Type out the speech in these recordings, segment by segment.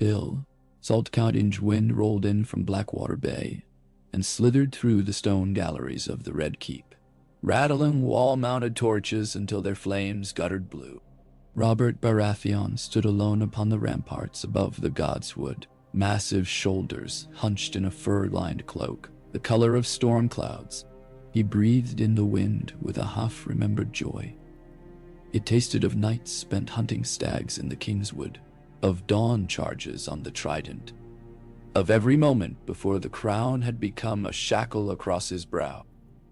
Ill, salt cottage wind rolled in from Blackwater Bay and slithered through the stone galleries of the Red Keep, rattling wall-mounted torches until their flames guttered blue. Robert Baratheon stood alone upon the ramparts above the God's Wood, massive shoulders hunched in a fur-lined cloak, the color of storm clouds. He breathed in the wind with a half-remembered joy. It tasted of nights spent hunting stags in the Kingswood, of dawn charges on the Trident, of every moment before the crown had become a shackle across his brow.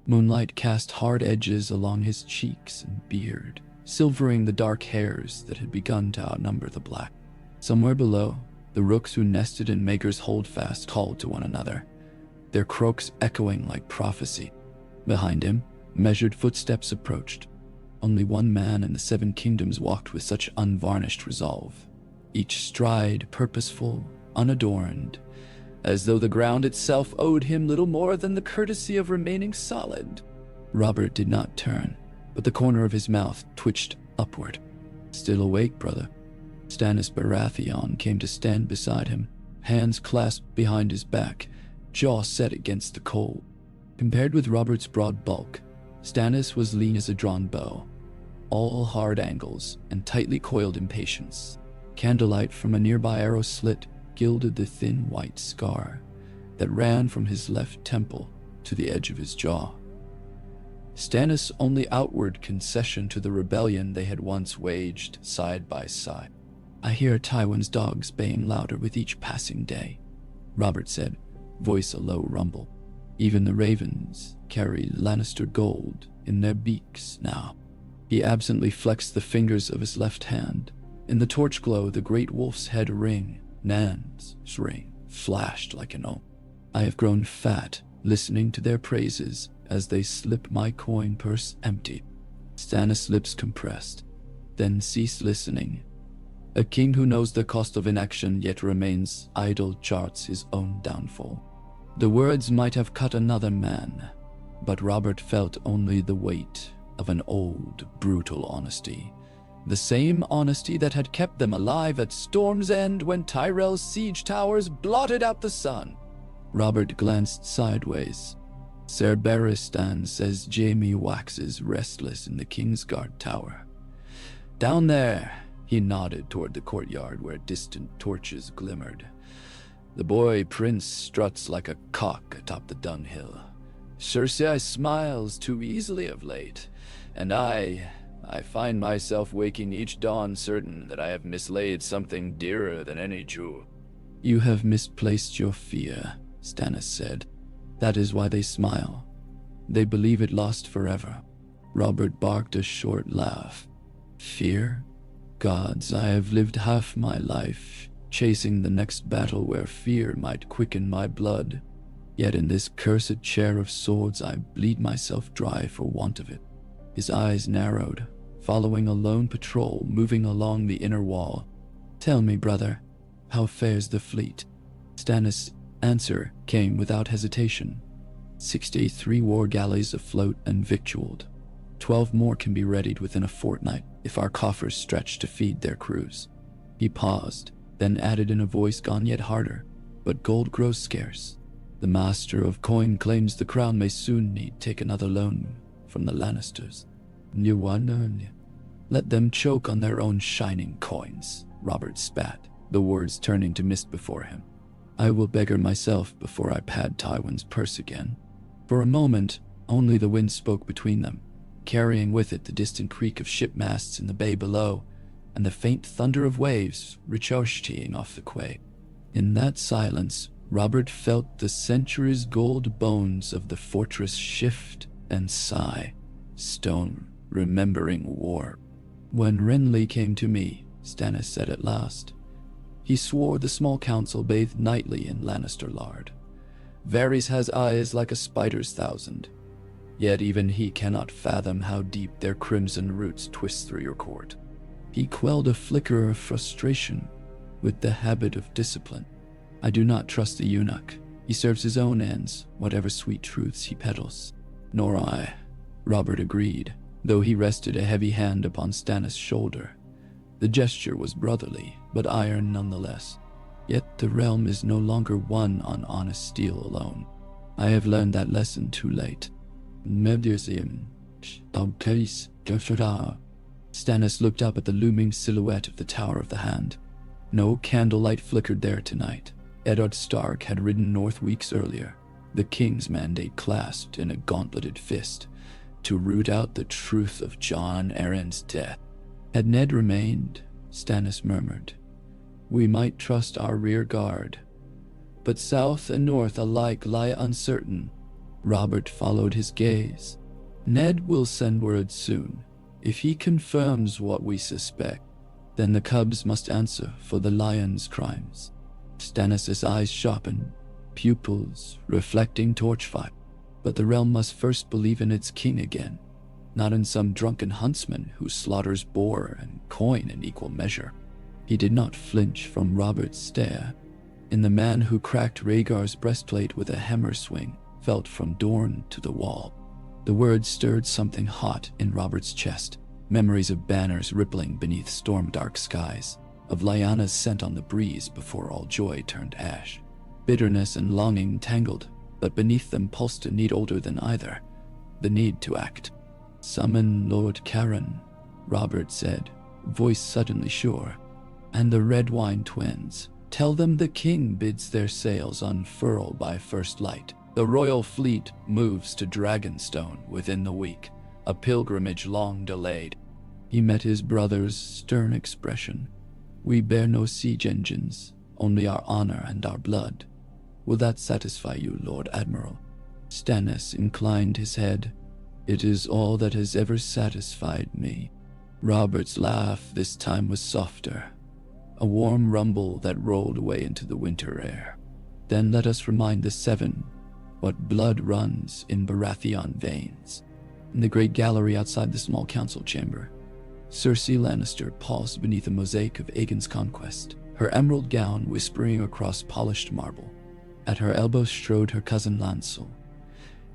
Moonlight cast hard edges along his cheeks and beard, silvering the dark hairs that had begun to outnumber the black. Somewhere below, the rooks who nested in Maker's Holdfast called to one another, their croaks echoing like prophecy. Behind him, measured footsteps approached. Only one man in the Seven Kingdoms walked with such unvarnished resolve, each stride purposeful, unadorned, as though the ground itself owed him little more than the courtesy of remaining solid. Robert did not turn, but the corner of his mouth twitched upward. "Still awake, brother?" Stannis Baratheon came to stand beside him, hands clasped behind his back, jaw set against the cold. Compared with Robert's broad bulk, Stannis was lean as a drawn bow, all hard angles and tightly coiled impatience. Candlelight from a nearby arrow slit gilded the thin white scar that ran from his left temple to the edge of his jaw. Stannis' only outward concession to the rebellion they had once waged side by side. "I hear Tywin's dogs baying louder with each passing day," Robert said, voice a low rumble. "Even the ravens carry Lannister gold in their beaks now." He absently flexed the fingers of his left hand. In the torch glow, the great wolf's head ring, Nan's ring, flashed like an omen. "I have grown fat, listening to their praises as they slip my coin purse empty." Stannis' lips compressed, then ceased listening. A king who knows the cost of inaction yet remains idle charts his own downfall. The words might have cut another man, but Robert felt only the weight of an old, brutal honesty. The same honesty that had kept them alive at Storm's End when Tyrell's siege towers blotted out the sun. Robert glanced sideways. "Ser Barristan says Jaime waxes restless in the Kingsguard Tower. Down there," he nodded toward the courtyard where distant torches glimmered. "The boy prince struts like a cock atop the dunghill. Cersei smiles too easily of late, and I find myself waking each dawn certain that I have mislaid something dearer than any jewel." "You have misplaced your fear," Stannis said. "That is why they smile. They believe it lost forever." Robert barked a short laugh. "Fear? Gods, I have lived half my life chasing the next battle where fear might quicken my blood. Yet in this cursed chair of swords I bleed myself dry for want of it." His eyes narrowed, following a lone patrol moving along the inner wall. "Tell me, brother, how fares the fleet?" Stannis' answer came without hesitation. 63 war galleys afloat and victualled. 12 more can be readied within a fortnight if our coffers stretch to feed their crews. He paused, then added in a voice gone yet harder, "But gold grows scarce. The master of coin claims the crown may soon need take another loan from the Lannisters. Let them choke on their own shining coins," Robert spat, the words turning to mist before him. "I will beggar myself before I pad Tywin's purse again." For a moment, only the wind spoke between them, carrying with it the distant creak of ship masts in the bay below, and the faint thunder of waves ricocheting off the quay. In that silence, Robert felt the centuries' gold bones of the fortress shift and sigh, stone remembering war. "When Renly came to me," Stannis said at last, "he swore the small council bathed nightly in Lannister lard. Varys has eyes like a spider's thousand, yet even he cannot fathom how deep their crimson roots twist through your court." He quelled a flicker of frustration with the habit of discipline. "I do not trust the eunuch. He serves his own ends, whatever sweet truths he peddles." "Nor I," Robert agreed, though he rested a heavy hand upon Stannis' shoulder. The gesture was brotherly, but iron nonetheless. Yet the realm is no longer won on honest steel alone. I have learned that lesson too late. Stannis looked up at the looming silhouette of the Tower of the Hand. No candlelight flickered there tonight. Eddard Stark had ridden north weeks earlier, the king's mandate clasped in a gauntleted fist, to root out the truth of Jon Arryn's death. Had Ned remained, Stannis murmured, we might trust our rear guard. But south and north alike lie uncertain. Robert followed his gaze. Ned will send word soon. If he confirms what we suspect, then the cubs must answer for the lion's crimes. Stannis' eyes sharpened, pupils reflecting torchfire. But the realm must first believe in its king again, not in some drunken huntsman who slaughters boar and coin in equal measure. He did not flinch from Robert's stare. In the man who cracked Rhaegar's breastplate with a hammer swing, felt from Dorne to the wall. The words stirred something hot in Robert's chest, memories of banners rippling beneath storm-dark skies, of Lyanna's scent on the breeze before all joy turned ash. Bitterness and longing tangled, but beneath them pulsed a need older than either, the need to act. Summon Lord Caron, Robert said, voice suddenly sure, and the red wine twins. Tell them the king bids their sails unfurl by first light. The royal fleet moves to Dragonstone within the week, a pilgrimage long delayed. He met his brother's stern expression. We bear no siege engines, only our honor and our blood. Will that satisfy you, Lord Admiral? Stannis inclined his head. It is all that has ever satisfied me. Robert's laugh this time was softer, a warm rumble that rolled away into the winter air. Then let us remind the Seven what blood runs in Baratheon veins. In the great gallery outside the small council chamber, Cersei Lannister paused beneath a mosaic of Aegon's conquest, her emerald gown whispering across polished marble. At her elbow strode her cousin Lancel,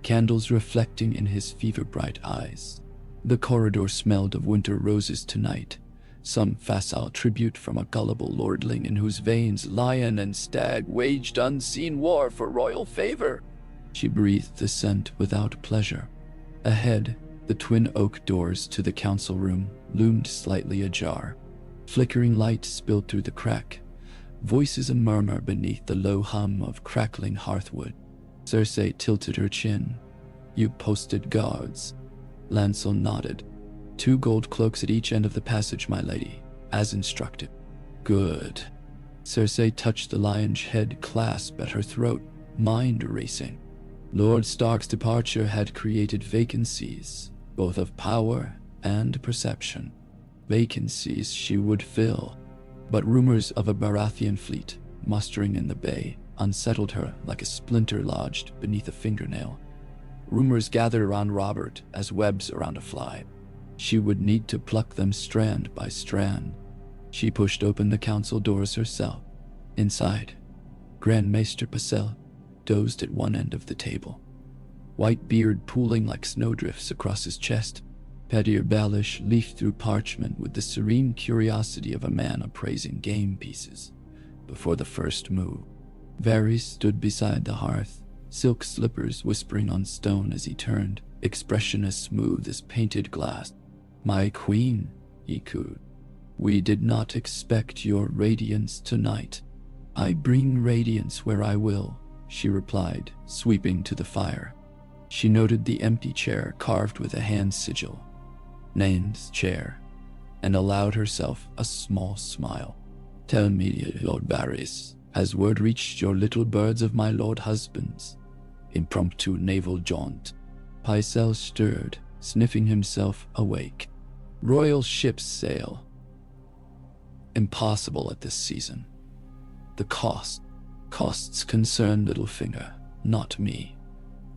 candles reflecting in his fever-bright eyes. The corridor smelled of winter roses tonight, some facile tribute from a gullible lordling in whose veins lion and stag waged unseen war for royal favor. She breathed the scent without pleasure. Ahead, the twin oak doors to the council room loomed slightly ajar. Flickering light spilled through the crack, voices a murmur beneath the low hum of crackling hearthwood. Cersei tilted her chin. You posted guards. Lancel nodded. 2 gold cloaks at each end of the passage, my lady, as instructed. Good. Cersei touched the lion's head clasp at her throat, mind racing. Lord Stark's departure had created vacancies, both of power and perception. Vacancies she would fill, but rumors of a Baratheon fleet mustering in the bay unsettled her like a splinter lodged beneath a fingernail. Rumors gathered around Robert as webs around a fly. She would need to pluck them strand by strand. She pushed open the council doors herself. Inside, Grand Maester Pycelle dozed at one end of the table, white beard pooling like snowdrifts across his chest. Petyr Baelish leafed through parchment with the serene curiosity of a man appraising game pieces before the first move. Varys stood beside the hearth, silk slippers whispering on stone as he turned, expression as smooth as painted glass. My queen, he cooed. We did not expect your radiance tonight. I bring radiance where I will, she replied, sweeping to the fire. She noted the empty chair carved with a hand sigil, Nain's chair, and allowed herself a small smile. Tell me, Lord Varys, has word reached your little birds of my lord husband's impromptu naval jaunt? Pycelle stirred, sniffing himself awake. Royal ships sail. Impossible at this season. The costs concern Littlefinger, not me,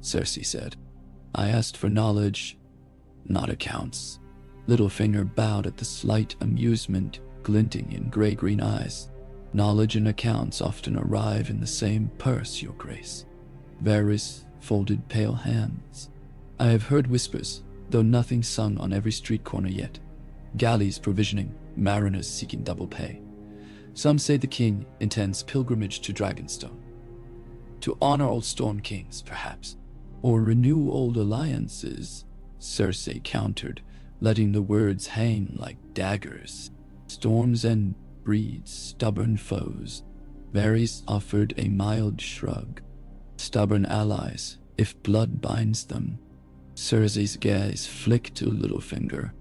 Cersei said. I asked for knowledge, not accounts. Littlefinger bowed at the slight amusement glinting in gray-green eyes. Knowledge and accounts often arrive in the same purse, your grace. Varys folded pale hands. I have heard whispers, though nothing sung on every street corner yet. Galleys provisioning, mariners seeking double pay. Some say the king intends pilgrimage to Dragonstone. To honor old Storm Kings, perhaps. Or renew old alliances, Cersei countered, letting the words hang like daggers. Storm's End breeds stubborn foes. Varys offered a mild shrug. Stubborn allies, if blood binds them. Cersei's gaze flicked to Littlefinger.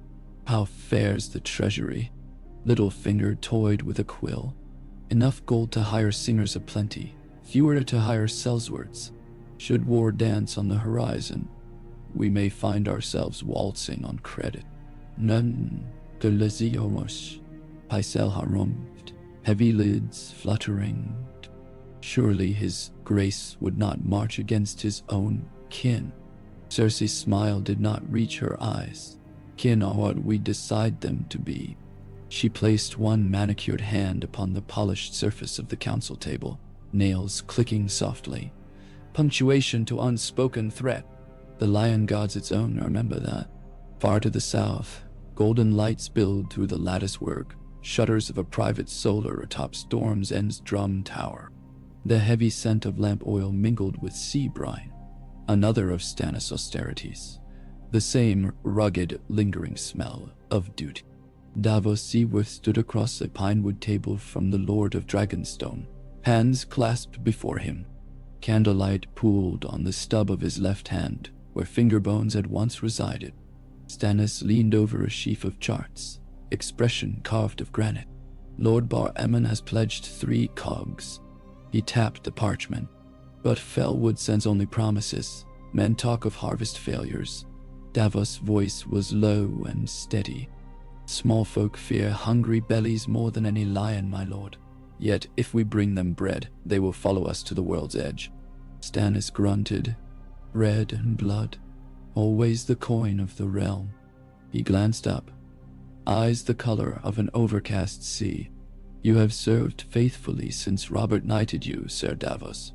How fares the treasury? Littlefinger toyed with a quill. Enough gold to hire singers aplenty, fewer to hire sellswords. Should war dance on the horizon, we may find ourselves waltzing on credit. Nun de leziomos, Paisel harumft, heavy lids fluttering. Surely his grace would not march against his own kin. Cersei's smile did not reach her eyes. Kin are what we decide them to be. She placed one manicured hand upon the polished surface of the council table, nails clicking softly. Punctuation to unspoken threat. The lion god's its own, remember that. Far to the south, golden lights billed through the lattice work, shutters of a private solar atop Storm's End's drum tower. The heavy scent of lamp oil mingled with sea brine, another of Stannis' austerities. The same rugged, lingering smell of duty. Davos Seaworth stood across a pinewood table from the Lord of Dragonstone, hands clasped before him. Candlelight pooled on the stub of his left hand, where finger bones had once resided. Stannis leaned over a sheaf of charts, expression carved of granite. Lord Bar Emmon has pledged 3 cogs. He tapped the parchment. But Fellwood sends only promises. Men talk of harvest failures. Davos' voice was low and steady. Small folk fear hungry bellies more than any lion, my lord. Yet if we bring them bread, they will follow us to the world's edge. Stannis grunted. Bread and blood, always the coin of the realm. He glanced up, eyes the color of an overcast sea. You have served faithfully since Robert knighted you, Sir Davos.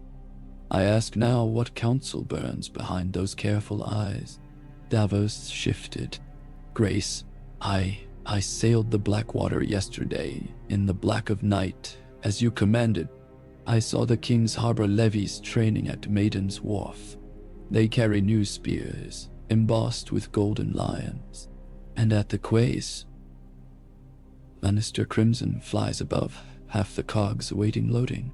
I ask now what counsel burns behind those careful eyes. Davos shifted. Grace, I sailed the Blackwater yesterday, in the black of night, as you commanded. I saw the King's Harbor levies training at Maiden's Wharf. They carry new spears, embossed with golden lions. And at the quays, Lannister crimson flies above, half the cogs awaiting loading.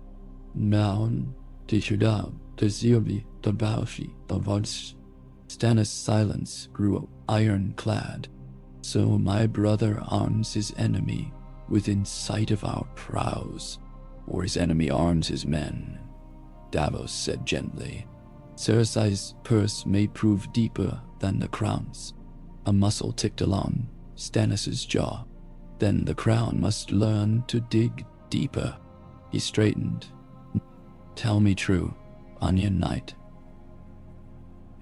Maun, Tishudab, Tezirbi, Tabaushi, Tavals. Stannis' silence grew ironclad. So my brother arms his enemy within sight of our prows, or his enemy arms his men, Davos said gently. Cersei's purse may prove deeper than the crown's. A muscle ticked along Stannis' jaw. Then the crown must learn to dig deeper. He straightened. Tell me true, Onion Knight.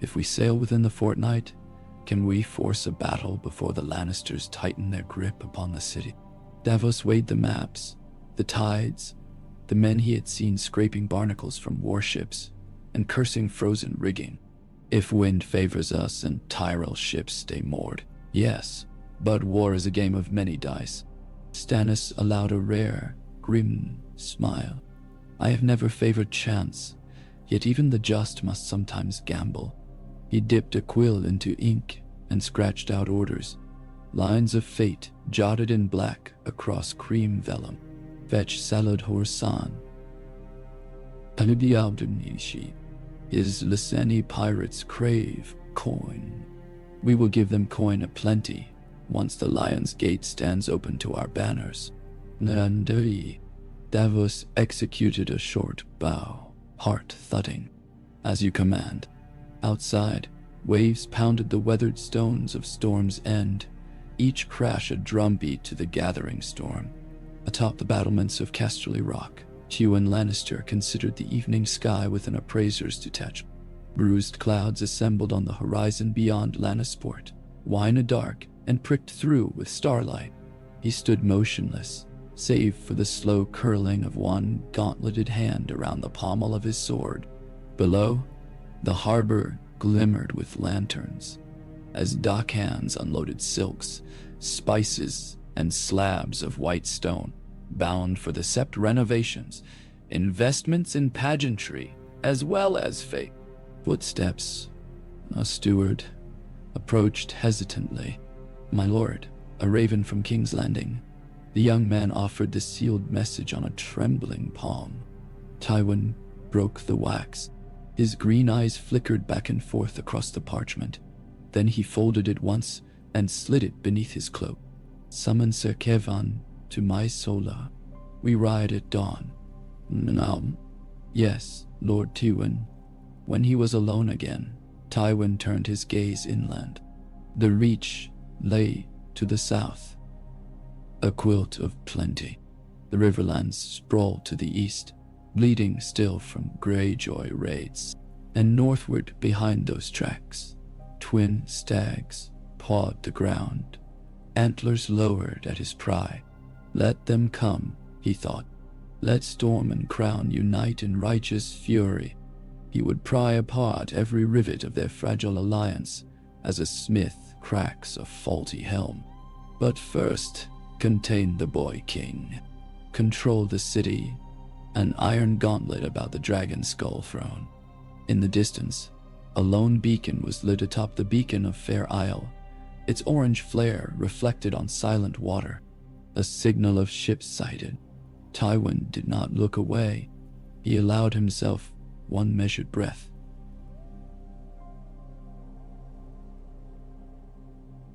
If we sail within the fortnight, can we force a battle before the Lannisters tighten their grip upon the city? Davos weighed the maps, the tides, the men he had seen scraping barnacles from warships and cursing frozen rigging. If wind favors us and Tyrell ships stay moored, yes, but war is a game of many dice. Stannis allowed a rare, grim smile. I have never favored chance, yet even the just must sometimes gamble. He dipped a quill into ink and scratched out orders, lines of fate jotted in black across cream vellum. Fetch Salad Horsan. Alibialdunishi. His Lyseni pirates crave coin. We will give them coin aplenty once the Lion's Gate stands open to our banners. Nandari. Davos executed a short bow, heart thudding. As you command. Outside, waves pounded the weathered stones of Storm's End, each crash a drumbeat to the gathering storm. Atop the battlements of Casterly Rock, Tywin Lannister considered the evening sky with an appraiser's detachment. Bruised clouds assembled on the horizon beyond Lannisport, wine-a-dark and pricked through with starlight. He stood motionless, save for the slow curling of one gauntleted hand around the pommel of his sword. Below, the harbor glimmered with lanterns, as dockhands unloaded silks, spices, and slabs of white stone. bound for the sept renovations, investments in pageantry, as well as fate. Footsteps. A steward approached hesitantly. "My lord, a raven from King's Landing." The young man offered the sealed message on a trembling palm. Tywin broke the wax. His green eyes flickered back and forth across the parchment. Then he folded it once and slid it beneath his cloak. "Summon Sir Kevan to my sola. We ride at dawn." "Now." "Yes, Lord Tywin." When he was alone again, Tywin turned his gaze inland. The reach lay to the south, a quilt of plenty. The riverlands sprawled to the east, bleeding still from Greyjoy raids. And northward behind those tracks, twin stags pawed the ground, antlers lowered at his pry. Let them come, he thought. Let Storm and Crown unite in righteous fury. He would pry apart every rivet of their fragile alliance as a smith cracks a faulty helm. But first, contain the boy king. Control the city, an iron gauntlet about the dragon skull throne. In the distance, a lone beacon was lit atop the beacon of Fair Isle, its orange flare reflected on silent water, a signal of ships sighted. Tywin did not look away. He allowed himself one measured breath.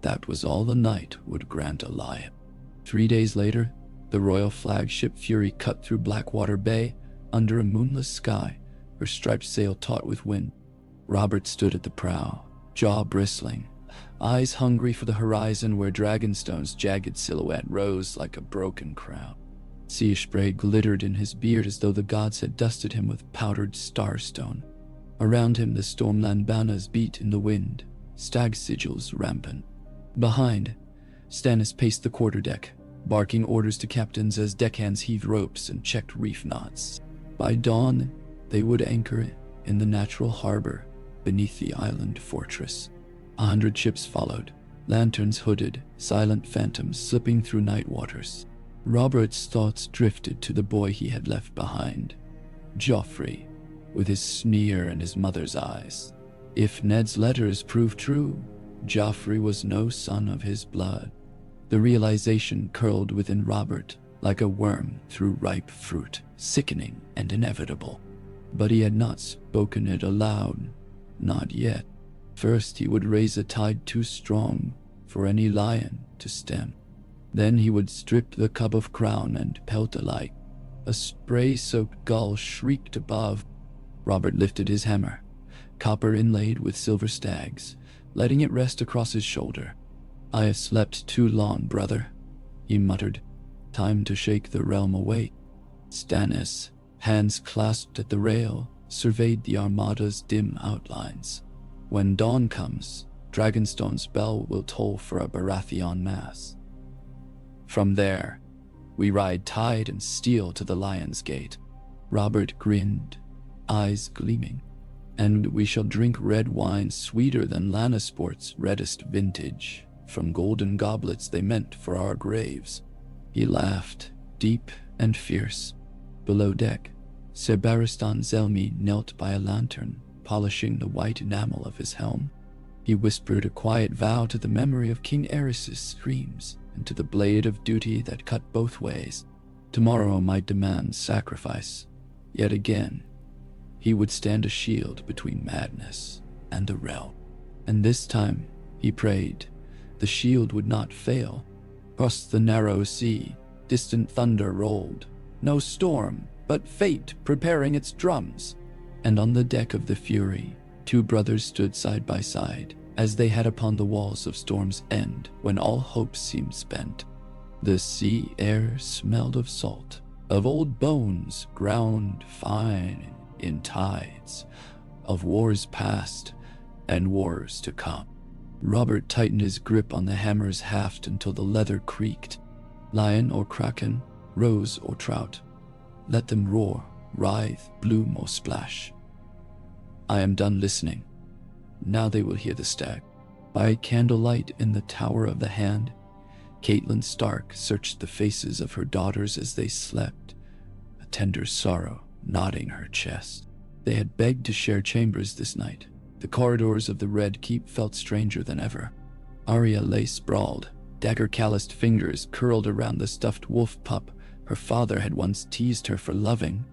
That was all the night would grant a lion. 3 days later, the royal flagship Fury cut through Blackwater Bay under a moonless sky, her striped sail taut with wind. Robert stood at the prow, jaw bristling, eyes hungry for the horizon where Dragonstone's jagged silhouette rose like a broken crown. Sea spray glittered in his beard as though the gods had dusted him with powdered starstone. Around him the Stormland banners beat in the wind, stag sigils rampant. Behind, Stannis paced the quarterdeck, barking orders to captains as deckhands heaved ropes and checked reef knots. By dawn, they would anchor in the natural harbor beneath the island fortress. 100 ships followed, lanterns hooded, silent phantoms slipping through night waters. Robert's thoughts drifted to the boy he had left behind, Joffrey, with his sneer and his mother's eyes. If Ned's letters proved true, Joffrey was no son of his blood. The realization curled within Robert like a worm through ripe fruit, sickening and inevitable. But he had not spoken it aloud, not yet. First he would raise a tide too strong for any lion to stem. Then he would strip the cup of crown and pelt alike. A spray-soaked gull shrieked above. Robert lifted his hammer, copper inlaid with silver stags, letting it rest across his shoulder. "I have slept too long, brother," he muttered. "Time to shake the realm awake." Stannis, hands clasped at the rail, surveyed the armada's dim outlines. "When dawn comes, Dragonstone's bell will toll for a Baratheon mass. From there, we ride tide and steel to the Lion's Gate." Robert grinned, eyes gleaming. "And we shall drink red wine sweeter than Lannisport's reddest vintage, from golden goblets they meant for our graves." He laughed, deep and fierce. Below deck, Sir Barristan Selmy knelt by a lantern, polishing the white enamel of his helm. He whispered a quiet vow to the memory of King Aerys' screams and to the blade of duty that cut both ways. Tomorrow might demand sacrifice. Yet again, he would stand a shield between madness and the realm. And this time, he prayed, the shield would not fail. Across the narrow sea, distant thunder rolled. No storm, but fate preparing its drums. And on the deck of the Fury, 2 brothers stood side by side, as they had upon the walls of Storm's End when all hope seemed spent. The sea air smelled of salt, of old bones ground fine in tides, of wars past and wars to come. Robert tightened his grip on the hammer's haft until the leather creaked. Lion or kraken, rose or trout, let them roar, writhe, bloom or splash. I am done listening. Now they will hear the stag. By candlelight in the Tower of the Hand, Catelyn Stark searched the faces of her daughters as they slept, a tender sorrow knotting her chest. They had begged to share chambers this night. The corridors of the Red Keep felt stranger than ever. Arya lay sprawled, dagger-calloused fingers curled around the stuffed wolf pup her father had once teased her for loving.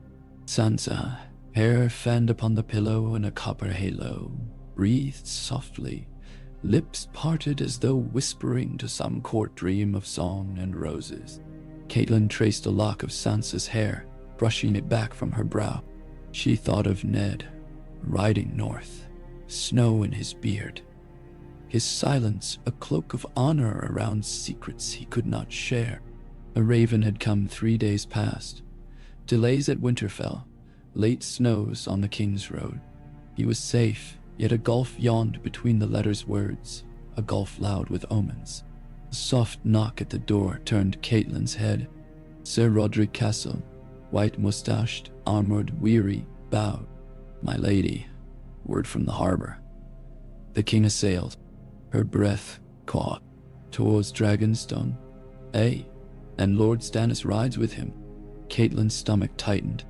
Sansa, hair fanned upon the pillow in a copper halo, breathed softly, lips parted as though whispering to some court dream of song and roses. Catelyn traced a lock of Sansa's hair, brushing it back from her brow. She thought of Ned, riding north, snow in his beard, his silence a cloak of honor around secrets he could not share. A raven had come 3 days past, delays at Winterfell, late snows on the King's Road. He was safe, yet a gulf yawned between the letter's words, a gulf loud with omens. A soft knock at the door turned Catelyn's head. Sir Roderick Castle, white-moustached, armored, weary, bowed. "My lady, word from the harbor." The king assailed. Her breath caught. "Towards Dragonstone? Eh? And Lord Stannis rides with him." Catelyn's stomach tightened.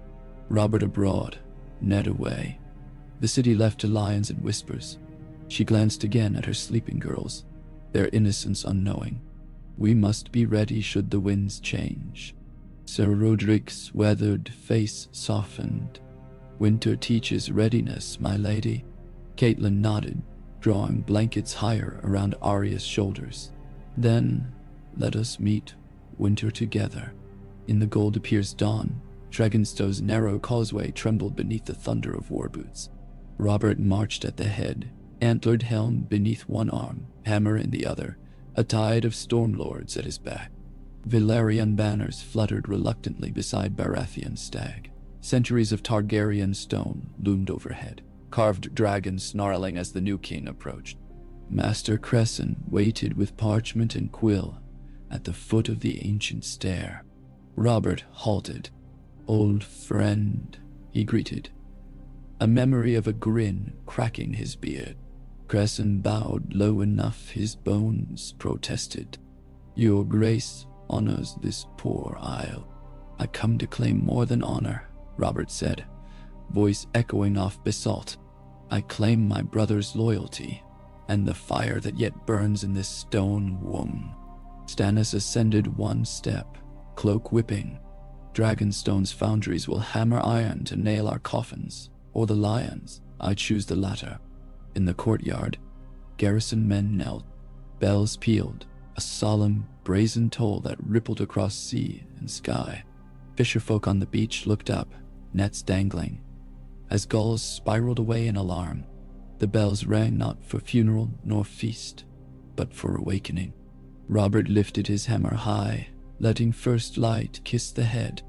Robert abroad, Ned away. The city left to lions and whispers. She glanced again at her sleeping girls, their innocence unknowing. "We must be ready should the winds change." Sir Roderick's weathered face softened. "Winter teaches readiness, my lady." Catelyn nodded, drawing blankets higher around Arya's shoulders. "Then let us meet winter together." In the gold appears dawn. Dragonstone's narrow causeway trembled beneath the thunder of war boots. Robert marched at the head, antlered helm beneath one arm, hammer in the other, a tide of stormlords at his back. Valyrian banners fluttered reluctantly beside Barathion's stag. Centuries of Targaryen stone loomed overhead, carved dragons snarling as the new king approached. Master Cresson waited with parchment and quill at the foot of the ancient stair. Robert halted. "Old friend," he greeted, a memory of a grin cracking his beard. Cresson bowed low enough his bones protested. "Your grace honors this poor isle." "I come to claim more than honor," Robert said, voice echoing off basalt. "I claim my brother's loyalty, and the fire that yet burns in this stone womb." Stannis ascended one step, cloak whipping. "Dragonstone's foundries will hammer iron to nail our coffins, or the lions. I choose the latter." In the courtyard, garrison men knelt. Bells pealed, a solemn, brazen toll that rippled across sea and sky. Fisherfolk on the beach looked up, nets dangling. As gulls spiraled away in alarm, the bells rang not for funeral nor feast, but for awakening. Robert lifted his hammer high, letting first light kiss the head.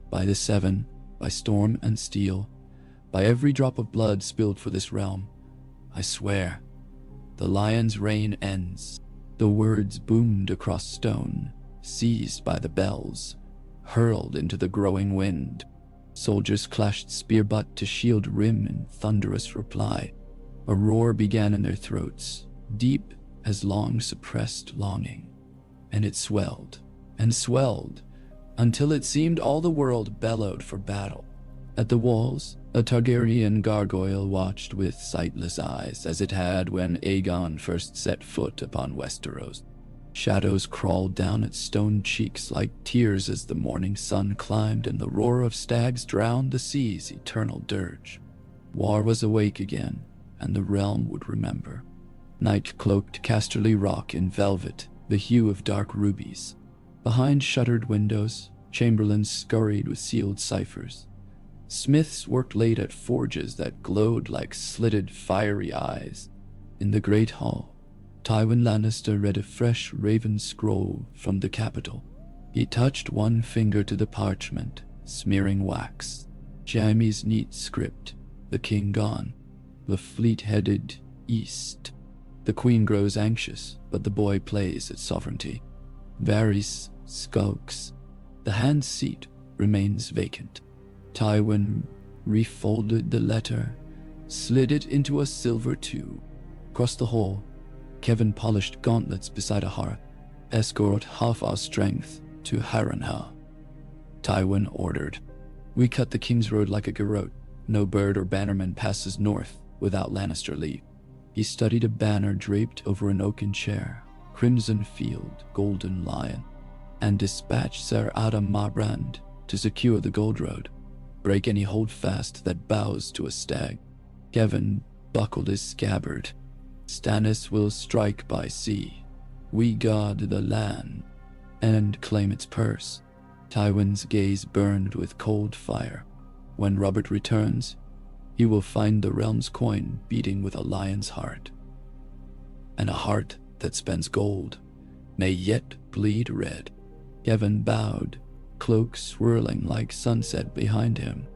"By the Seven, by storm and steel, by every drop of blood spilled for this realm, I swear, the lion's reign ends." The words boomed across stone, seized by the bells, hurled into the growing wind. Soldiers clashed spear butt to shield rim in thunderous reply. A roar began in their throats, deep as long-suppressed longing, and it swelled and swelled until it seemed all the world bellowed for battle. At the walls, a Targaryen gargoyle watched with sightless eyes as it had when Aegon first set foot upon Westeros. Shadows crawled down its stone cheeks like tears as the morning sun climbed and the roar of stags drowned the sea's eternal dirge. War was awake again, and the realm would remember. Night cloaked Casterly Rock in velvet, the hue of dark rubies. Behind shuttered windows, chamberlains scurried with sealed ciphers. Smiths worked late at forges that glowed like slitted fiery eyes. In the great hall, Tywin Lannister read a fresh raven scroll from the capital. He touched one finger to the parchment, smearing wax. Jaime's neat script, the king gone. The fleet headed east. The queen grows anxious, but the boy plays at sovereignty. Varys skulks. The hand's seat remains vacant. Tywin refolded the letter, slid it into a silver tube. Across the hall, Kevin polished gauntlets beside a hearth. Escort half our strength to Harrenhal, Tywin ordered. We cut the King's Road like a garrote. No bird or bannerman passes north without Lannister leave. He studied a banner draped over an oaken chair, crimson field, golden lion, and dispatched Ser Adam Marbrand to secure the Gold Road, break any holdfast that bows to a stag. Kevin buckled his scabbard. Stannis will strike by sea. We guard the land and claim its purse. Tywin's gaze burned with cold fire. When Robert returns, he will find the realm's coin beating with a lion's heart. And a heart that spends gold may yet bleed red. Kevin bowed, cloak swirling like sunset behind him.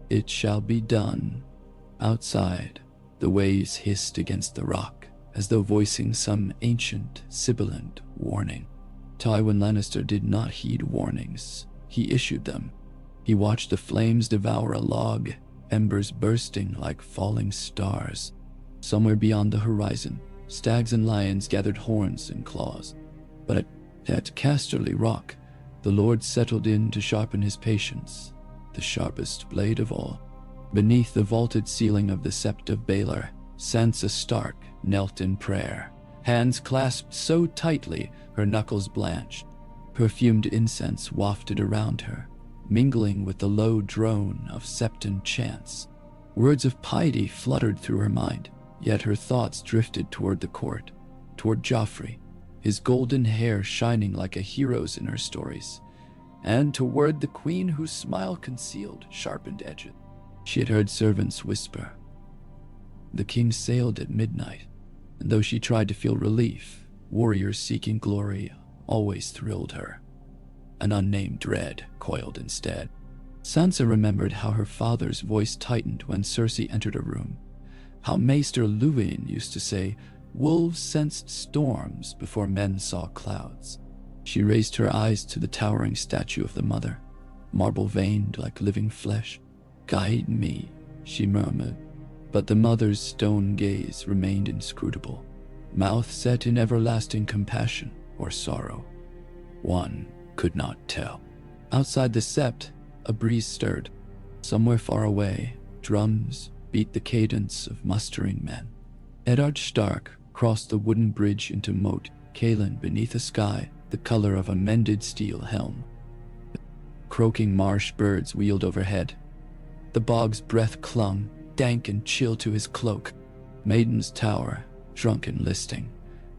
It shall be done. Outside, the waves hissed against the rock, as though voicing some ancient, sibilant warning. Tywin Lannister did not heed warnings. He issued them. He watched the flames devour a log, embers bursting like falling stars. Somewhere beyond the horizon, stags and lions gathered horns and claws. But at Casterly Rock, the Lord settled in to sharpen his patience, the sharpest blade of all. Beneath the vaulted ceiling of the Sept of Baelor, Sansa Stark knelt in prayer, hands clasped so tightly her knuckles blanched. Perfumed incense wafted around her, mingling with the low drone of Septon chants. Words of piety fluttered through her mind, yet her thoughts drifted toward the court, toward Joffrey, his golden hair shining like a hero's in her stories, and toward the queen whose smile concealed sharpened edges. She had heard servants whisper. The king sailed at midnight, and though she tried to feel relief, warriors seeking glory always thrilled her. An unnamed dread coiled instead. Sansa remembered how her father's voice tightened when Cersei entered a room, how Maester Luwin used to say, "Wolves sensed storms before men saw clouds." She raised her eyes to the towering statue of the mother, marble-veined like living flesh. "Guide me," she murmured. But the mother's stone gaze remained inscrutable, mouth set in everlasting compassion or sorrow. One could not tell. Outside the sept, a breeze stirred. Somewhere far away, drums beat the cadence of mustering men. Eddard Stark crossed the wooden bridge into Moat Cailin beneath a sky the color of a mended steel helm. Croaking marsh birds wheeled overhead. The bog's breath clung, dank and chill to his cloak. Maiden's Tower, drunken listing,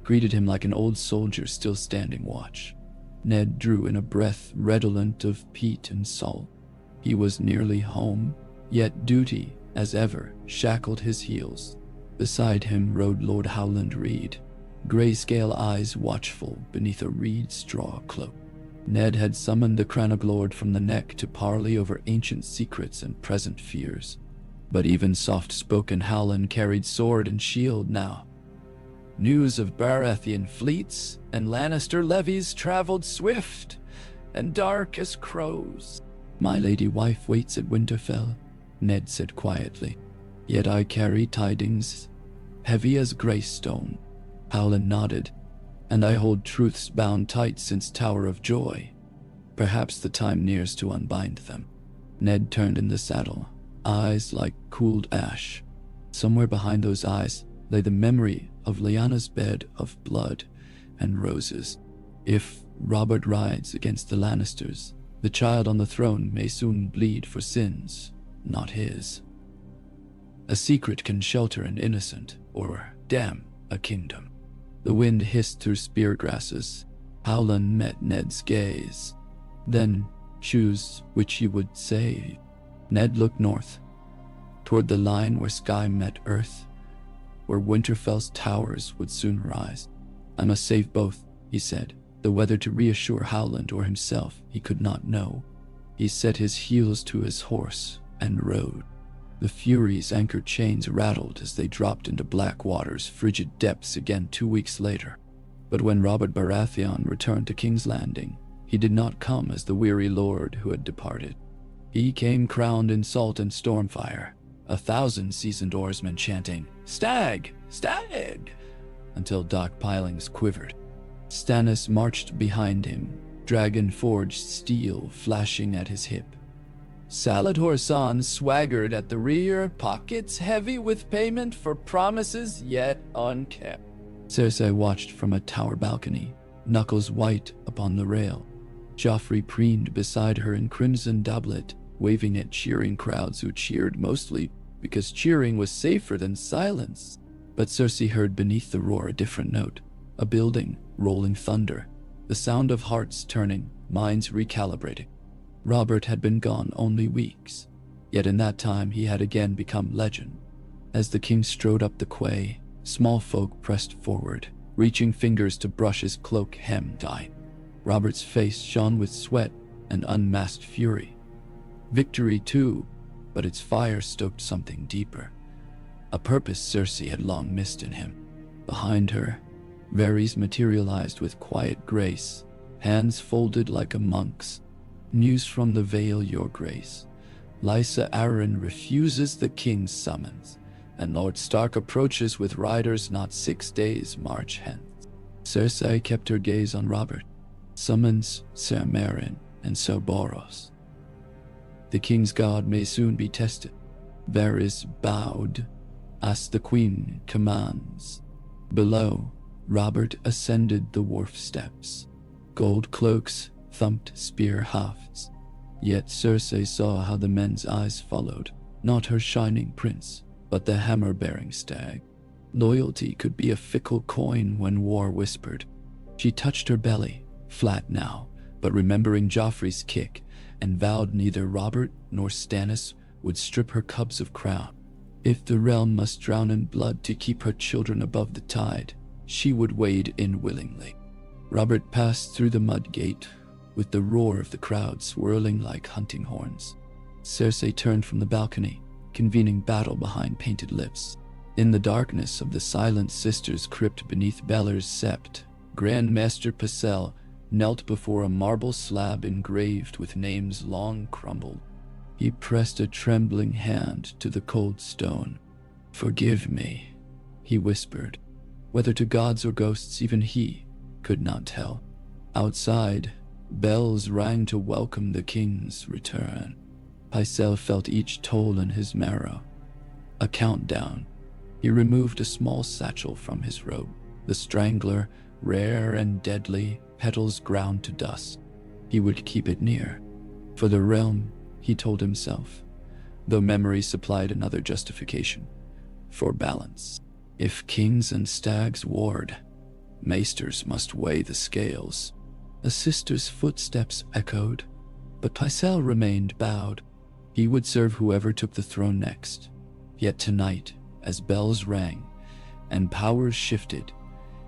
greeted him like an old soldier still standing watch. Ned drew in a breath redolent of peat and salt. He was nearly home, yet duty, as ever, shackled his heels. Beside him rode Lord Howland Reed, grayscale eyes watchful beneath a reed straw cloak. Ned had summoned the Cranaglord from the neck to parley over ancient secrets and present fears. But even soft-spoken Howland carried sword and shield now. News of Baratheon fleets and Lannister levies traveled swift and dark as crows. "My lady wife waits at Winterfell," Ned said quietly. "Yet I carry tidings heavy as Greystone." Howland nodded. "And I hold truths bound tight since Tower of Joy. Perhaps the time nears to unbind them." Ned turned in the saddle, eyes like cooled ash. Somewhere behind those eyes lay the memory of Lyanna's bed of blood and roses. If Robert rides against the Lannisters, the child on the throne may soon bleed for sins not his. A secret can shelter an innocent, or damn a kingdom. The wind hissed through spear grasses. Howland met Ned's gaze. "Then choose which you would save." Ned looked north, toward the line where sky met earth, where Winterfell's towers would soon rise. "I must save both," he said, though whether to reassure Howland or himself he could not know. He set his heels to his horse and rode. The Furies' anchor chains rattled as they dropped into Blackwater's frigid depths again 2 weeks later. But when Robert Baratheon returned to King's Landing, he did not come as the weary lord who had departed. He came crowned in salt and stormfire, 1,000 seasoned oarsmen chanting, "Stag! Stag!" until dock pilings quivered. Stannis marched behind him, dragon-forged steel flashing at his hip. Salad San swaggered at the rear, pockets heavy with payment for promises yet unkept. Cersei watched from a tower balcony, knuckles white upon the rail. Joffrey preened beside her in crimson doublet, waving at cheering crowds who cheered mostly because cheering was safer than silence. But Cersei heard beneath the roar a different note, a building, rolling thunder, the sound of hearts turning, minds recalibrating. Robert had been gone only weeks, yet in that time he had again become legend. As the king strode up the quay, small folk pressed forward, reaching fingers to brush his cloak hem tight. Robert's face shone with sweat and unmasked fury. Victory too, but its fire stoked something deeper. A purpose Cersei had long missed in him. Behind her, Varys materialized with quiet grace, hands folded like a monk's. News from the Vale, your grace. Lysa Arryn refuses the king's summons, and Lord Stark approaches with riders not 6 days' march hence. Cersei kept her gaze on Robert. Summons Ser Meryn and Ser Boros. The king's god may soon be tested. Varys bowed, as the queen commands. Below, Robert ascended the wharf steps. Gold cloaks thumped spear hafts. Yet Cersei saw how the men's eyes followed, not her shining prince, but the hammer-bearing stag. Loyalty could be a fickle coin when war whispered. She touched her belly, flat now, but remembering Joffrey's kick, and vowed neither Robert nor Stannis would strip her cubs of crown. If the realm must drown in blood to keep her children above the tide, she would wade in willingly. Robert passed through the mud gate, with the roar of the crowd swirling like hunting horns. Cersei turned from the balcony, convening battle behind painted lips. In the darkness of the silent sisters' crypt beneath Beller's sept, Grand Maester Pycelle knelt before a marble slab engraved with names long crumbled. He pressed a trembling hand to the cold stone. "Forgive me," he whispered. Whether to gods or ghosts, even he could not tell. Outside, bells rang to welcome the king's return. Pycelle felt each toll in his marrow. A countdown. He removed a small satchel from his robe, the strangler, rare and deadly, petals ground to dust. He would keep it near. For the realm, he told himself, though memory supplied another justification. For balance. If kings and stags warred, maesters must weigh the scales. A sister's footsteps echoed, but Pycelle remained bowed. He would serve whoever took the throne next. Yet tonight, as bells rang and powers shifted,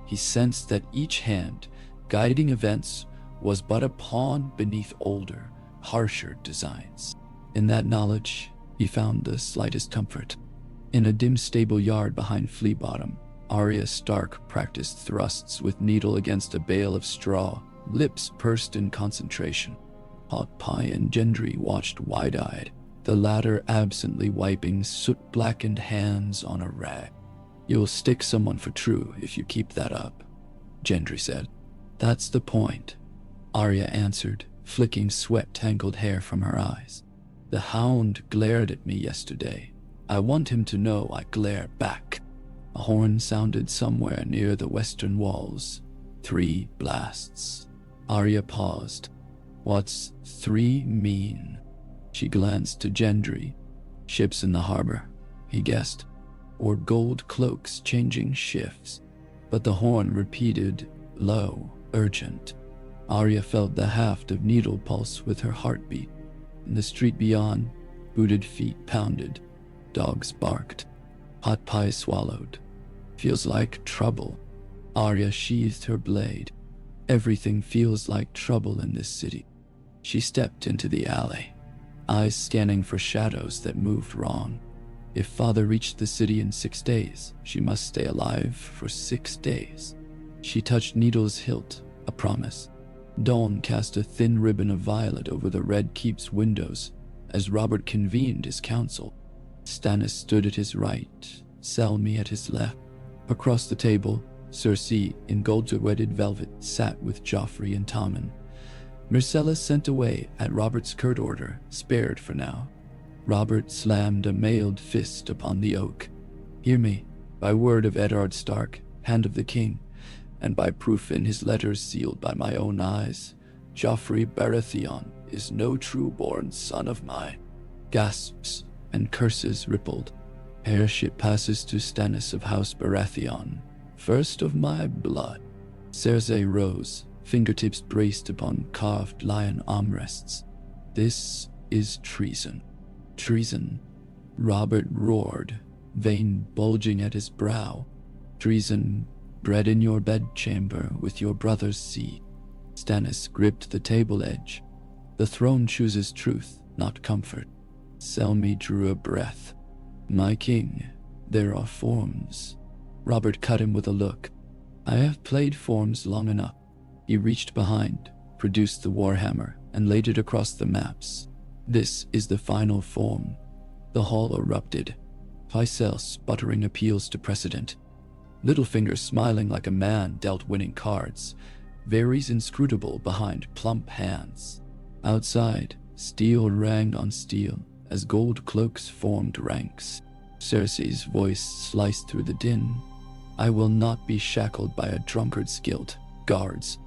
he sensed that each hand, guiding events, was but a pawn beneath older, harsher designs. In that knowledge, he found the slightest comfort. In a dim stable yard behind Flea Bottom, Arya Stark practiced thrusts with needle against a bale of straw, lips pursed in concentration. Hot Pie and Gendry watched wide-eyed, the latter absently wiping soot-blackened hands on a rag. "You'll stick someone for true if you keep that up," Gendry said. "That's the point," Arya answered, flicking sweat-tangled hair from her eyes. "The hound glared at me yesterday. I want him to know I glare back." A horn sounded somewhere near the western walls. 3 blasts. Arya paused. "What's 3 mean?" She glanced to Gendry. "Ships in the harbor," he guessed, or gold cloaks changing shifts. But the horn repeated, low, urgent. Arya felt the haft of needle pulse with her heartbeat. In the street beyond, booted feet pounded. Dogs barked. Hot Pie swallowed. "Feels like trouble." Arya sheathed her blade. "Everything feels like trouble in this city." She stepped into the alley, eyes scanning for shadows that moved wrong. If Father reached the city in 6 days, she must stay alive for 6 days. She touched Needle's hilt, a promise. Dawn cast a thin ribbon of violet over the Red Keep's windows as Robert convened his council. Stannis stood at his right, Selmy at his left. Across the table, Cersei, in gold-wedded velvet, sat with Joffrey and Tommen. Myrcella, sent away at Robert's curt order, spared for now. Robert slammed a mailed fist upon the oak. Hear me, by word of Eddard Stark, hand of the king, and by proof in his letters sealed by my own eyes, Joffrey Baratheon is no true-born son of mine. Gasps and curses rippled. Heirship passes to Stannis of House Baratheon, first of my blood. Cersei rose, fingertips braced upon carved lion armrests. This is treason. Treason, Robert roared, vein bulging at his brow. Treason, bred in your bedchamber with your brother's seed. Stannis gripped the table edge. The throne chooses truth, not comfort. Selmy drew a breath. My king, there are forms. Robert cut him with a look. I have played forms long enough. He reached behind, produced the warhammer, and laid it across the maps. This is the final form. The hall erupted. Pycelle sputtering appeals to precedent. Littlefinger smiling like a man dealt winning cards. Varys inscrutable behind plump hands. Outside, steel rang on steel as gold cloaks formed ranks. Cersei's voice sliced through the din. I will not be shackled by a drunkard's guilt. Guards.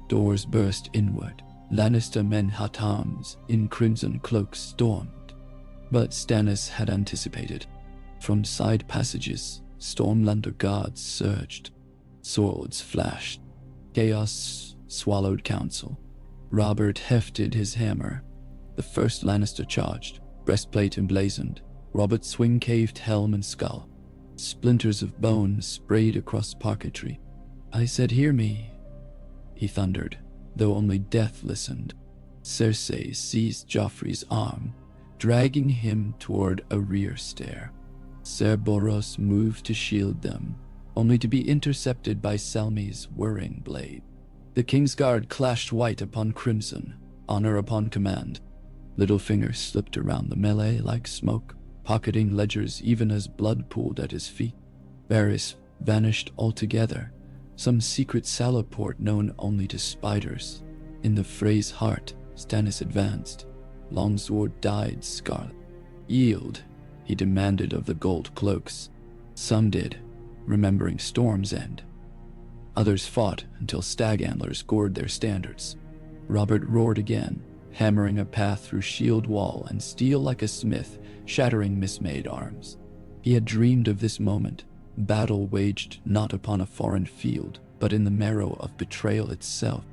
Doors burst inward. Lannister men Hattams in crimson cloaks stormed. But Stannis had anticipated. From side passages, Stormlander guards surged. Swords flashed. Chaos swallowed council. Robert hefted his hammer. The first Lannister charged, breastplate emblazoned, Robert's swing-caved helm and skull. Splinters of bone sprayed across parquetry. I said, hear me, he thundered, though only death listened. Cersei seized Joffrey's arm, dragging him toward a rear stair. Ser Boros moved to shield them, only to be intercepted by Selmy's whirring blade. The Kingsguard clashed white upon crimson, honor upon command. Littlefinger slipped around the melee like smoke, pocketing ledgers even as blood pooled at his feet. Varys vanished altogether, some secret salaport known only to spiders. In the fray's heart, Stannis advanced. Longsword dyed scarlet. Yield, he demanded of the gold cloaks. Some did, remembering Storm's End. Others fought until stag antlers gored their standards. Robert roared again, hammering a path through shield wall and steel like a smith, shattering mismade arms. He had dreamed of this moment, battle waged not upon a foreign field, but in the marrow of betrayal itself.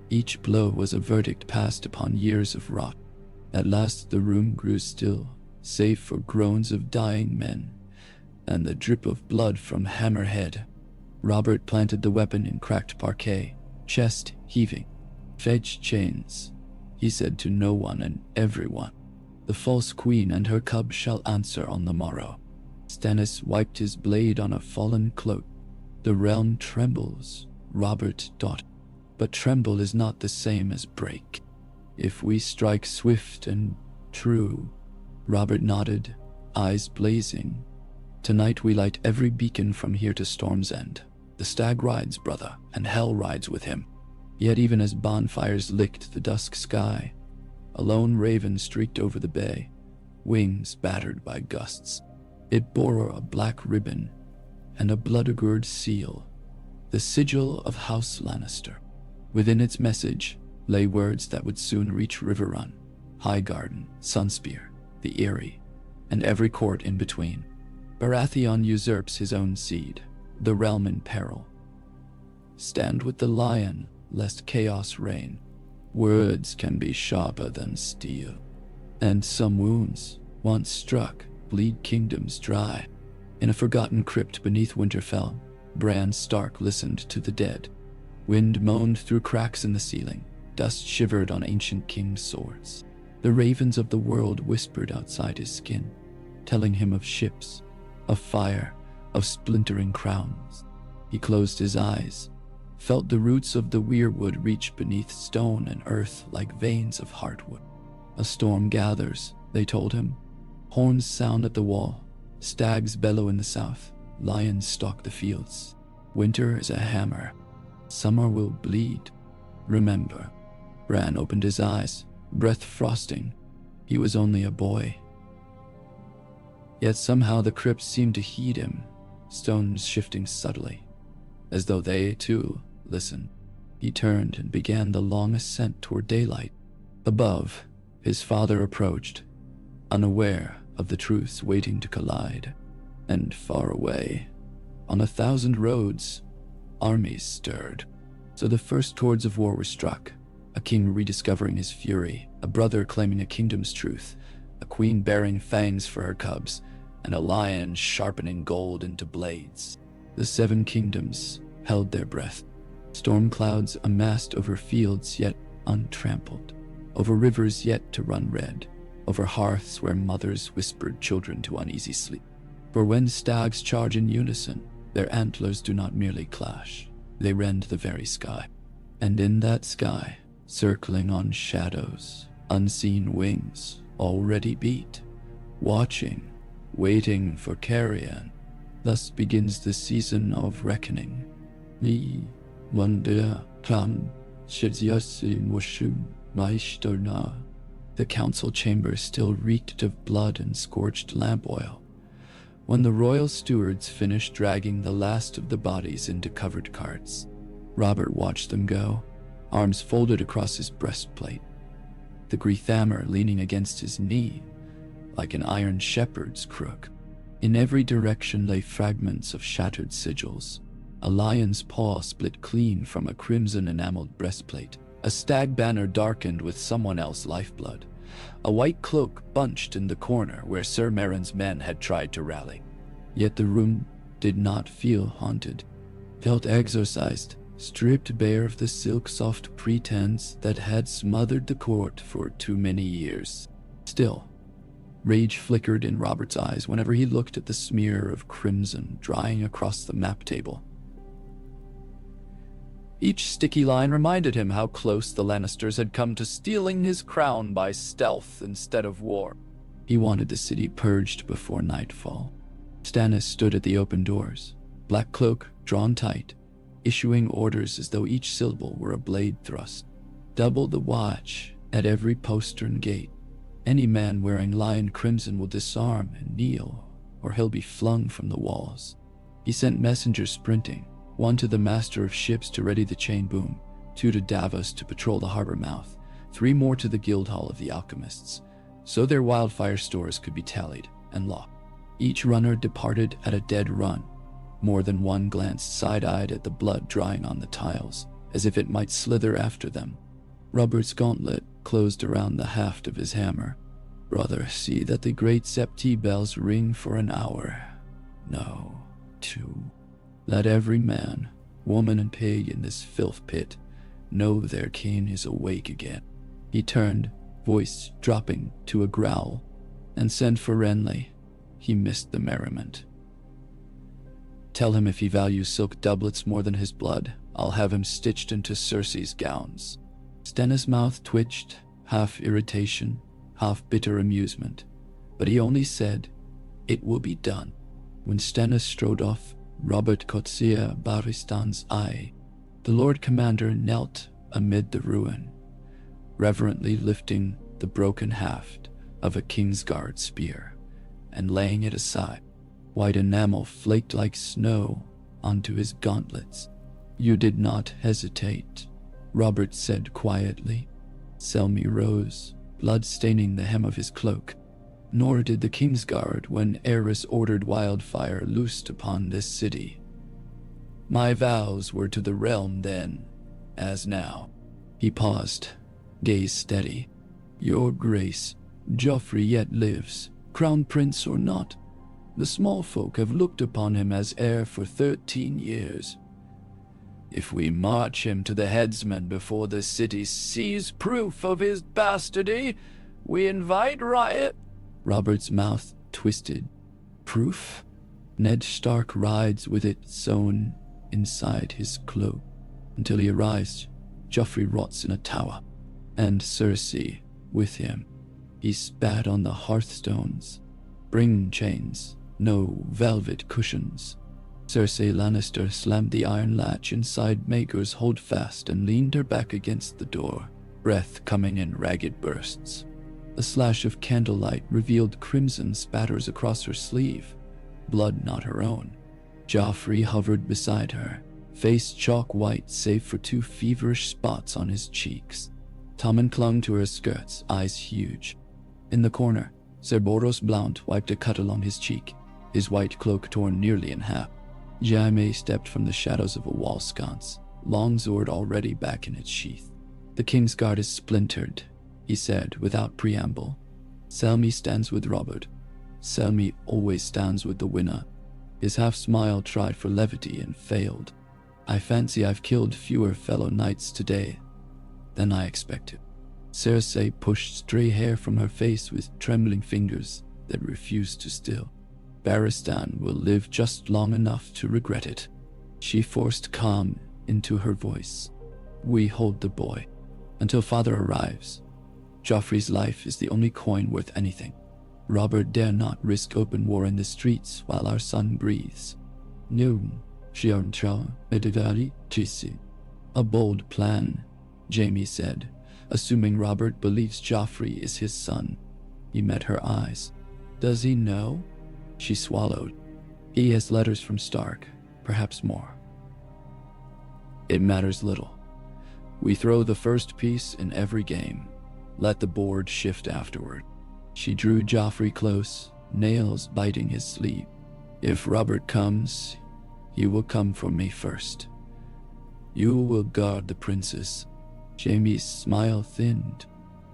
Each blow was a verdict passed upon years of rot. At last the room grew still, save for groans of dying men, and the drip of blood from Hammerhead. Robert planted the weapon in cracked parquet, chest heaving. Fetch chains, he said to no one and everyone. The false queen and her cub shall answer on the morrow. Stannis wiped his blade on a fallen cloak. The realm trembles, Robert thought, but tremble is not the same as break. If we strike swift and true, Robert nodded, eyes blazing. Tonight we light every beacon from here to Storm's End. The stag rides, brother, and hell rides with him. Yet even as bonfires licked the dusk sky, a lone raven streaked over the bay, wings battered by gusts. It bore a black ribbon and a blood-augured seal, the sigil of House Lannister. Within its message lay words that would soon reach Riverrun, Highgarden, Sunspear, the Eyrie, and every court in between. Baratheon usurps his own seed, the realm in peril. Stand with the lion, lest chaos reign. Words can be sharper than steel. And some wounds, once struck, bleed kingdoms dry. In a forgotten crypt beneath Winterfell, Bran Stark listened to the dead. Wind moaned through cracks in the ceiling. Dust shivered on ancient kings' swords. The ravens of the world whispered outside his skin, telling him of ships, of fire, of splintering crowns. He closed his eyes, felt the roots of the weirwood reach beneath stone and earth like veins of heartwood. A storm gathers, they told him. Horns sound at the wall. Stags bellow in the south. Lions stalk the fields. Winter is a hammer. Summer will bleed. Remember. Bran opened his eyes, breath frosting. He was only a boy. Yet somehow the crypt seemed to heed him, stones shifting subtly, as though they, too, listened. He turned and began the long ascent toward daylight. Above, his father approached, unaware of the truths waiting to collide. And far away, on 1,000 roads, armies stirred. So the first chords of war were struck, a king rediscovering his fury, a brother claiming a kingdom's truth, a queen bearing fangs for her cubs, and a lion sharpening gold into blades. The 7 kingdoms held their breath. Storm clouds amassed over fields yet untrampled, over rivers yet to run red, over hearths where mothers whispered children to uneasy sleep. For when stags charge in unison, their antlers do not merely clash, they rend the very sky. And in that sky, circling on shadows, unseen wings already beat, watching, waiting for carrion. Thus begins the season of reckoning. The council chamber still reeked of blood and scorched lamp oil. When the royal stewards finished dragging the last of the bodies into covered carts, Robert watched them go, arms folded across his breastplate, the Grithammer leaning against his knee like an iron shepherd's crook. In every direction lay fragments of shattered sigils. A lion's paw split clean from a crimson enameled breastplate, a stag banner darkened with someone else's lifeblood, a white cloak bunched in the corner where Sir Meryn's men had tried to rally. Yet the room did not feel haunted, felt exorcised, stripped bare of the silk-soft pretense that had smothered the court for too many years. Still, rage flickered in Robert's eyes whenever he looked at the smear of crimson drying across the map table. Each sticky line reminded him how close the Lannisters had come to stealing his crown by stealth instead of war. He wanted the city purged before nightfall. Stannis stood at the open doors, black cloak drawn tight, issuing orders as though each syllable were a blade thrust. Double the watch at every postern gate. Any man wearing lion crimson will disarm and kneel, or he'll be flung from the walls. He sent messengers sprinting, one to the master of ships to ready the chain boom, 2 to Davos to patrol the harbor mouth, 3 more to the guild hall of the alchemists, so their wildfire stores could be tallied and locked. Each runner departed at a dead run. More than one glanced side-eyed at the blood drying on the tiles, as if it might slither after them. Robert's gauntlet closed around the haft of his hammer. Brother, see that the great septi bells ring for an hour. No, 2. Let every man, woman, and pig in this filth pit know their king is awake again. He turned, voice dropping to a growl, and sent for Renly. He missed the merriment. Tell him if he values silk doublets more than his blood, I'll have him stitched into Cersei's gowns. Stannis' mouth twitched, half irritation, half bitter amusement, but he only said, "It will be done." When Stannis strode off, Robert caught Seer Baristan's eye. The Lord Commander knelt amid the ruin, reverently lifting the broken haft of a Kingsguard spear and laying it aside. White enamel flaked like snow onto his gauntlets. "You did not hesitate," Robert said quietly. Selmy rose, blood staining the hem of his cloak. Nor did the Kingsguard when Aerys ordered wildfire loosed upon this city. My vows were to the realm then, as now. He paused, gaze steady. Your Grace, Joffrey yet lives, crown prince or not. The small folk have looked upon him as heir for 13 years. If we march him to the headsman before the city sees proof of his bastardy, we invite riot. Robert's mouth twisted. Proof? Ned Stark rides with it sewn inside his cloak. Until he arrives, Joffrey rots in a tower, and Cersei with him. He spat on the hearthstones. Bring chains, no velvet cushions. Cersei Lannister slammed the iron latch inside Maegor's holdfast and leaned her back against the door, breath coming in ragged bursts. A slash of candlelight revealed crimson spatters across her sleeve, blood not her own. Joffrey hovered beside her, face chalk white save for 2 feverish spots on his cheeks. Tommen clung to her skirts, eyes huge. In the corner, Ser Boros Blount wiped a cut along his cheek, his white cloak torn nearly in half. Jaime stepped from the shadows of a wall sconce, long sword already back in its sheath. "The King's Guard is splintered," he said without preamble. "Selmy stands with Robert. Selmy always stands with the winner." His half-smile tried for levity and failed. "I fancy I've killed fewer fellow knights today than I expected." Cersei pushed stray hair from her face with trembling fingers that refused to still. "Barristan will live just long enough to regret it." She forced calm into her voice. "We hold the boy until father arrives. Joffrey's life is the only coin worth anything. Robert dare not risk open war in the streets while our son breathes." "A bold plan," Jaime said, assuming Robert believes Joffrey is his son. He met her eyes. "Does he know?" She swallowed. "He has letters from Stark, perhaps more." "It matters little. We throw the first piece in every game. Let the board shift afterward." She drew Joffrey close, nails biting his sleeve. "If Robert comes, he will come for me first. You will guard the princess." Jaime's smile thinned.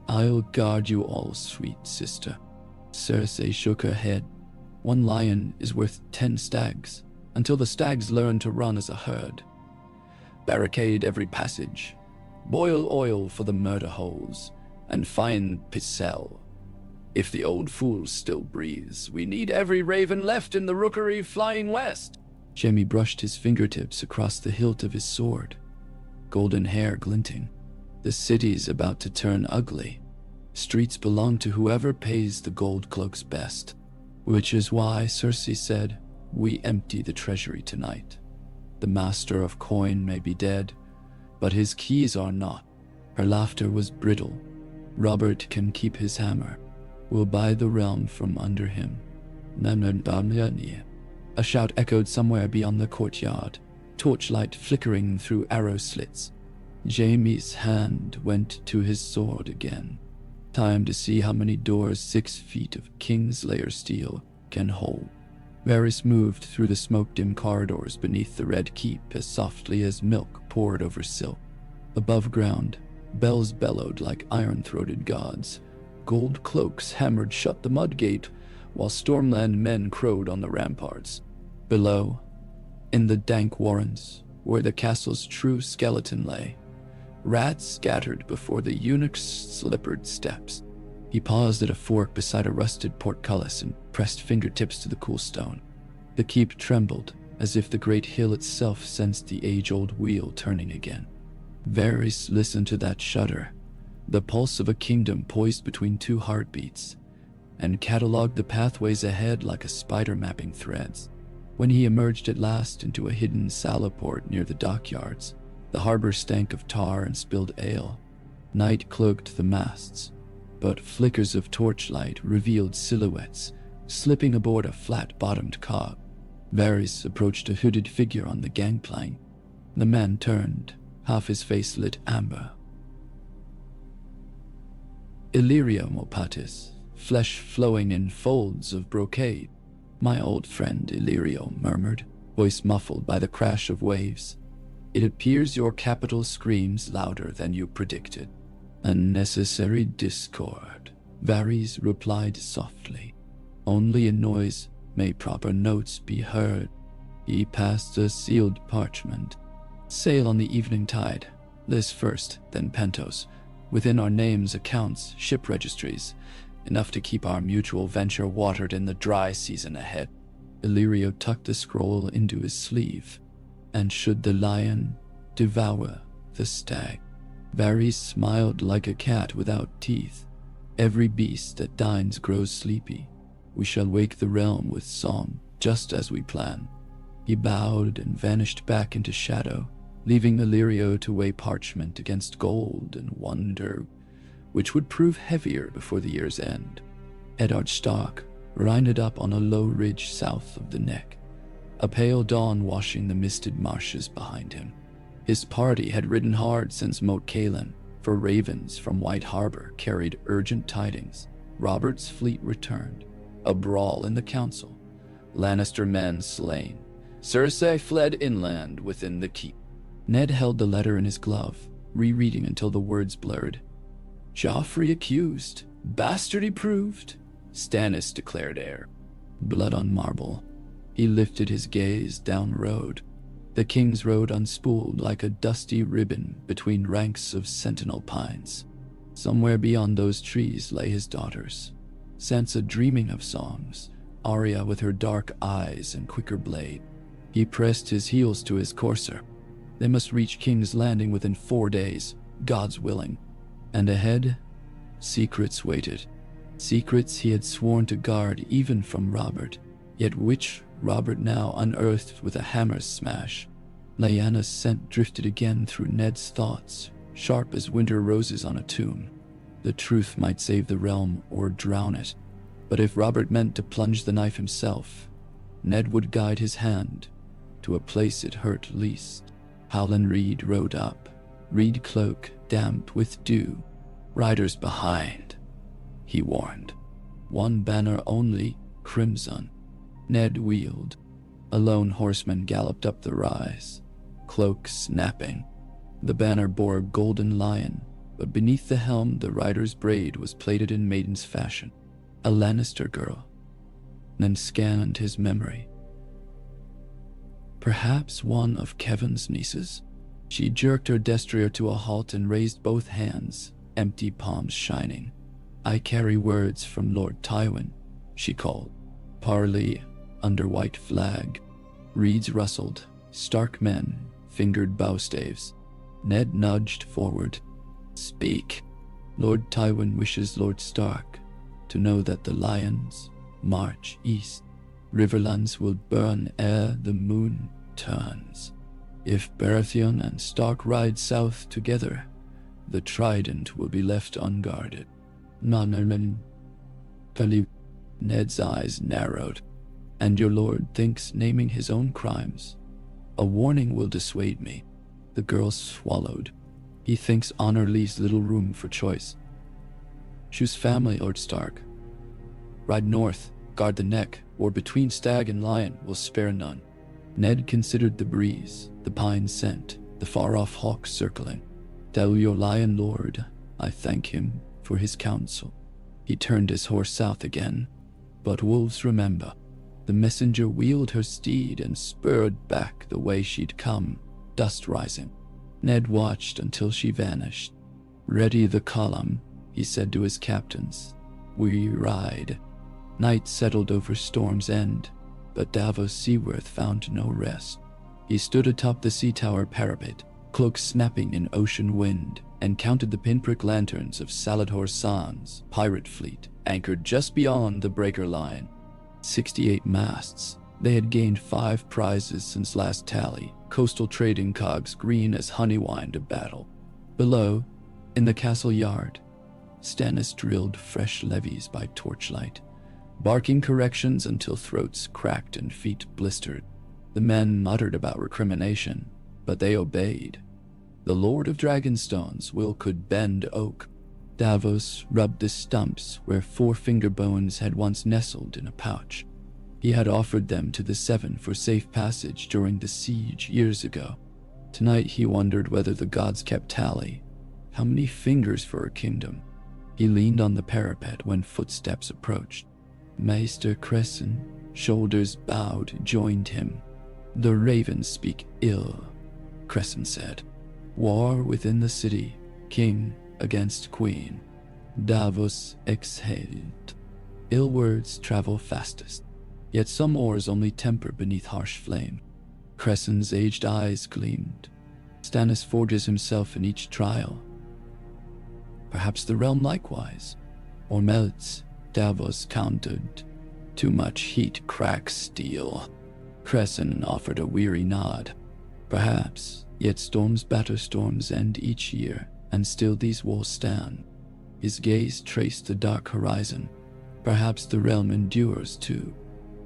"I'll guard you all, sweet sister." Cersei shook her head. "One lion is worth 10 stags, until the stags learn to run as a herd. Barricade every passage. Boil oil for the murder holes, and find Pycelle. If the old fool still breathes, we need every raven left in the rookery flying west." Jaime brushed his fingertips across the hilt of his sword, golden hair glinting. "The city's about to turn ugly. Streets belong to whoever pays the gold cloaks best. Which is why Cersei said, we empty the treasury tonight. The master of coin may be dead, but his keys are not." Her laughter was brittle. "Robert can keep his hammer. We'll buy the realm from under him." A shout echoed somewhere beyond the courtyard, torchlight flickering through arrow slits. Jaime's hand went to his sword again. Time to see how many doors 6 feet of Kingslayer steel can hold. Varys moved through the smoke-dim corridors beneath the Red Keep as softly as milk poured over silk. Above ground, bells bellowed like iron-throated gods. Gold cloaks hammered shut the mudgate, while Stormland men crowed on the ramparts. Below, in the dank warrens, where the castle's true skeleton lay, rats scattered before the eunuch's slippered steps. He paused at a fork beside a rusted portcullis and pressed fingertips to the cool stone. The keep trembled, as if the great hill itself sensed the age-old wheel turning again. Varys listened to that shudder, the pulse of a kingdom poised between 2 heartbeats, and catalogued the pathways ahead like a spider mapping threads. When he emerged at last into a hidden saloport near the dockyards, the harbor stank of tar and spilled ale. Night cloaked the masts, but flickers of torchlight revealed silhouettes slipping aboard a flat-bottomed cog. Varys approached a hooded figure on the gangplank. The man turned, half his face lit amber. "Illyrio Mopatis, flesh flowing in folds of brocade." "My old friend Illyrio murmured, voice muffled by the crash of waves. "It appears your capital screams louder than you predicted." "Unnecessary discord," Varys replied softly. "Only in noise may proper notes be heard." He passed a sealed parchment. "Sail on the evening tide. Lys first, then Pentos. Within our names, accounts, ship registries. Enough to keep our mutual venture watered in the dry season ahead." Illyrio tucked the scroll into his sleeve. "And should the lion devour the stag?" Varys smiled like a cat without teeth. "Every beast that dines grows sleepy. We shall wake the realm with song, just as we plan." He bowed and vanished back into shadow, leaving Illyrio to weigh parchment against gold and wonder which would prove heavier before the year's end. Eddard Stark reined up on a low ridge south of the neck, a pale dawn washing the misted marshes behind him. His party had ridden hard since Moat Cailin, for ravens from White Harbor carried urgent tidings. Robert's fleet returned. A brawl in the council. Lannister men slain. Cersei fled inland within the keep. Ned held the letter in his glove, rereading until the words blurred. Joffrey accused. Bastardy proved. Stannis declared heir. Blood on marble. He lifted his gaze down road. The King's Road unspooled like a dusty ribbon between ranks of sentinel pines. Somewhere beyond those trees lay his daughters. Sansa dreaming of songs, Arya with her dark eyes and quicker blade. He pressed his heels to his courser. They must reach King's Landing within 4 days, God's willing. And ahead, secrets waited. Secrets he had sworn to guard even from Robert, yet which Robert now unearthed with a hammer's smash. Lyanna's scent drifted again through Ned's thoughts, sharp as winter roses on a tomb. The truth might save the realm or drown it, but if Robert meant to plunge the knife himself, Ned would guide his hand to a place it hurt least. Howland Reed rode up, reed cloak damp with dew. Riders behind, he warned. One banner only, crimson. Ned wheeled. A lone horseman galloped up the rise, cloak snapping. The banner bore a golden lion, but beneath the helm the rider's braid was plaited in maiden's fashion. A Lannister girl. Then scanned his memory. Perhaps one of Kevin's nieces? She jerked her destrier to a halt and raised both hands, empty palms shining. I carry words from Lord Tywin, she called. Parley under white flag. Reeds rustled. Stark men fingered bowstaves. Ned nudged forward. Speak. Lord Tywin wishes Lord Stark to know that the lions march east. Riverlands will burn ere the moon turns. If Baratheon and Stark ride south together, the trident will be left unguarded. Mannerman. Ned's eyes narrowed. And your lord thinks naming his own crimes. A warning will dissuade me. The girl swallowed. He thinks honor leaves little room for choice. Choose family, Lord Stark. Ride north, guard the neck, or between stag and lion will spare none. Ned considered the breeze, the pine scent, the far-off hawk circling. Tell your lion lord, I thank him for his counsel. He turned his horse south again. But wolves remember. The messenger wheeled her steed and spurred back the way she'd come, dust rising. Ned watched until she vanished. Ready the column, he said to his captains. We ride. Night settled over Storm's End, but Davos Seaworth found no rest. He stood atop the sea tower parapet, cloak snapping in ocean wind, and counted the pinprick lanterns of Saladhor Saan's pirate fleet, anchored just beyond the breaker line. 68 masts. They had gained 5 prizes since last tally, coastal trading cogs green as honey wine to battle. Below, in the castle yard, Stannis drilled fresh levees by torchlight, barking corrections until throats cracked and feet blistered. The men muttered about recrimination, but they obeyed. The Lord of Dragonstone's will could bend oak. Davos rubbed the stumps where 4 finger bones had once nestled in a pouch. He had offered them to the 7 for safe passage during the siege years ago. Tonight he wondered whether the gods kept tally. How many fingers for a kingdom? He leaned on the parapet when footsteps approached. Maester Cresson, shoulders bowed, joined him. The ravens speak ill, Cresson said. War within the city, king against queen. Davos exhaled. Ill words travel fastest, yet some oars only temper beneath harsh flame. Cresson's aged eyes gleamed. Stannis forges himself in each trial. Perhaps the realm likewise, or melts, Davos countered. Too much heat cracks steel. Cresson offered a weary nod. Perhaps, yet storms batter storms end each year, and still these walls stand. His gaze traced the dark horizon. Perhaps the realm endures too.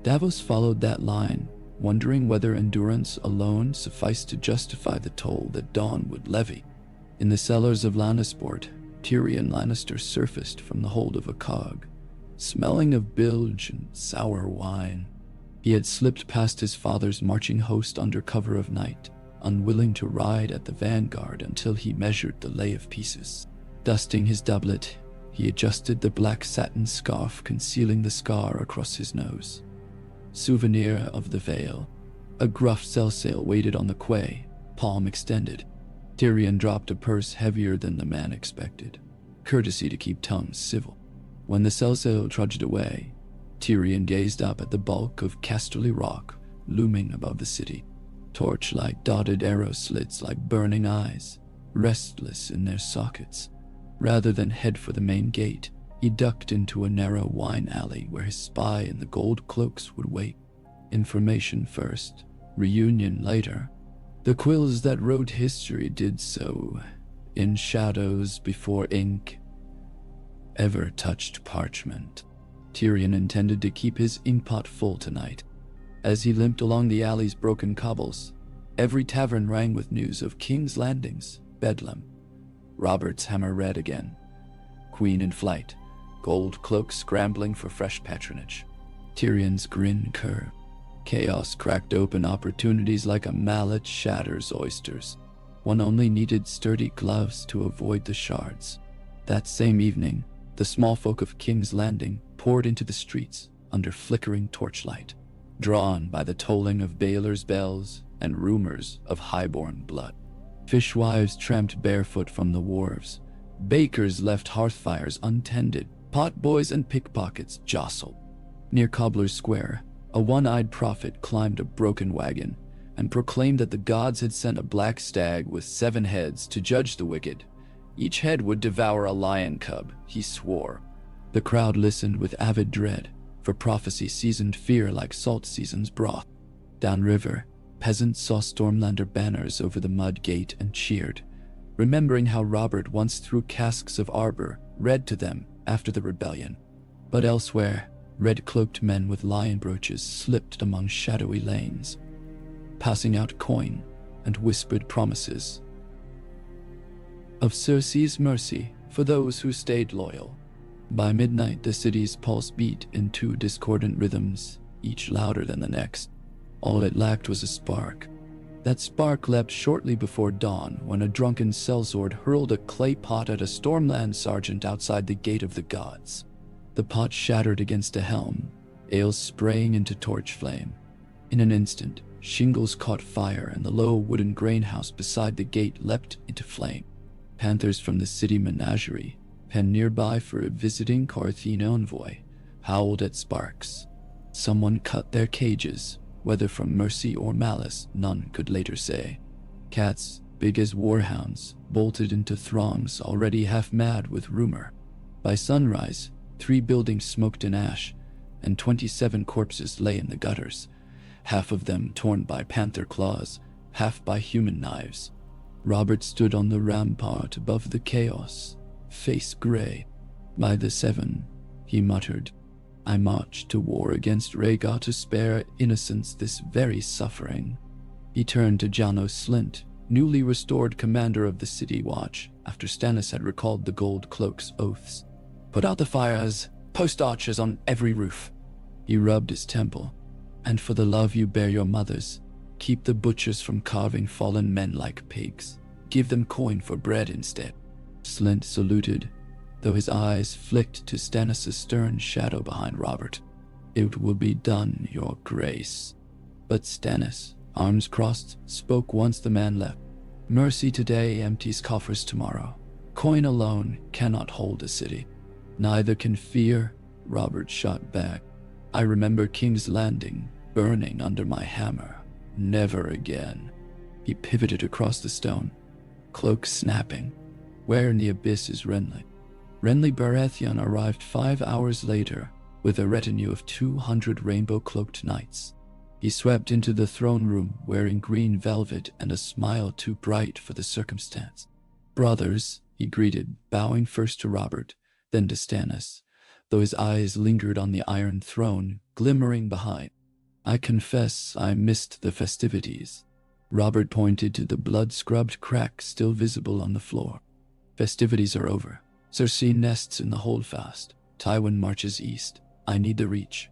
Davos followed that line, wondering whether endurance alone sufficed to justify the toll that dawn would levy. In the cellars of Lannisport, Tyrion Lannister surfaced from the hold of a cog, smelling of bilge and sour wine. He had slipped past his father's marching host under cover of night, unwilling to ride at the vanguard until he measured the lay of pieces. Dusting his doublet, he adjusted the black satin scarf concealing the scar across his nose. Souvenir of the Vale. A gruff sellsail waited on the quay, palm extended. Tyrion dropped a purse heavier than the man expected, courtesy to keep tongues civil. When the sellsail trudged away, Tyrion gazed up at the bulk of Casterly Rock looming above the city. Torchlight dotted arrow slits like burning eyes, restless in their sockets. Rather than head for the main gate, he ducked into a narrow wine alley where his spy in the gold cloaks would wait. Information first, reunion later. The quills that wrote history did so in shadows before ink ever touched parchment. Tyrion intended to keep his inkpot full tonight. As he limped along the alley's broken cobbles, every tavern rang with news of King's Landing's bedlam. Robert's hammer read again. Queen in flight, gold cloaks scrambling for fresh patronage. Tyrion's grin curved. Chaos cracked open opportunities like a mallet shatters oysters. One only needed sturdy gloves to avoid the shards. That same evening, the small folk of King's Landing poured into the streets under flickering torchlight, drawn by the tolling of Baelor's bells and rumors of highborn blood. Fishwives tramped barefoot from the wharves. Bakers left hearthfires untended. Potboys and pickpockets jostled. Near Cobbler's Square, a one-eyed prophet climbed a broken wagon and proclaimed that the gods had sent a black stag with 7 heads to judge the wicked. Each head would devour a lion cub, he swore. The crowd listened with avid dread, for prophecy seasoned fear like salt seasons broth. Downriver, peasants saw Stormlander banners over the mud gate and cheered, remembering how Robert once threw casks of arbor red to them after the rebellion. But elsewhere, red-cloaked men with lion brooches slipped among shadowy lanes, passing out coin and whispered promises of Cersei's mercy for those who stayed loyal. By midnight, the city's pulse beat in 2 discordant rhythms, each louder than the next. All it lacked was a spark. That spark leapt shortly before dawn when a drunken sellsword hurled a clay pot at a Stormland sergeant outside the Gate of the Gods. The pot shattered against a helm, ale spraying into torch flame. In an instant, shingles caught fire and the low wooden grain house beside the gate leapt into flame. Panthers from the city menagerie, penned nearby for a visiting Carthene envoy, howled at sparks. Someone cut their cages, whether from mercy or malice, none could later say. Cats, big as warhounds, bolted into throngs already half mad with rumor. By sunrise, 3 buildings smoked in ash, and 27 corpses lay in the gutters, half of them torn by panther claws, half by human knives. Robert stood on the rampart above the chaos, face gray. By the 7, he muttered, I marched to war against Rhaegar to spare innocents this very suffering. He turned to Janos Slynt, newly restored commander of the City Watch, after Stannis had recalled the gold cloak's oaths. Put out the fires, post archers on every roof. He rubbed his temple. And for the love you bear your mothers, keep the butchers from carving fallen men like pigs. Give them coin for bread instead. Slynt saluted, though his eyes flicked to Stannis' stern shadow behind Robert. It will be done, your grace. But Stannis, arms crossed, spoke once the man left. Mercy today empties coffers tomorrow. Coin alone cannot hold a city. Neither can fear, Robert shot back. I remember King's Landing, burning under my hammer. Never again. He pivoted across the stone, cloak snapping. Where in the abyss is Renly? Renly Baratheon arrived 5 hours later with a retinue of 200 rainbow-cloaked knights. He swept into the throne room wearing green velvet and a smile too bright for the circumstance. "Brothers," he greeted, bowing first to Robert, then to Stannis, though his eyes lingered on the Iron Throne, glimmering behind. "I confess I missed the festivities." Robert pointed to the blood-scrubbed crack still visible on the floor. "Festivities are over. Cersei nests in the holdfast. Tywin marches east. I need the reach."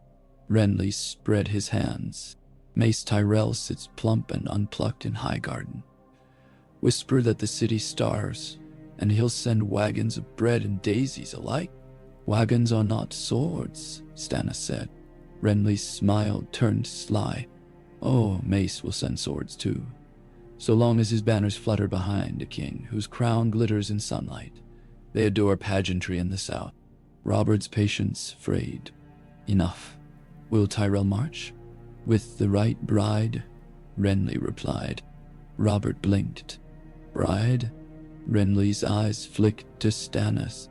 Renly spread his hands. "Mace Tyrell sits plump and unplucked in Highgarden. Whisper that the city starves, and he'll send wagons of bread and daisies alike." "Wagons are not swords," Stannis said. Renly's smile turned sly. "Oh, Mace will send swords too, so long as his banners flutter behind a king whose crown glitters in sunlight. They adore pageantry in the south." Robert's patience frayed. "Enough. Will Tyrell march?" "With the right bride," Renly replied. Robert blinked. "Bride?" Renly's eyes flicked to Stannis.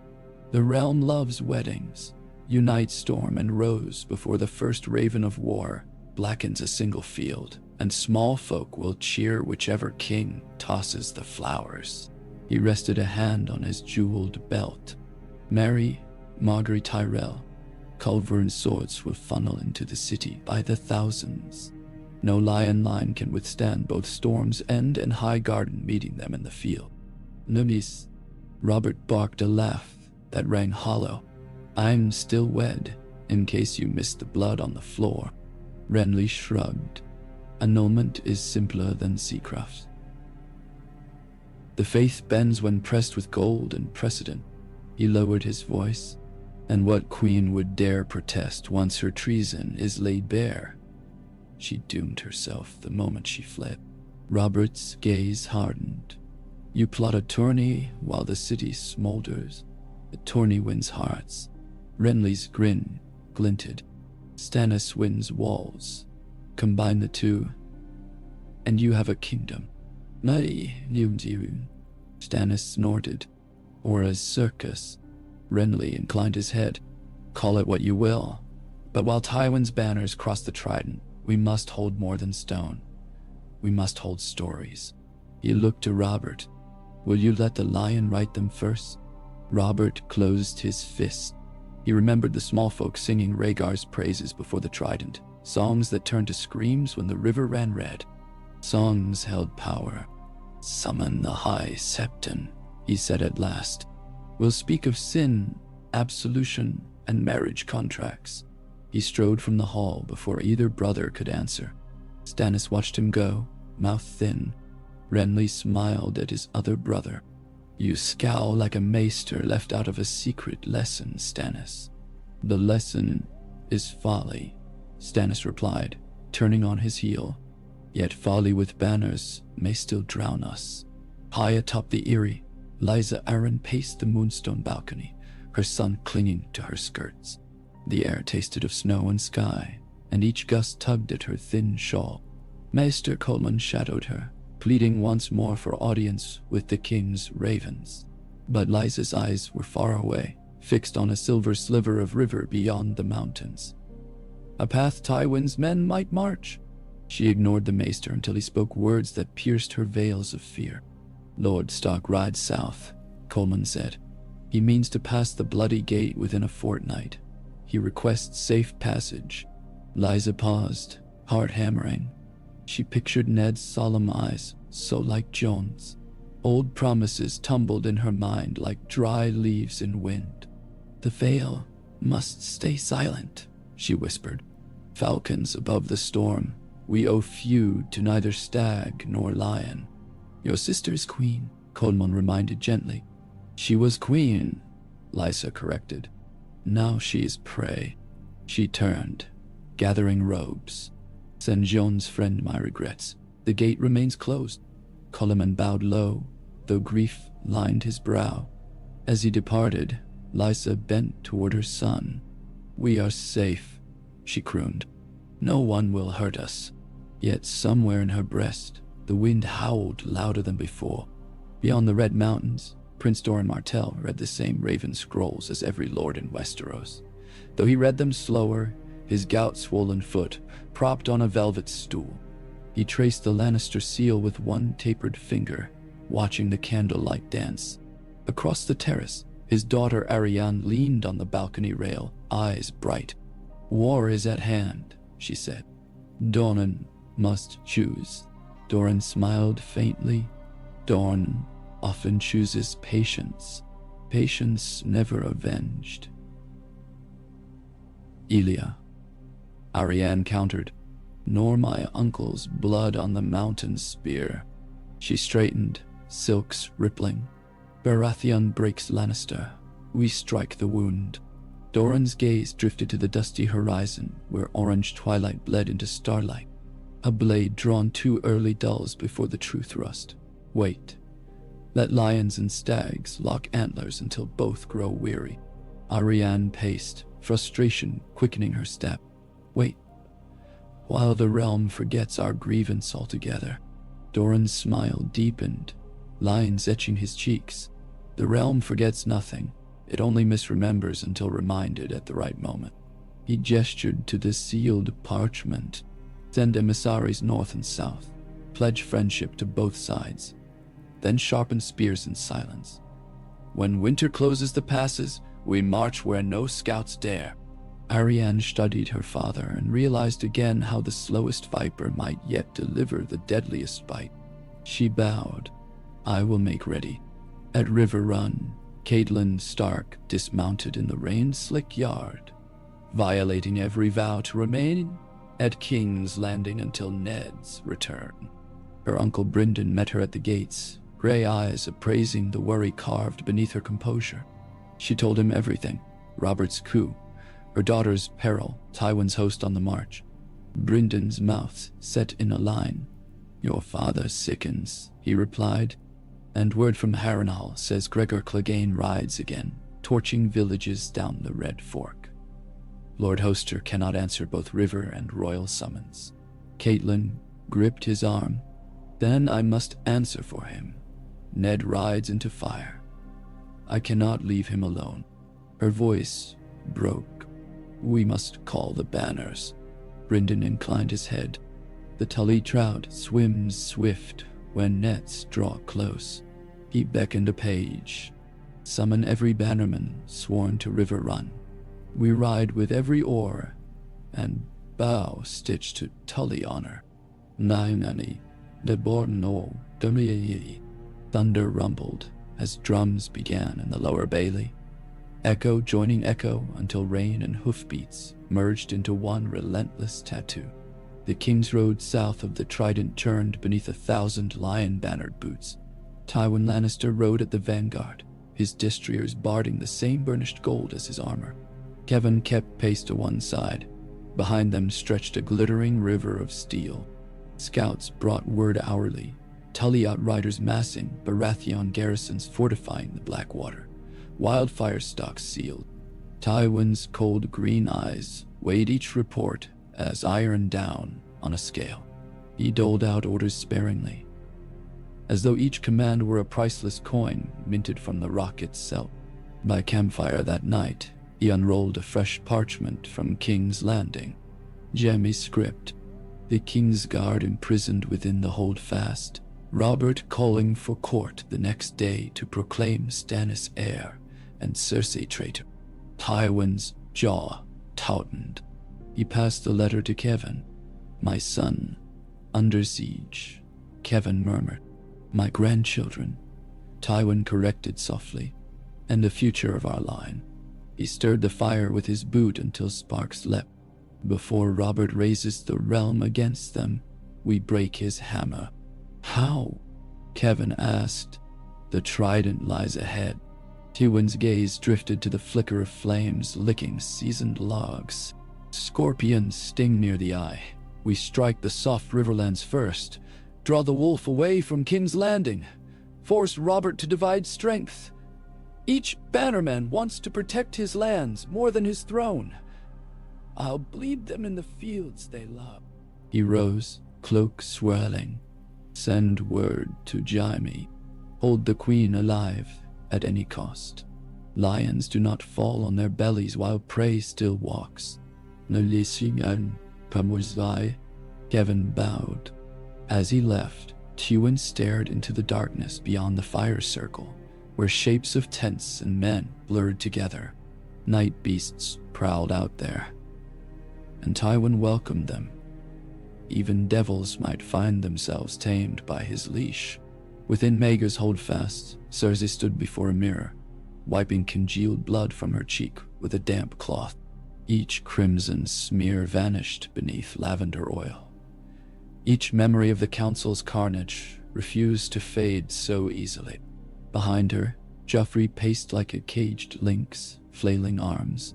"The realm loves weddings. Unite Storm and Rose before the first raven of war blackens a single field, and small folk will cheer whichever king tosses the flowers." He rested a hand on his jeweled belt. "Marry Margaery Tyrell. Culverin swords will funnel into the city by the thousands. No lion line can withstand both Storm's End and Highgarden meeting them in the field." "Numis," Robert barked a laugh that rang hollow. "I'm still wed, in case you missed the blood on the floor." Renly shrugged. "Annulment is simpler than seacraft. The faith bends when pressed with gold and precedent." He lowered his voice. "And what queen would dare protest once her treason is laid bare? She doomed herself the moment she fled." Robert's gaze hardened. "You plot a tourney while the city smolders. The tourney wins hearts." Renly's grin glinted. "Stannis wins walls. Combine the two, and you have a kingdom." "Nay, Stannis snorted. "Or a circus." Renly inclined his head. "Call it what you will. But while Tywin's banners cross the Trident, we must hold more than stone. We must hold stories." He looked to Robert. "Will you let the lion write them first?" Robert closed his fist. He remembered the small folk singing Rhaegar's praises before the Trident, songs that turned to screams when the river ran red. Songs held power. "Summon the High Septon," he said at last. "We'll speak of sin, absolution, and marriage contracts." He strode from the hall before either brother could answer. Stannis watched him go, mouth thin. Renly smiled at his other brother. "You scowl like a maester left out of a secret lesson, Stannis." "The lesson is folly," Stannis replied, turning on his heel. "Yet folly with banners may still drown us." High atop the Eyrie, Lysa Arryn paced the moonstone balcony, her son clinging to her skirts. The air tasted of snow and sky, and each gust tugged at her thin shawl. Maester Coleman shadowed her, pleading once more for audience with the king's ravens. But Lysa's eyes were far away, fixed on a silver sliver of river beyond the mountains. "A path Tywin's men might march." She ignored the maester until he spoke words that pierced her veils of fear. "Lord Stark rides south," Coleman said. "He means to pass the Bloody Gate within a fortnight. He requests safe passage." Lysa paused, heart hammering. She pictured Ned's solemn eyes, so like Jon's. Old promises tumbled in her mind like dry leaves in wind. "The Vale must stay silent," she whispered. "Falcons above the storm, we owe feud to neither stag nor lion." "Your sister's queen," Coleman reminded gently. "She was queen," Lysa corrected. "Now she is prey." She turned, gathering robes. "Send Jon's friend my regrets. The gate remains closed." Coleman bowed low, though grief lined his brow. As he departed, Lysa bent toward her son. "We are safe," she crooned. "No one will hurt us." Yet somewhere in her breast, the wind howled louder than before. Beyond the Red Mountains, Prince Doran Martell read the same raven scrolls as every lord in Westeros. Though he read them slower, his gout-swollen foot propped on a velvet stool. He traced the Lannister seal with one tapered finger, watching the candlelight dance. Across the terrace, his daughter Arianne leaned on the balcony rail, eyes bright. "War is at hand," she said. "Doran must choose." Doran smiled faintly. "Dorne often chooses patience. Patience never avenged." "Elia," Arianne countered, "nor my uncle's blood on the mountain spear." She straightened, silks rippling. "Baratheon breaks Lannister. We strike the wound." Doran's gaze drifted to the dusty horizon, where orange twilight bled into starlight. A blade drawn too early dulls before the true thrust. "Wait. Let lions and stags lock antlers until both grow weary." Arianne paced, frustration quickening her step. "Wait. While the realm forgets our grievance altogether." Doran's smile deepened, lines etching his cheeks. "The realm forgets nothing. It only misremembers until reminded at the right moment." He gestured to the sealed parchment. "Send emissaries north and south. Pledge friendship to both sides. Then sharpen spears in silence. When winter closes the passes, we march where no scouts dare." Arianne studied her father and realized again how the slowest viper might yet deliver the deadliest bite. She bowed. "I will make ready." At River Run, Catelyn Stark dismounted in the rain-slick yard, violating every vow to remain at King's Landing until Ned's return. Her uncle Brynden met her at the gates, gray eyes appraising the worry carved beneath her composure. She told him everything: Robert's coup, her daughter's peril, Tywin's host on the march. Brynden's mouth set in a line. "Your father sickens," he replied, "and word from Harrenhal says Gregor Clegane rides again, torching villages down the Red Fork. Lord Hoster cannot answer both river and royal summons." Catelyn gripped his arm. "Then I must answer for him. Ned rides into fire. I cannot leave him alone." Her voice broke. "We must call the banners." Brynden inclined his head. "The Tully trout swims swift when nets draw close." He beckoned a page. "Summon every bannerman sworn to River Run. We ride with every oar and bow stitched to Tully honor. Nainani, de Borno, Dumii." Thunder rumbled as drums began in the lower bailey, echo joining echo until rain and hoofbeats merged into one relentless tattoo. The King's Road south of the Trident churned beneath 1,000 lion-bannered boots. Tywin Lannister rode at the vanguard, his destriers barding the same burnished gold as his armor. Kevan kept pace to one side. Behind them stretched a glittering river of steel. Scouts brought word hourly, Tully outriders massing, Baratheon garrisons fortifying the Blackwater, wildfire stalks sealed. Tywin's cold green eyes weighed each report as iron down on a scale. He doled out orders sparingly, as though each command were a priceless coin minted from the rock itself. By campfire that night, he unrolled a fresh parchment from King's Landing. Gemmy script. The King's Guard imprisoned within the holdfast. Robert calling for court the next day to proclaim Stannis heir and Cersei traitor. Tywin's jaw tautened. He passed the letter to Kevan. "My son, under siege," Kevan murmured. "My grandchildren," Tywin corrected softly, "and the future of our line." He stirred the fire with his boot until sparks leapt. "Before Robert raises the realm against them, we break his hammer." "How?" Kevan asked. "The Trident lies ahead." Tywin's gaze drifted to the flicker of flames licking seasoned logs. "Scorpions sting near the eye. We strike the soft riverlands first, draw the wolf away from King's Landing, force Robert to divide strength. Each bannerman wants to protect his lands more than his throne. I'll bleed them in the fields they love." He rose, cloak swirling. "Send word to Jaime. Hold the queen alive at any cost. Lions do not fall on their bellies while prey still walks." Nalising and Pamuzai. Kevin bowed. As he left, Tywin stared into the darkness beyond the fire circle, where shapes of tents and men blurred together. Night beasts prowled out there, and Tywin welcomed them. Even devils might find themselves tamed by his leash. Within Maegor's holdfast, Cersei stood before a mirror, wiping congealed blood from her cheek with a damp cloth. Each crimson smear vanished beneath lavender oil. Each memory of the council's carnage refused to fade so easily. Behind her, Joffrey paced like a caged lynx, flailing arms.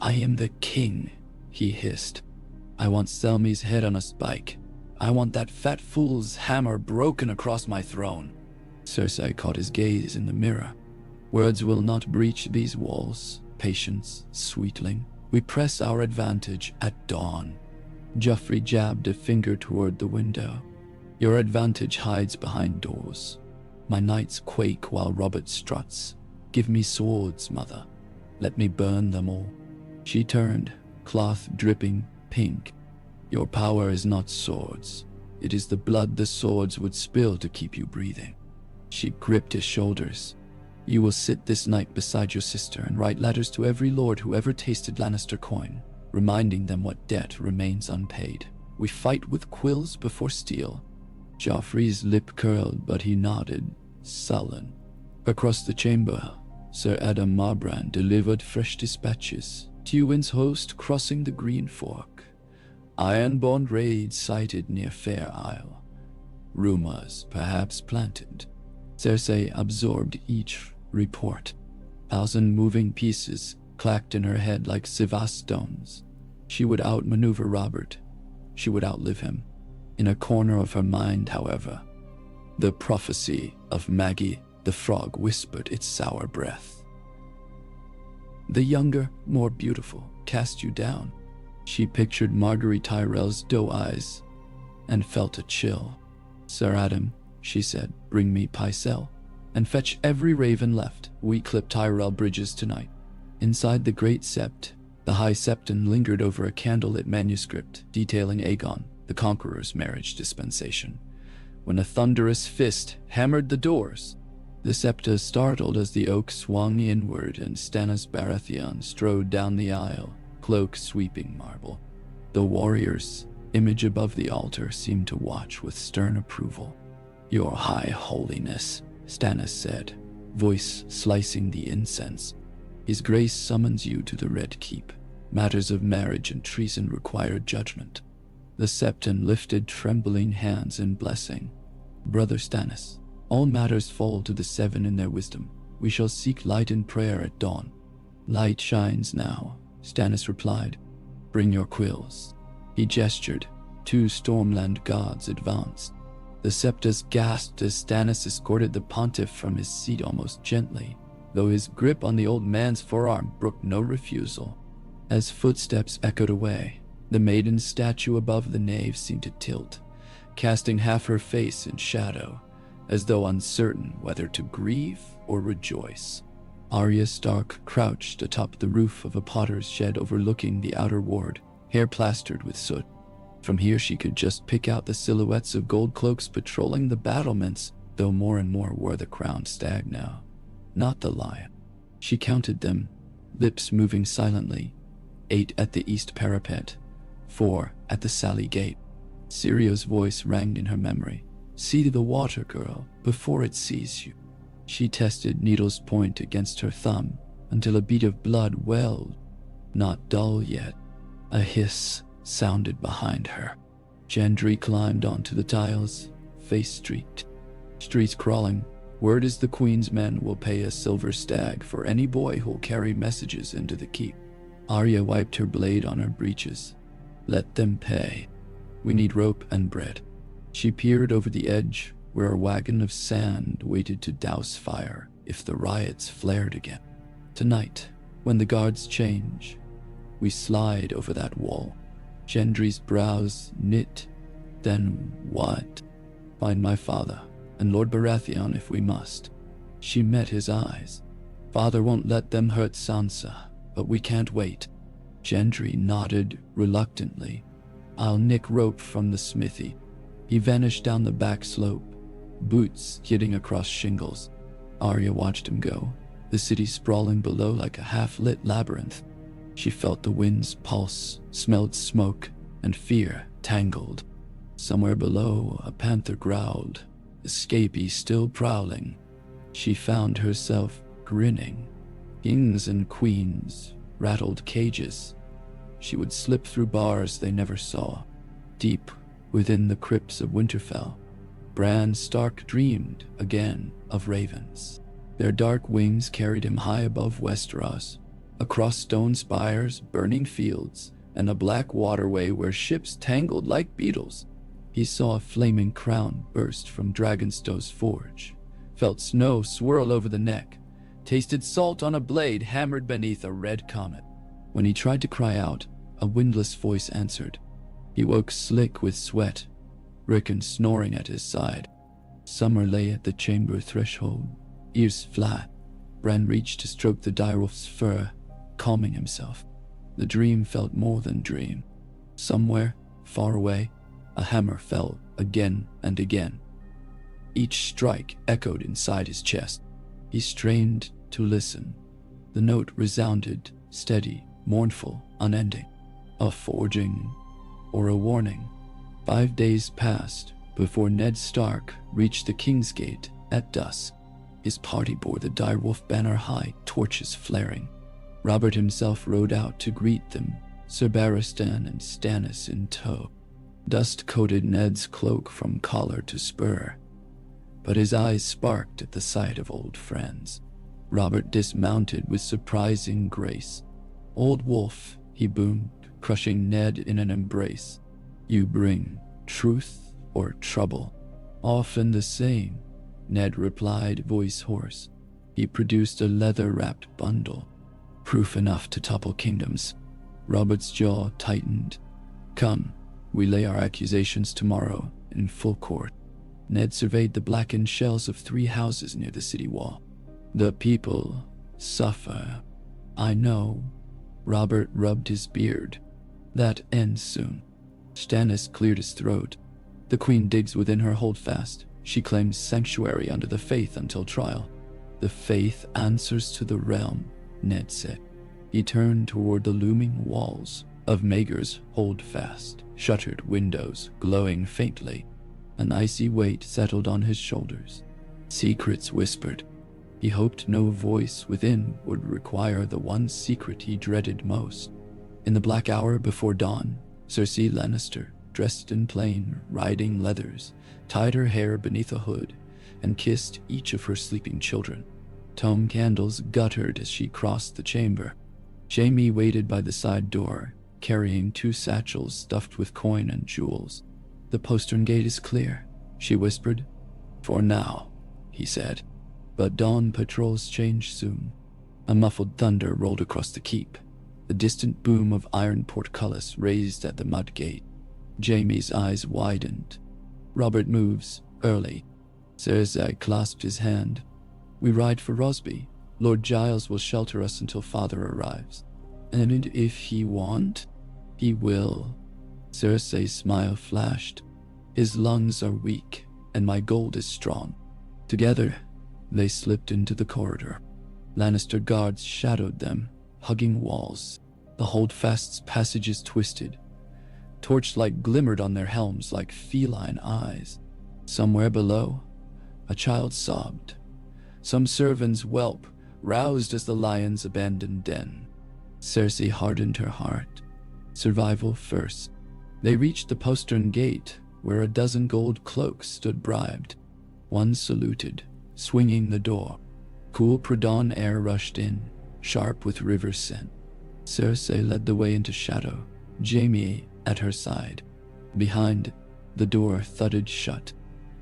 "I am the king," he hissed. "I want Selmy's head on a spike. I want that fat fool's hammer broken across my throne." Cersei caught his gaze in the mirror. "Words will not breach these walls. Patience, sweetling. We press our advantage at dawn." Joffrey jabbed a finger toward the window. "Your advantage hides behind doors. My knights quake while Robert struts. Give me swords, mother. Let me burn them all." She turned, cloth dripping pink. "Your power is not swords. It is the blood the swords would spill to keep you breathing." She gripped his shoulders. "You will sit this night beside your sister and write letters to every lord who ever tasted Lannister coin, reminding them what debt remains unpaid. We fight with quills before steel." Joffrey's lip curled, but he nodded, sullen. Across the chamber, Sir Adam Marbrand delivered fresh dispatches. Tywin's host crossing the Green Fork. Ironborn raids sighted near Fair Isle. Rumors perhaps planted. Cersei absorbed each report. 1,000 moving pieces clacked in her head like Sivas stones. She would outmaneuver Robert. She would outlive him. In a corner of her mind, however, the prophecy of Maggie the Frog whispered its sour breath. "The younger, more beautiful, cast you down." She pictured Marguerite Tyrell's doe eyes and felt a chill. "Sir Adam," she said, "bring me Pycelle, and fetch every raven left. We clip Tyrell bridges tonight." Inside the Great Sept, the High Septon lingered over a candlelit manuscript detailing Aegon, the Conqueror's marriage dispensation, when a thunderous fist hammered the doors. The Septa startled as the oak swung inward and Stannis Baratheon strode down the aisle, cloak sweeping marble. The warrior's image above the altar seemed to watch with stern approval. "Your High Holiness," Stannis said, voice slicing the incense. "His Grace summons you to the Red Keep. Matters of marriage and treason require judgment." The Septon lifted trembling hands in blessing. "Brother Stannis, all matters fall to the Seven in their wisdom. We shall seek light in prayer at dawn." "Light shines now," Stannis replied. "Bring your quills." He gestured. 2 Stormland guards advanced. The Septas gasped as Stannis escorted the pontiff from his seat almost gently, though his grip on the old man's forearm brooked no refusal. As footsteps echoed away, the maiden's statue above the nave seemed to tilt, casting half her face in shadow, as though uncertain whether to grieve or rejoice. Arya Stark crouched atop the roof of a potter's shed overlooking the outer ward, hair plastered with soot. From here she could just pick out the silhouettes of gold cloaks patrolling the battlements, though more and more wore the crowned stag now, not the lion. She counted them, lips moving silently. 8 at the east parapet, 4 at the Sally Gate. Sirio's voice rang in her memory. "See the water, girl, before it sees you." She tested needle's point against her thumb until a bead of blood welled. Not dull yet. A hiss sounded behind her. Gendry climbed onto the tiles, face streaked. "Streets crawling. Word is the Queen's men will pay a silver stag for any boy who'll carry messages into the keep." Arya wiped her blade on her breeches. "Let them pay. We need rope and bread." She peered over the edge, where a wagon of sand waited to douse fire if the riots flared again. "Tonight, when the guards change, we slide over that wall." Gendry's brows knit. "Then what?" "Find my father, and Lord Baratheon if we must." She met his eyes. "Father won't let them hurt Sansa, but we can't wait." Gendry nodded reluctantly. "I'll nick rope from the smithy." He vanished down the back slope, boots hitting across shingles. Arya watched him go, the city sprawling below like a half-lit labyrinth. She felt the wind's pulse, smelled smoke, and fear tangled. Somewhere below, a panther growled, escapee still prowling. She found herself grinning. Kings and queens rattled cages. She would slip through bars they never saw. Deep within the crypts of Winterfell, Bran Stark dreamed again of ravens. Their dark wings carried him high above Westeros, across stone spires, burning fields, and a black waterway where ships tangled like beetles. He saw a flaming crown burst from Dragonstow's forge, felt snow swirl over the neck, tasted salt on a blade hammered beneath a red comet. When he tried to cry out, a windless voice answered. He woke slick with sweat, Rickon snoring at his side. Summer lay at the chamber threshold, ears flat. Bran reached to stroke the direwolf's fur, calming himself. The dream felt more than dream. Somewhere, far away, a hammer fell again and again. Each strike echoed inside his chest. He strained to listen. The note resounded, steady, mournful, unending. A forging or a warning. 5 days passed before Ned Stark reached the King's Gate at dusk. His party bore the direwolf banner high, torches flaring. Robert himself rode out to greet them, Sir Barristan and Stannis in tow. Dust coated Ned's cloak from collar to spur, but his eyes sparked at the sight of old friends. Robert dismounted with surprising grace. "Old wolf," he boomed, crushing Ned in an embrace. "You bring truth or trouble?" "Often the same," Ned replied, voice hoarse. He produced a leather-wrapped bundle. "Proof enough to topple kingdoms." Robert's jaw tightened. "Come, we lay our accusations tomorrow in full court." Ned surveyed the blackened shells of 3 houses near the city wall. "The people suffer." "I know." Robert rubbed his beard. "That ends soon." Stannis cleared his throat. "The queen digs within her holdfast. She claims sanctuary under the faith until trial." "The faith answers to the realm," Ned said. He turned toward the looming walls of Maegor's holdfast, shuttered windows glowing faintly. An icy weight settled on his shoulders. Secrets whispered. He hoped no voice within would require the one secret he dreaded most. In the black hour before dawn, Cersei Lannister, dressed in plain, riding leathers, tied her hair beneath a hood, and kissed each of her sleeping children. Tome candles guttered as she crossed the chamber. Jaime waited by the side door, carrying 2 satchels stuffed with coin and jewels. "The postern gate is clear," she whispered. "For now," he said. But dawn patrols change soon. A muffled thunder rolled across the keep. The distant boom of iron portcullis raised at the mud gate. Jaime's eyes widened. "Robert moves, early." Cersei clasped his hand. "We ride for Rosby. Lord Giles will shelter us until father arrives." "And if he won't?" "He will." Cersei's smile flashed. "His lungs are weak, and my gold is strong." Together, they slipped into the corridor. Lannister guards shadowed them, hugging walls. The holdfast's passages twisted. Torchlight glimmered on their helms like feline eyes. Somewhere below, a child sobbed. Some servant's whelp roused as the lions abandoned den. Cersei hardened her heart. Survival first. They reached the postern gate, where a dozen gold cloaks stood bribed. One saluted, swinging the door. Cool pre-dawn air rushed in, sharp with river scent. Cersei led the way into shadow, Jaime at her side. Behind, the door thudded shut.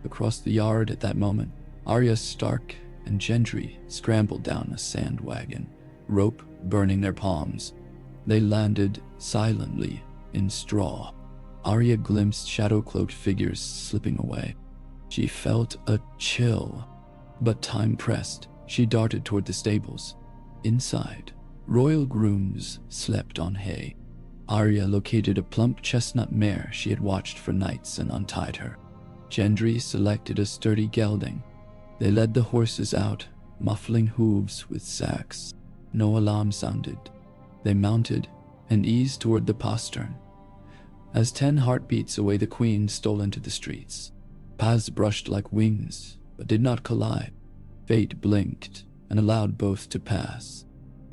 Across the yard at that moment, Arya Stark and Gendry scrambled down a sand wagon, rope burning their palms. They landed silently in straw. Arya glimpsed shadow-cloaked figures slipping away. She felt a chill, but time pressed. She darted toward the stables. Inside, Royal grooms slept on hay. Arya located a plump chestnut mare she had watched for nights and untied her. Gendry selected a sturdy gelding. They led the horses out, muffling hooves with sacks. No alarm sounded. They mounted and eased toward the postern. As 10 heartbeats away, the queen stole into the streets. Paths brushed like wings, but did not collide. Fate blinked and allowed both to pass.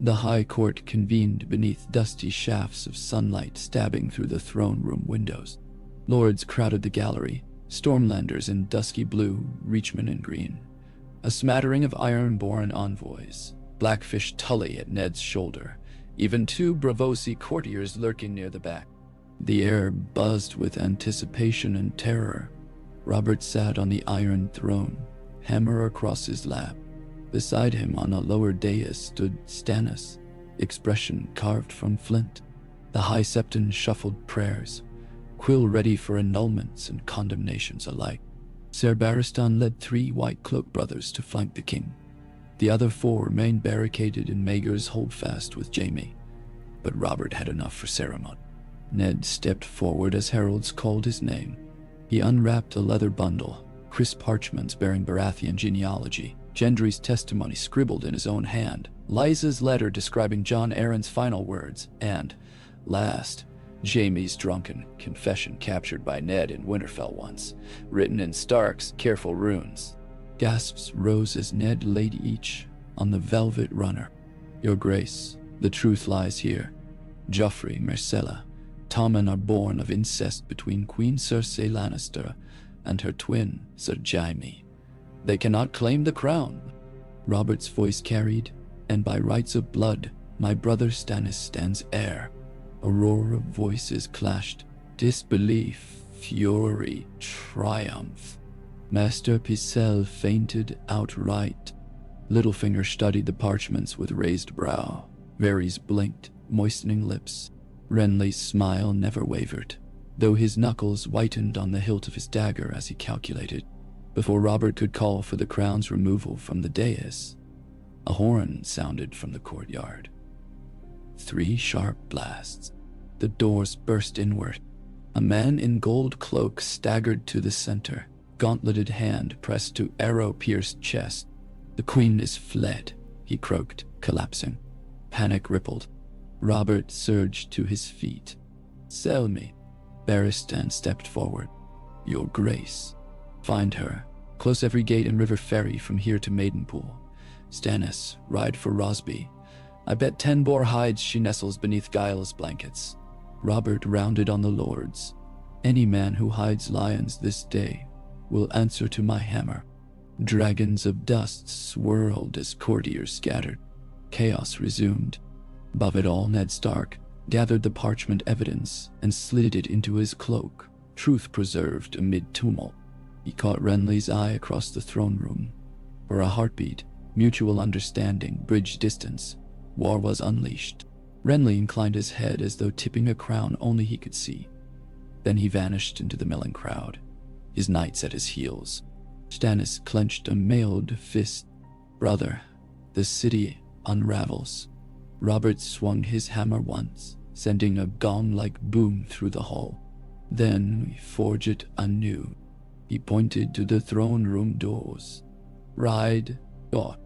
The High Court convened beneath dusty shafts of sunlight stabbing through the throne room windows. Lords crowded the gallery, Stormlanders in dusky blue, Reachmen in green. A smattering of iron-born envoys, Blackfish Tully at Ned's shoulder, even 2 Braavosi courtiers lurking near the back. The air buzzed with anticipation and terror. Robert sat on the iron throne, hammer across his lap. Beside him on a lower dais stood Stannis, expression carved from flint. The High Septon shuffled prayers, quill ready for annulments and condemnations alike. Ser Barristan led 3 White Cloak brothers to flank the king. The other 4 remained barricaded in Maegor's holdfast with Jaime, but Robert had enough for ceremony. Ned stepped forward as heralds called his name. He unwrapped a leather bundle, crisp parchments bearing Baratheon genealogy, Gendry's testimony scribbled in his own hand, Lysa's letter describing Jon Arryn's final words, and, last, Jaime's drunken confession captured by Ned in Winterfell once, written in Stark's careful runes. Gasps rose as Ned laid each on the velvet runner. Your Grace, the truth lies here. Joffrey, Myrcella, Tommen are born of incest between Queen Cersei Lannister and her twin, Ser Jaime. They cannot claim the crown. Robert's voice carried, and by rights of blood, my brother Stannis stands heir. A roar of voices clashed. Disbelief, fury, triumph. Maester Pycelle fainted outright. Littlefinger studied the parchments with raised brow. Varys blinked, moistening lips. Renly's smile never wavered, though his knuckles whitened on the hilt of his dagger as he calculated. Before Robert could call for the crown's removal from the dais, a horn sounded from the courtyard. 3 sharp blasts. The doors burst inward. A man in gold cloak staggered to the center, gauntleted hand pressed to arrow-pierced chest. The queen is fled, he croaked, collapsing. Panic rippled. Robert surged to his feet. Sell me. Barristan stepped forward. Your Grace. Find her. Close every gate and river ferry from here to Maidenpool. Stannis, ride for Rosby. I bet 10 boar hides she nestles beneath guileless blankets. Robert rounded on the lords. Any man who hides lions this day will answer to my hammer. Dragons of dust swirled as courtiers scattered. Chaos resumed. Above it all, Ned Stark gathered the parchment evidence and slid it into his cloak, truth preserved amid tumult. He caught Renly's eye across the throne room. For a heartbeat, mutual understanding bridged distance. War was unleashed. Renly inclined his head as though tipping a crown only he could see. Then he vanished into the milling crowd, his knights at his heels. Stannis clenched a mailed fist. Brother, the city unravels. Robert swung his hammer once, sending a gong-like boom through the hall. Then we forge it anew. He pointed to the throne room doors. Ride, or.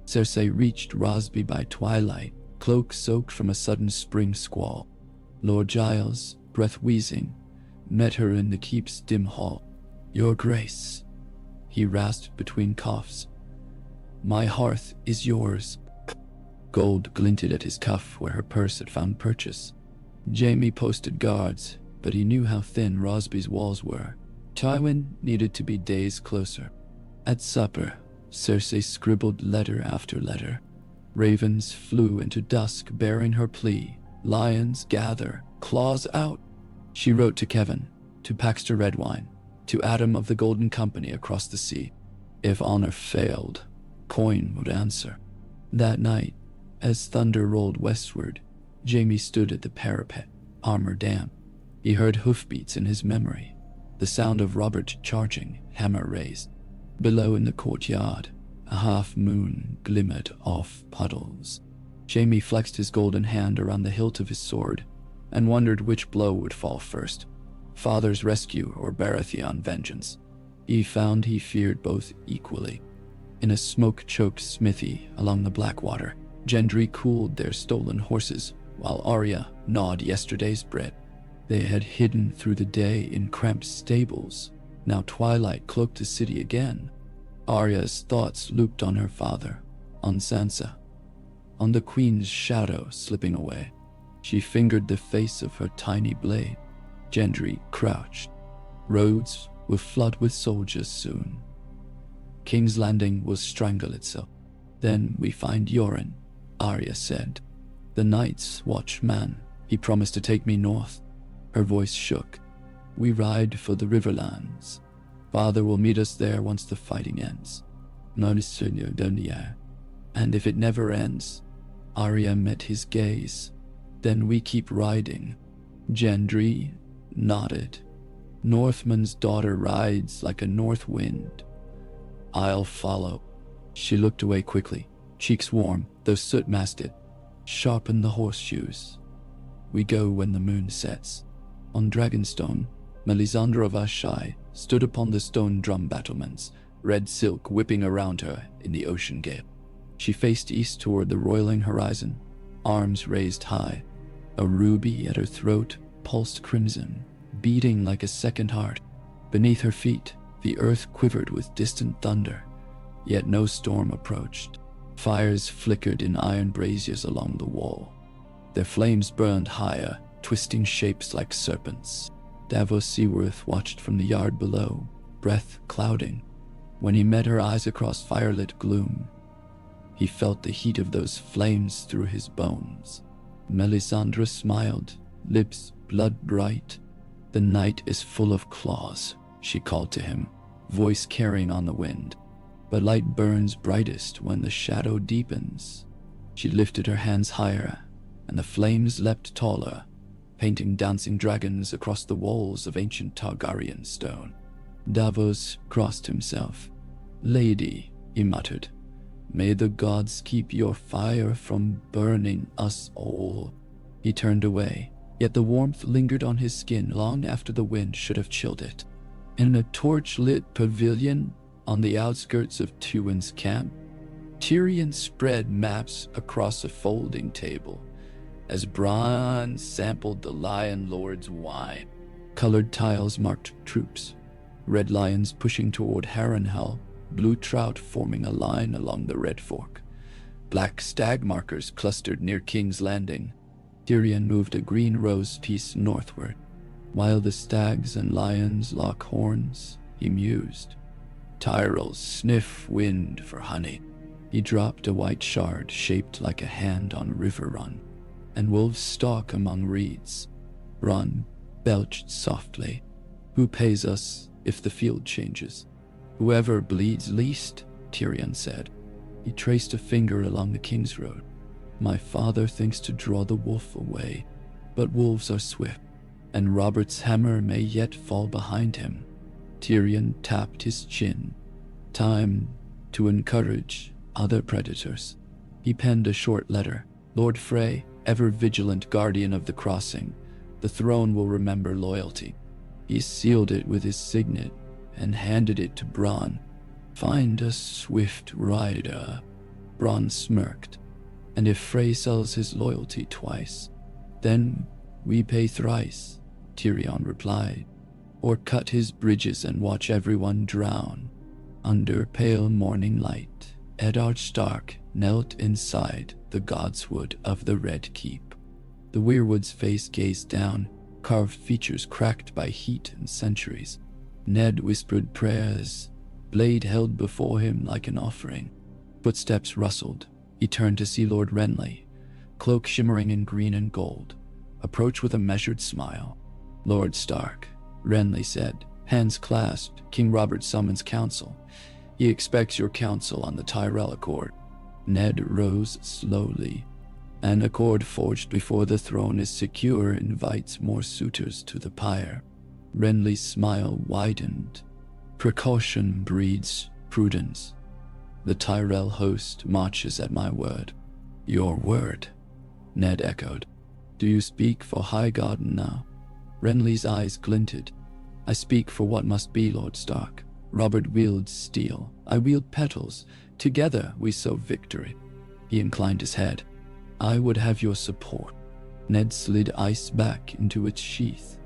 Cersei reached Rosby by twilight, cloak soaked from a sudden spring squall. Lord Giles, breath wheezing, met her in the keep's dim hall. Your Grace, he rasped between coughs. My hearth is yours. Gold glinted at his cuff where her purse had found purchase. Jaime posted guards, but he knew how thin Rosby's walls were. Tywin needed to be days closer. At supper, Cersei scribbled letter after letter. Ravens flew into dusk bearing her plea. Lions gather, claws out. She wrote to Kevin, to Paxter Redwine, to Adam of the Golden Company across the sea. If honor failed, coin would answer. That night, as thunder rolled westward, Jaime stood at the parapet, armor damp. He heard hoofbeats in his memory, the sound of Robert charging, hammer raised. Below in the courtyard, a half moon glimmered off puddles. Jaime flexed his golden hand around the hilt of his sword and wondered which blow would fall first, father's rescue or Baratheon vengeance. He found he feared both equally. In a smoke-choked smithy along the Blackwater, Gendry cooled their stolen horses while Arya gnawed yesterday's bread. They had hidden through the day in cramped stables. Now twilight cloaked the city again. Arya's thoughts looped on her father, on Sansa, on the Queen's shadow slipping away. She fingered the face of her tiny blade. Gendry crouched. Roads will flood with soldiers soon. King's Landing will strangle itself. Then we find Yoren, Arya said. The Night's Watchman. He promised to take me north. Her voice shook. We ride for the Riverlands. Father will meet us there once the fighting ends. And if it never ends, Arya met his gaze. Then we keep riding. Gendry nodded. Northman's daughter rides like a north wind. I'll follow. She looked away quickly, cheeks warm, though soot-masted. Sharpen the horseshoes. We go when the moon sets. On Dragonstone, Melisandre of Ashai stood upon the stone drum battlements, red silk whipping around her in the ocean gale. She faced east toward the roiling horizon, arms raised high. A ruby at her throat pulsed crimson, beating like a second heart. Beneath her feet, the earth quivered with distant thunder, yet no storm approached. Fires flickered in iron braziers along the wall. Their flames burned higher, twisting shapes like serpents. Davos Seaworth watched from the yard below, breath clouding. When he met her eyes across firelit gloom, he felt the heat of those flames through his bones. Melisandre smiled, lips blood-bright. The night is full of claws, she called to him, voice carrying on the wind. But light burns brightest when the shadow deepens. She lifted her hands higher, and the flames leapt taller, painting dancing dragons across the walls of ancient Targaryen stone. Davos crossed himself. Lady, he muttered, may the gods keep your fire from burning us all. He turned away, yet the warmth lingered on his skin long after the wind should have chilled it. In a torch-lit pavilion on the outskirts of Tywin's camp, Tyrion spread maps across a folding table as Bronn sampled the Lion Lord's wine. Colored tiles marked troops, red lions pushing toward Harrenhal, blue trout forming a line along the Red Fork. Black stag markers clustered near King's Landing. Tyrion moved a green rose piece northward. While the stags and lions lock horns, he mused. Tyrells sniff wind for honey. He dropped a white shard shaped like a hand on River Run, and wolves stalk among reeds. Bronn belched softly. Who pays us if the field changes? Whoever bleeds least, Tyrion said. He traced a finger along the King's Road. My father thinks to draw the wolf away, but wolves are swift, and Robert's hammer may yet fall behind him. Tyrion tapped his chin. Time to encourage other predators. He penned a short letter. Lord Frey, ever vigilant guardian of the crossing, the throne will remember loyalty. He sealed it with his signet and handed it to Bronn. Find a swift rider. Bronn smirked. And if Frey sells his loyalty twice, then we pay thrice, Tyrion replied. Or cut his bridges and watch everyone drown. Under pale morning light, Eddard Stark knelt inside the godswood of the Red Keep. The weirwood's face gazed down, carved features cracked by heat and centuries. Ned whispered prayers, blade held before him like an offering. Footsteps rustled. He turned to see Lord Renly, cloak shimmering in green and gold, approach with a measured smile. Lord Stark, Renly said, hands clasped. King Robert summons council. He expects your counsel on the Tyrell Accord. Ned rose slowly. An accord forged before the throne is secure invites more suitors to the pyre. Renly's smile widened. Precaution breeds prudence. The Tyrell host marches at my word. Your word, Ned echoed. Do you speak for High Garden now? Renly's eyes glinted. I speak for what must be, Lord Stark. Robert wields steel, I wield petals. Together we sow victory. He inclined his head. I would have your support. Ned slid ice back into its sheath.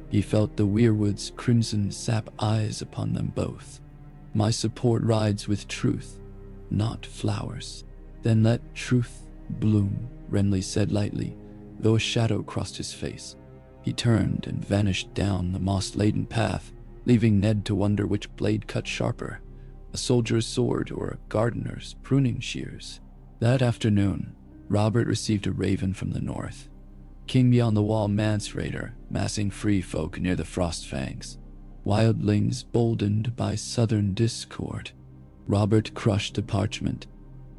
He felt the weirwood's crimson sap eyes upon them both. My support rides with truth, not flowers. Then let truth bloom, Renly said lightly, though a shadow crossed his face. He turned and vanished down the moss-laden path, leaving Ned to wonder which blade cut sharper, a soldier's sword or a gardener's pruning shears. That afternoon, Robert received a raven from the north. King beyond the wall Mance Raider, massing free folk near the Frostfangs. Wildlings boldened by southern discord. Robert crushed the parchment.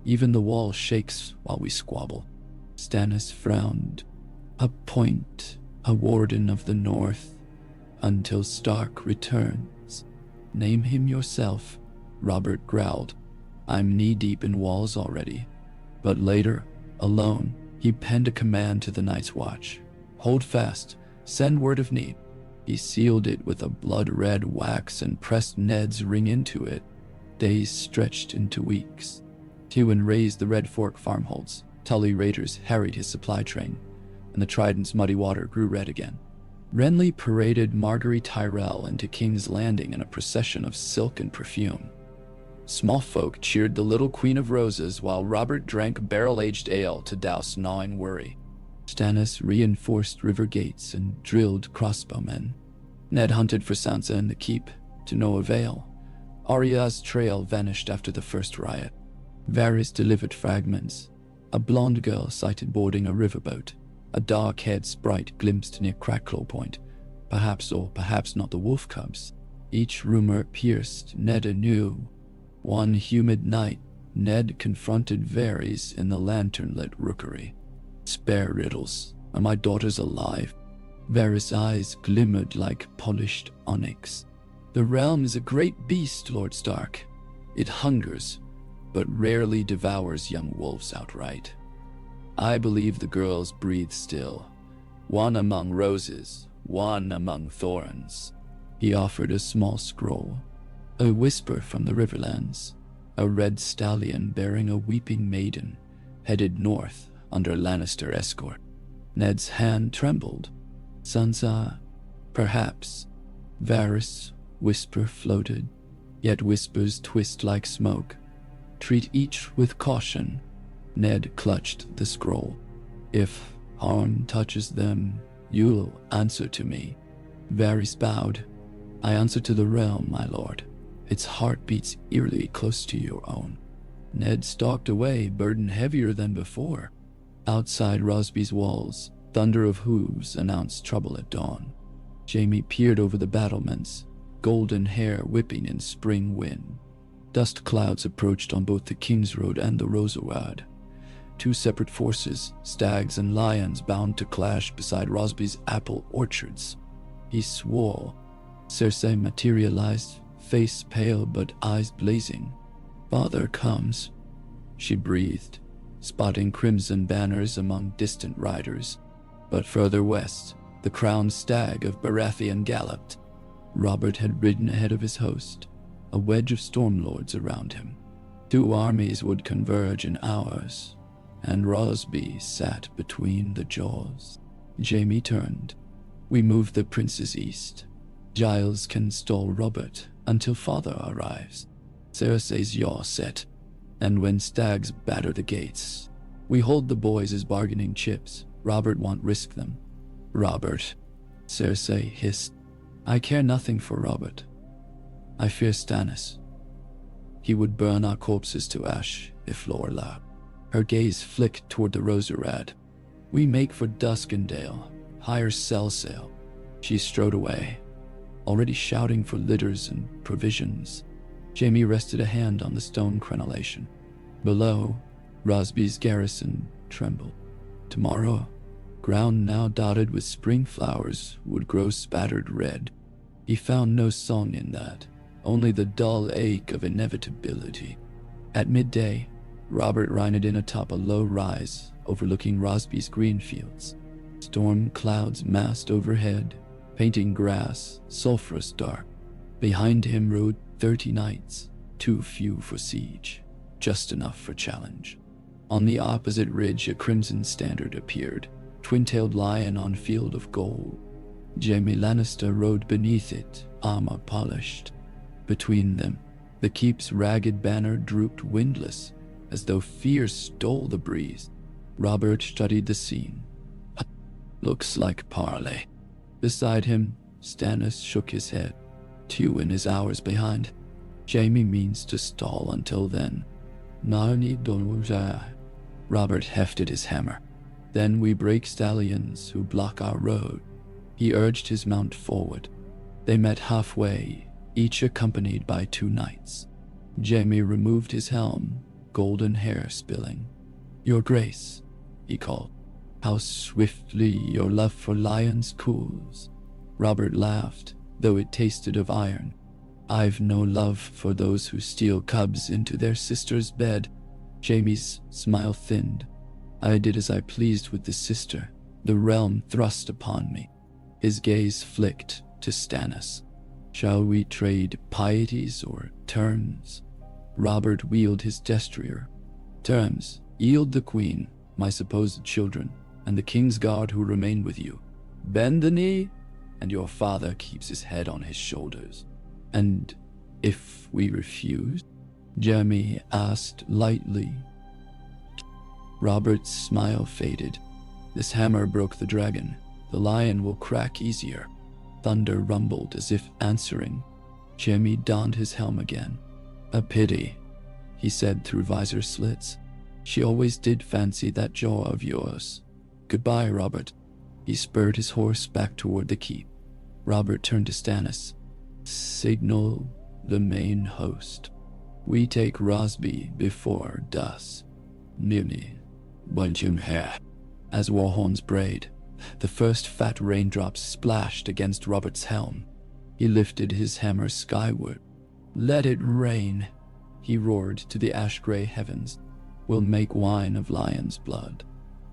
Even the wall shakes while we squabble. Stannis frowned. A point, a warden of the north, until Stark returns. Name him yourself, Robert growled. I'm knee-deep in walls already. But later, alone, he penned a command to the Night's Watch. Hold fast, send word of need. He sealed it with a blood-red wax and pressed Ned's ring into it. Days stretched into weeks. Tywin raised the Red Fork farmholds. Tully raiders harried his supply train, and the Trident's muddy water grew red again. Renly paraded Marguerite Tyrell into King's Landing in a procession of silk and perfume. Small folk cheered the little Queen of Roses while Robert drank barrel-aged ale to douse gnawing worry. Stannis reinforced river gates and drilled crossbowmen. Ned hunted for Sansa in the keep, to no avail. Arya's trail vanished after the first riot. Varys delivered fragments. A blonde girl sighted boarding a riverboat. A dark-haired sprite glimpsed near Crackclaw Point. Perhaps or perhaps not the wolf cubs. Each rumor pierced Ned anew. One humid night, Ned confronted Varys in the lantern-lit rookery. Spare riddles. Are my daughters alive? Varys' eyes glimmered like polished onyx. The realm is a great beast, Lord Stark. It hungers, but rarely devours young wolves outright. I believe the girls breathe still. One among roses, one among thorns. He offered a small scroll. A whisper from the Riverlands. A red stallion bearing a weeping maiden, headed north under Lannister escort. Ned's hand trembled. Sansa, perhaps. Varys, whisper floated. Yet whispers twist like smoke. Treat each with caution. Ned clutched the scroll. If harm touches them, you'll answer to me. Varys bowed. I answer to the realm, my lord. Its heart beats eerily close to your own. Ned stalked away, burden heavier than before. Outside Rosby's walls, thunder of hooves announced trouble at dawn. Jaime peered over the battlements, golden hair whipping in spring wind. Dust clouds approached on both the King's Road and the Rosawad. Two separate forces, stags and lions, bound to clash beside Rosby's apple orchards. He swore. Cersei materialized, face pale but eyes blazing. Father comes, she breathed, spotting crimson banners among distant riders. But further west, the crowned stag of Baratheon galloped. Robert had ridden ahead of his host, a wedge of stormlords around him. Two armies would converge in hours, and Rosby sat between the jaws. Jaime turned. We move the princes east. Giles can stall Robert until father arrives. Cersei's yaw set, and when stags batter the gates, we hold the boys as bargaining chips. Robert won't risk them. Robert, Cersei hissed. I care nothing for Robert. I fear Stannis. He would burn our corpses to ash if law allowed. Her gaze flicked toward the Rosarad. We make for Duskendale, hire sell sail. She strode away, already shouting for litters and provisions. Jaime rested a hand on the stone crenellation. Below, Rosby's garrison trembled. Tomorrow, ground now dotted with spring flowers would grow spattered red. He found no song in that, only the dull ache of inevitability. At midday, Robert reined in atop a low rise overlooking Rosby's green fields. Storm clouds massed overhead, painting grass sulphurous dark. Behind him rode 30 knights, too few for siege, just enough for challenge. On the opposite ridge a crimson standard appeared, twin-tailed lion on field of gold. Jaime Lannister rode beneath it, armor polished. Between them, the keep's ragged banner drooped windless, as though fear stole the breeze. Robert studied the scene. Looks like parley. Beside him, Stannis shook his head. Tywin is hours behind. Jaime means to stall until then. Nani don't. Robert hefted his hammer. Then we break stallions who block our road. He urged his mount forward. They met halfway, each accompanied by 2 knights. Jaime removed his helm, golden hair spilling. Your Grace, he called. How swiftly your love for lions cools. Robert laughed, though it tasted of iron. I've no love for those who steal cubs into their sister's bed. Jaime's smile thinned. I did as I pleased with the sister, the realm thrust upon me. His gaze flicked to Stannis. Shall we trade pieties or terms? Robert wheeled his destrier. Terms, yield the queen, my supposed children, and the king's guard who remain with you. Bend the knee, and your father keeps his head on his shoulders. And if we refuse? Jaime asked lightly. Robert's smile faded. This hammer broke the dragon. The lion will crack easier. Thunder rumbled as if answering. Jaime donned his helm again. A pity, he said through visor slits. She always did fancy that jaw of yours. Goodbye, Robert. He spurred his horse back toward the keep. Robert turned to Stannis. Signal the main host. We take Rosby before dusk. Muni, Bunchum hair. As warhorns brayed, the first fat raindrops splashed against Robert's helm. He lifted his hammer skyward. Let it rain, he roared to the ash-gray heavens. We'll make wine of lion's blood.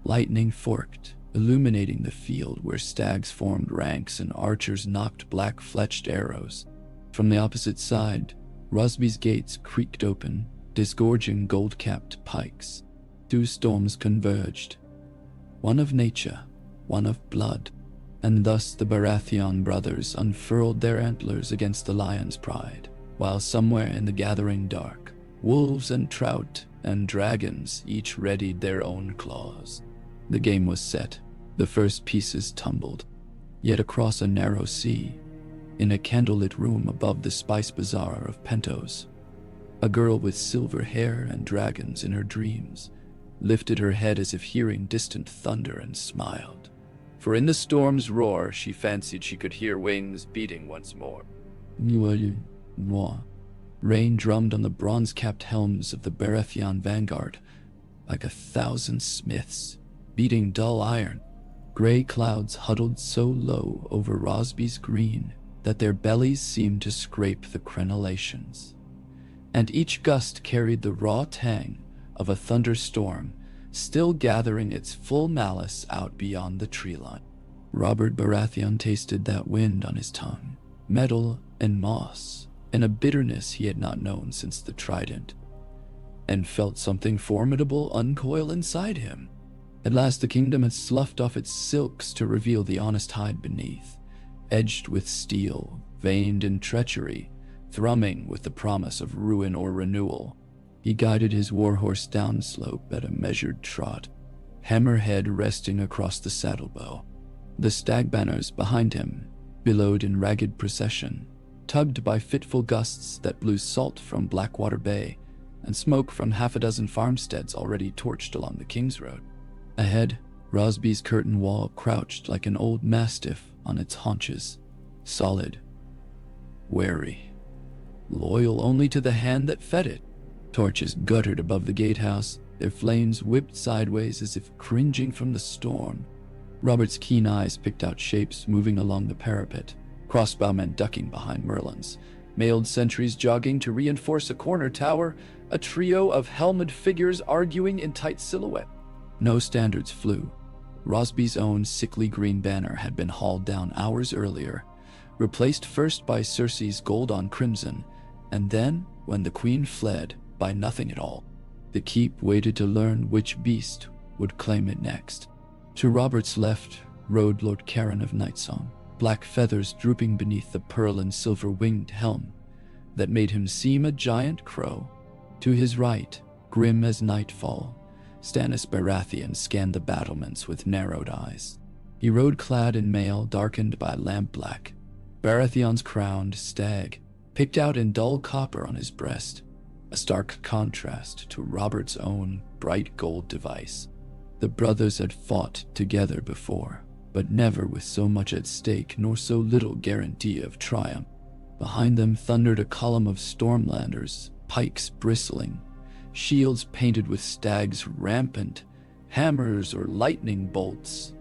Lightning forked, illuminating the field where stags formed ranks and archers knocked black-fletched arrows. From the opposite side, Rosby's gates creaked open, disgorging gold-capped pikes. 2 storms converged, one of nature, one of blood, and thus the Baratheon brothers unfurled their antlers against the lion's pride, while somewhere in the gathering dark, wolves and trout and dragons each readied their own claws. The game was set. The first pieces tumbled. Yet across a narrow sea, in a candlelit room above the spice bazaar of Pentos, a girl with silver hair and dragons in her dreams lifted her head as if hearing distant thunder and smiled. For in the storm's roar, she fancied she could hear wings beating once more. Rain drummed on the bronze-capped helms of the Baratheon vanguard, like 1,000 smiths, beating dull iron. Gray clouds huddled so low over Rosby's green that their bellies seemed to scrape the crenellations. And each gust carried the raw tang of a thunderstorm, still gathering its full malice out beyond the tree line. Robert Baratheon tasted that wind on his tongue, metal and moss, and a bitterness he had not known since the Trident, and felt something formidable uncoil inside him. At last the kingdom had sloughed off its silks to reveal the honest hide beneath, edged with steel, veined in treachery, thrumming with the promise of ruin or renewal. He guided his warhorse downslope at a measured trot, hammerhead resting across the saddlebow. The stag banners behind him billowed in ragged procession, tugged by fitful gusts that blew salt from Blackwater Bay and smoke from 6 farmsteads already torched along the King's Road. Ahead, Rosby's curtain wall crouched like an old mastiff on its haunches, solid, wary, loyal only to the hand that fed it. Torches guttered above the gatehouse, their flames whipped sideways as if cringing from the storm. Robert's keen eyes picked out shapes moving along the parapet, crossbowmen ducking behind merlons, mailed sentries jogging to reinforce a corner tower, a trio of helmeted figures arguing in tight silhouette. No standards flew. Rosby's own sickly green banner had been hauled down hours earlier, replaced first by Cersei's gold on crimson, and then, when the queen fled, by nothing at all. The keep waited to learn which beast would claim it next. To Robert's left rode Lord Caron of Nightsong, black feathers drooping beneath the pearl and silver-winged helm that made him seem a giant crow. To his right, grim as nightfall, Stannis Baratheon scanned the battlements with narrowed eyes. He rode clad in mail darkened by lamp-black, Baratheon's crowned stag, picked out in dull copper on his breast, a stark contrast to Robert's own bright gold device. The brothers had fought together before, but never with so much at stake nor so little guarantee of triumph. Behind them thundered a column of Stormlanders, pikes bristling, shields painted with stags rampant, hammers or lightning bolts.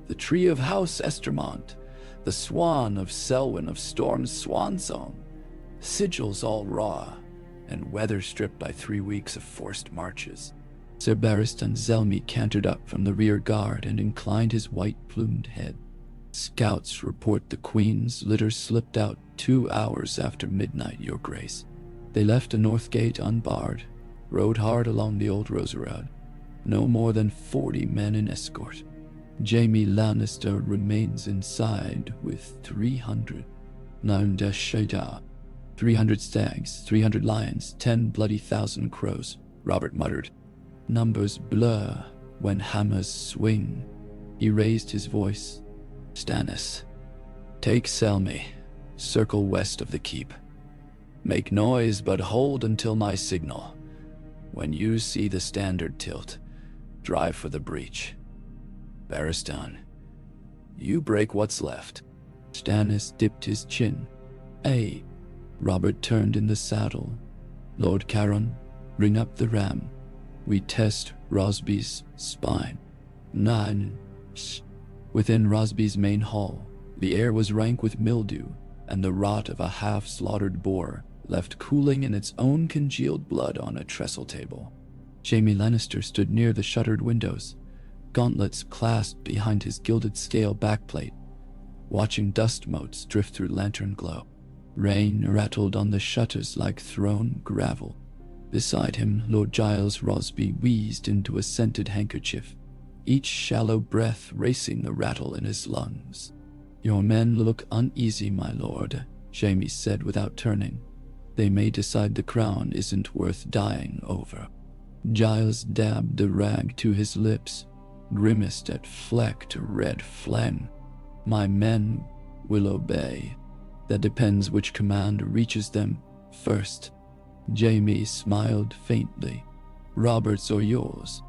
The tree of House Estermont, the swan of Selwyn of Storm's swan song, sigils all raw, and weather-stripped by 3 weeks of forced marches. Sir Barristan Selmy cantered up from the rear guard and inclined his white-plumed head. Scouts report the Queen's litter slipped out 2 hours after midnight, Your Grace. They left the north gate unbarred, rode hard along the old Roserad. No more than 40 men in escort. Jaime Lannister remains inside with 300. 300 stags, 300 lions, 10 bloody thousand crows, Robert muttered. Numbers blur when hammers swing. He raised his voice. Stannis, take Selmy, circle west of the keep. Make noise, but hold until my signal. When you see the standard tilt, drive for the breach. Barristan, you break what's left. Stannis dipped his chin. Aye. Robert turned in the saddle. Lord Caron, bring up the ram. We test Rosby's spine. 9. Within Rosby's main hall, the air was rank with mildew, and the rot of a half-slaughtered boar left cooling in its own congealed blood on a trestle table. Jaime Lannister stood near the shuttered windows, gauntlets clasped behind his gilded scale backplate, watching dust motes drift through lantern glow. Rain rattled on the shutters like thrown gravel. Beside him, Lord Giles Rosby wheezed into a scented handkerchief, each shallow breath racing the rattle in his lungs. Your men look uneasy, my lord, Jaime said without turning. They may decide the crown isn't worth dying over. Giles dabbed the rag to his lips, grimaced at flecked red phlegm. My men will obey. That depends which command reaches them first. Jaime smiled faintly. Robert's or yours?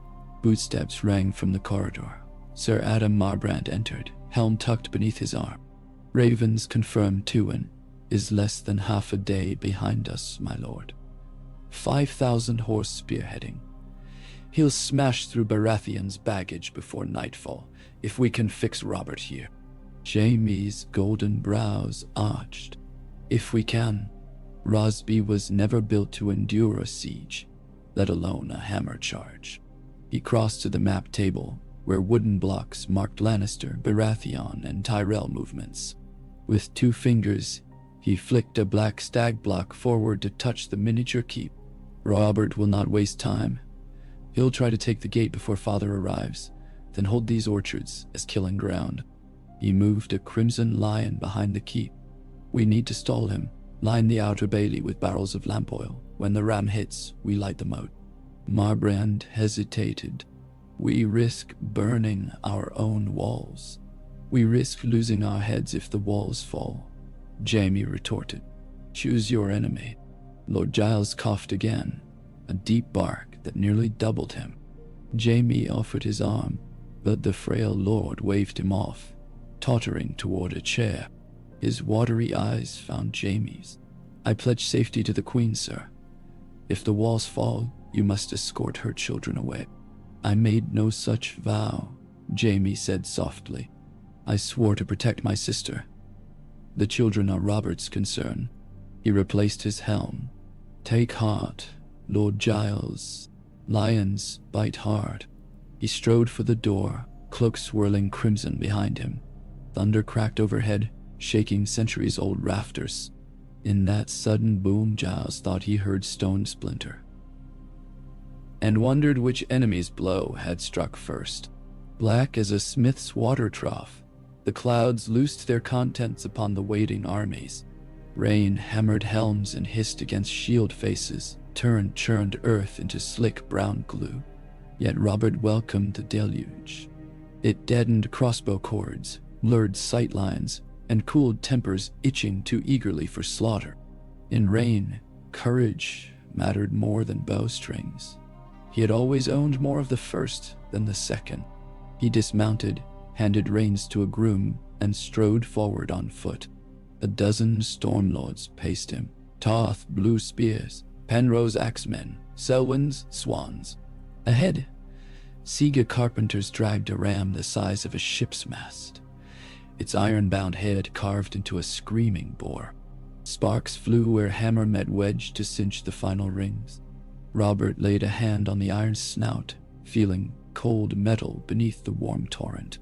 Footsteps rang from the corridor. Sir Adam Marbrand entered, helm tucked beneath his arm. Ravens confirmed Tywin is less than half a day behind us, my lord. 5,000 horse spearheading. He'll smash through Baratheon's baggage before nightfall, if we can fix Robert here. Jaime's golden brows arched. If we can. Rosby was never built to endure a siege, let alone a hammer charge. He crossed to the map table, where wooden blocks marked Lannister, Baratheon, and Tyrell movements. With 2 fingers, he flicked a black stag block forward to touch the miniature keep. Robert will not waste time. He'll try to take the gate before father arrives, then hold these orchards as killing ground. He moved a crimson lion behind the keep. We need to stall him. Line the outer bailey with barrels of lamp oil. When the ram hits, we light the moat. Marbrand hesitated. We risk burning our own walls. We risk losing our heads if the walls fall. Jaime retorted. Choose your enemy. Lord Giles coughed again, a deep bark that nearly doubled him. Jaime offered his arm, but the frail lord waved him off, tottering toward a chair. His watery eyes found Jaime's. I pledge safety to the Queen, sir. If the walls fall, you must escort her children away. I made no such vow, Jaime said softly. I swore to protect my sister. The children are Robert's concern. He replaced his helm. "Take heart, Lord Giles. Lions bite hard." He strode for the door, cloak swirling crimson behind him. Thunder cracked overhead, shaking centuries-old rafters. In that sudden boom, Giles thought he heard stone splinter, and wondered which enemy's blow had struck first. Black as a smith's water trough, the clouds loosed their contents upon the waiting armies. Rain hammered helms and hissed against shield faces, churned earth into slick brown glue. Yet Robert welcomed the deluge. It deadened crossbow cords, blurred sightlines, and cooled tempers itching too eagerly for slaughter. In rain, courage mattered more than bowstrings. He had always owned more of the first than the second. He dismounted, handed reins to a groom, and strode forward on foot. A dozen stormlords paced him. Toth blew spears, Penrose axemen, Selwyn's swans. Ahead, Siga carpenters dragged a ram the size of a ship's mast, its iron-bound head carved into a screaming boar. Sparks flew where hammer met wedge to cinch the final rings. Robert laid a hand on the iron snout, feeling cold metal beneath the warm torrent.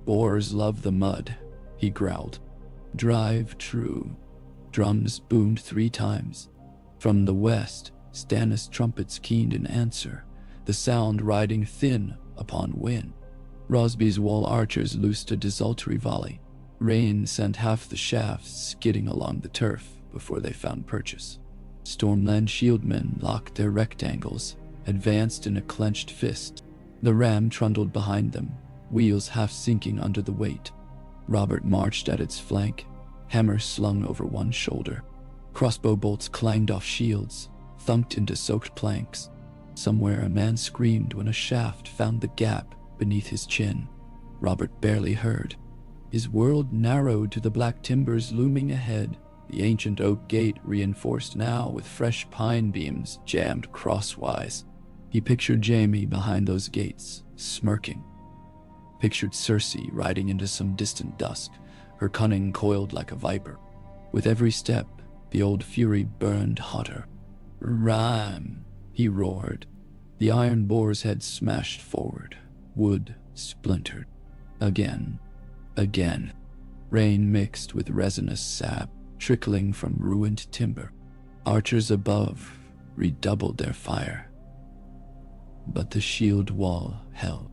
"Boars love the mud," he growled. "Drive true." Drums boomed 3 times. From the west, Stannis trumpets keened in answer, the sound riding thin upon wind. Rosby's wall archers loosed a desultory volley. Rain sent half the shafts skidding along the turf before they found purchase. Stormland shieldmen locked their rectangles, advanced in a clenched fist. The ram trundled behind them, wheels half sinking under the weight. Robert marched at its flank, hammer slung over one shoulder. Crossbow bolts clanged off shields, thunked into soaked planks. Somewhere a man screamed when a shaft found the gap beneath his chin. Robert barely heard. His world narrowed to the black timbers looming ahead, the ancient oak gate reinforced now with fresh pine beams jammed crosswise. He pictured Jaime behind those gates, smirking. Pictured Cersei riding into some distant dusk, her cunning coiled like a viper. With every step, the old fury burned hotter. "Rhyme," he roared. The iron boar's head smashed forward, wood splintered. Again. Rain mixed with resinous sap, trickling from ruined timber. Archers above redoubled their fire. But the shield wall held.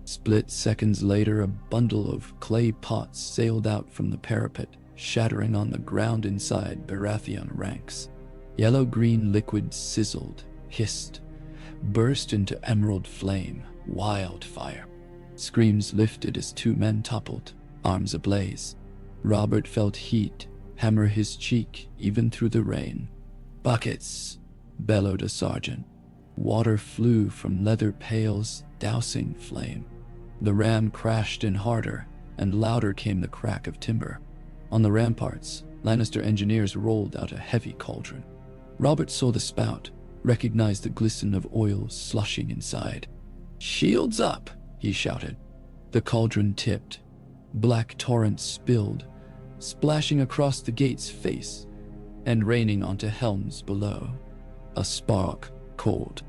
Split seconds later, a bundle of clay pots sailed out from the parapet, shattering on the ground inside Baratheon ranks. Yellow-green liquid sizzled, hissed, burst into emerald flame, wildfire. Screams lifted as 2 men toppled, arms ablaze. Robert felt heat hammer his cheek even through the rain. "Buckets!" bellowed a sergeant. Water flew from leather pails, dousing flame. The ram crashed in harder, and louder came the crack of timber. On the ramparts, Lannister engineers rolled out a heavy cauldron. Robert saw the spout, recognized the glisten of oil slushing inside. "Shields up!" he shouted. The cauldron tipped. Black torrents spilled, splashing across the gate's face and raining onto helms below. A spark cold.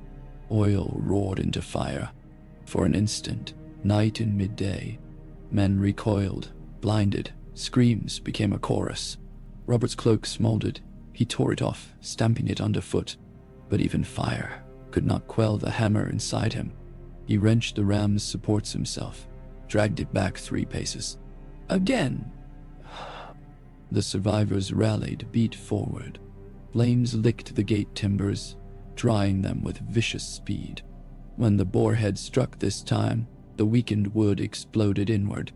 Oil roared into fire. For an instant, night in midday, men recoiled, blinded. Screams became a chorus. Robert's cloak smoldered. He tore it off, stamping it underfoot. But even fire could not quell the hammer inside him. He wrenched the ram's supports himself, dragged it back 3 paces. Again! The survivors rallied, beat forward. Flames licked the gate timbers, drying them with vicious speed. When the boarhead struck this time, the weakened wood exploded inward.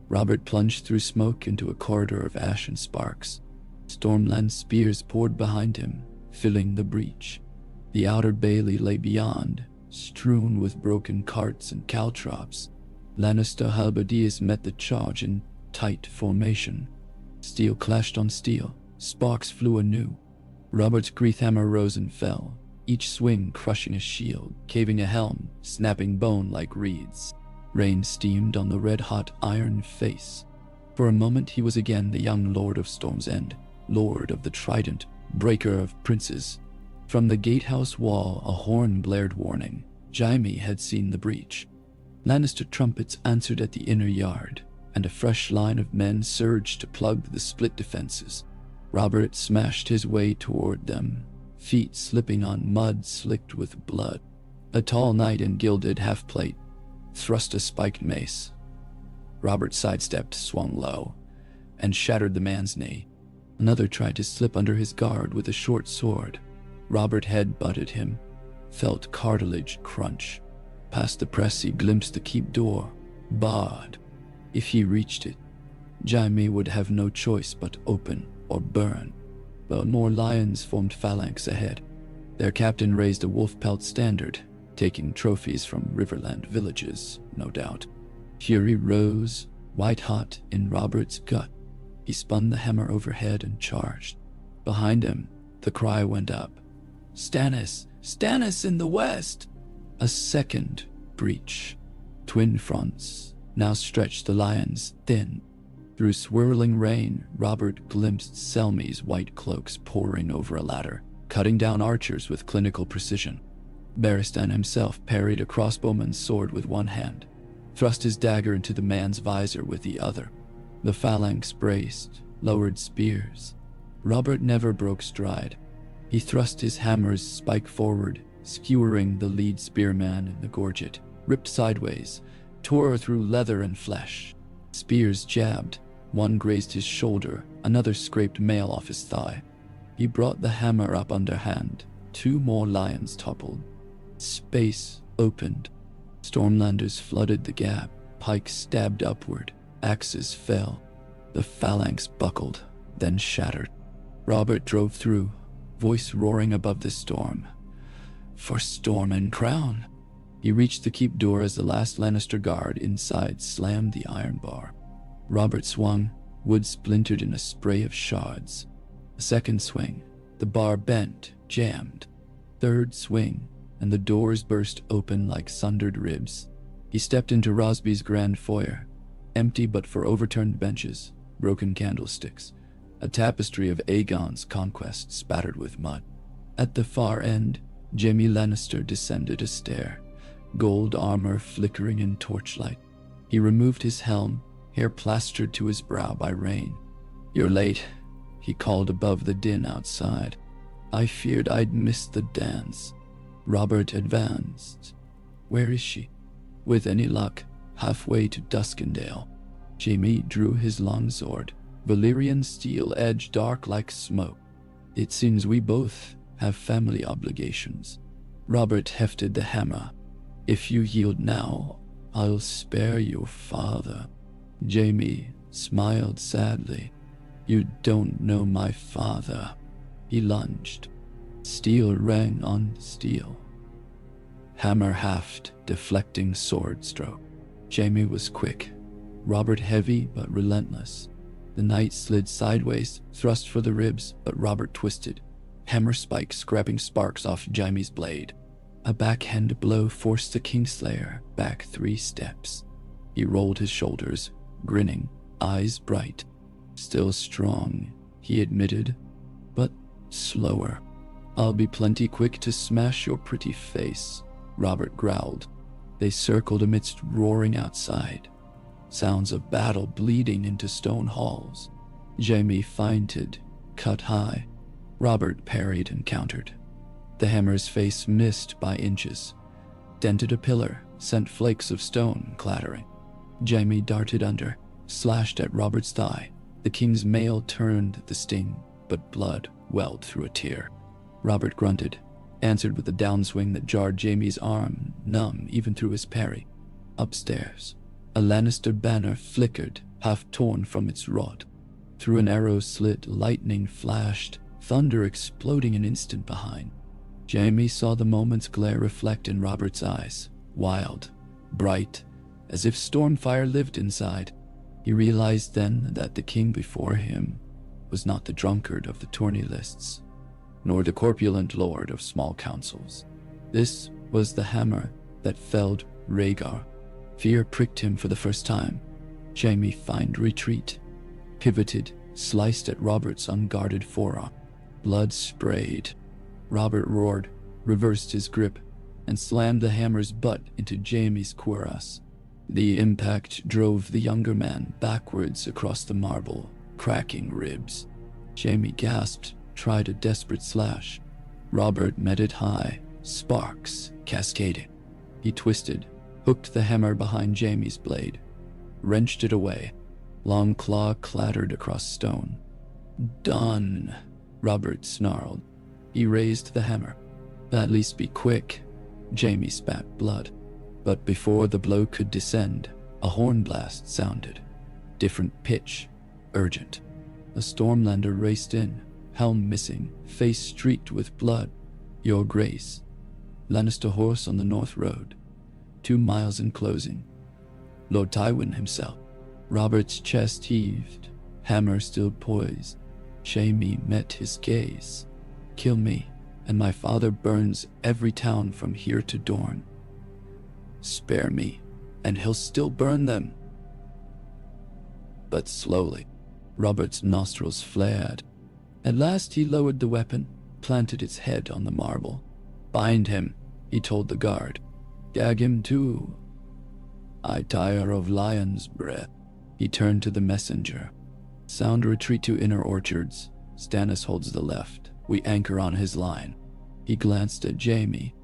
Robert plunged through smoke into a corridor of ash and sparks. Stormland spears poured behind him, filling the breach. The outer bailey lay beyond, strewn with broken carts and caltrops. Lannister halberdiers met the charge in tight formation. Steel clashed on steel, sparks flew anew. Robert's greasehammer rose and fell, each swing crushing a shield, caving a helm, snapping bone like reeds. Rain steamed on the red-hot iron face. For a moment he was again the young Lord of Storm's End, Lord of the Trident, breaker of princes. From the gatehouse wall, a horn blared warning. Jaime had seen the breach. Lannister trumpets answered at the inner yard, and a fresh line of men surged to plug the split defenses. Robert smashed his way toward them, feet slipping on mud slicked with blood. A tall knight in gilded half-plate thrust a spiked mace. Robert sidestepped, swung low, and shattered the man's knee. Another tried to slip under his guard with a short sword. Robert head-butted him, felt cartilage crunch. Past the press he glimpsed the keep door, barred. If he reached it, Jaime would have no choice but open or burn. But more lions formed phalanx ahead. Their captain raised a wolf-pelt standard, taking trophies from Riverland villages, no doubt. Fury rose, white-hot in Robert's gut. He spun the hammer overhead and charged. Behind him, the cry went up. "Stannis! Stannis in the west!" A second breach. Twin fronts now stretched the lions thin. Through swirling rain, Robert glimpsed Selmy's white cloaks pouring over a ladder, cutting down archers with clinical precision. Barristan himself parried a crossbowman's sword with one hand, thrust his dagger into the man's visor with the other. The phalanx braced, lowered spears. Robert never broke stride. He thrust his hammer's spike forward, skewering the lead spearman in the gorget, ripped sideways, tore through leather and flesh. Spears jabbed. One grazed his shoulder, another scraped mail off his thigh. He brought the hammer up underhand. 2 more lions toppled. Space opened. Stormlanders flooded the gap. Pikes stabbed upward. Axes fell. The phalanx buckled, then shattered. Robert drove through, voice roaring above the storm. "For storm and crown!" He reached the keep door as the last Lannister guard inside slammed the iron bar. Robert swung, wood splintered in a spray of shards. A second swing, the bar bent, jammed. Third swing, and the doors burst open like sundered ribs. He stepped into Rosby's grand foyer, empty but for overturned benches, broken candlesticks, a tapestry of Aegon's conquest spattered with mud. At the far end, Jaime Lannister descended a stair, gold armor flickering in torchlight. He removed his helm, hair plastered to his brow by rain. "You're late," he called above the din outside. "I feared I'd missed the dance." Robert advanced. "Where is she?" "With any luck, halfway to Duskendale." Jaime drew his longsword, Valyrian steel edge dark like smoke. "It seems we both have family obligations." Robert hefted the hammer. "If you yield now, I'll spare your father." Jaime smiled sadly. "You don't know my father." He lunged. Steel rang on steel. Hammer haft, deflecting sword stroke. Jaime was quick. Robert heavy but relentless. The knight slid sideways, thrust for the ribs, but Robert twisted. Hammer spike scraping sparks off Jaime's blade. A backhand blow forced the Kingslayer back 3 steps. He rolled his shoulders, grinning, eyes bright. "Still strong," he admitted, "but slower." "I'll be plenty quick to smash your pretty face," Robert growled. They circled amidst roaring outside, sounds of battle bleeding into stone halls. Jaime feinted, cut high. Robert parried and countered. The hammer's face missed by inches, dented a pillar, sent flakes of stone clattering. Jaime darted under, slashed at Robert's thigh. The king's mail turned the sting, but blood welled through a tear. Robert grunted, answered with a downswing that jarred Jaime's arm, numb even through his parry. Upstairs, a Lannister banner flickered, half torn from its rod. Through an arrow slit, lightning flashed, thunder exploding an instant behind. Jaime saw the moment's glare reflect in Robert's eyes, wild, bright, as if stormfire lived inside. He realized then that the king before him was not the drunkard of the tourney lists, nor the corpulent lord of small councils. This was the hammer that felled Rhaegar. Fear pricked him for the first time. Jaime feigned retreat, pivoted, sliced at Robert's unguarded forearm. Blood sprayed. Robert roared, reversed his grip, and slammed the hammer's butt into Jaime's cuirass. The impact drove the younger man backwards across the marble, cracking ribs. Jaime gasped, tried a desperate slash. Robert met it high, sparks cascading. He twisted, hooked the hammer behind Jaime's blade, wrenched it away. Long claw clattered across stone. "Done," Robert snarled. He raised the hammer. "At least be quick." Jaime spat blood. But before the blow could descend, a horn blast sounded. Different pitch, urgent. A Stormlander raced in, helm missing, face streaked with blood. "Your Grace." Lannister horse on the North Road. 2 miles in closing. Lord Tywin himself. Robert's chest heaved, hammer still poised. Jaime met his gaze. "Kill me, and my father burns every town from here to Dorne. Spare me, and he'll still burn them." But slowly, Robert's nostrils flared. At last he lowered the weapon, planted its head on the marble. "Bind him," he told the guard. "Gag him too. I tire of lion's breath." He turned to the messenger. "Sound retreat to inner orchards. Stannis holds the left. We anchor on his line." He glanced at Jaime.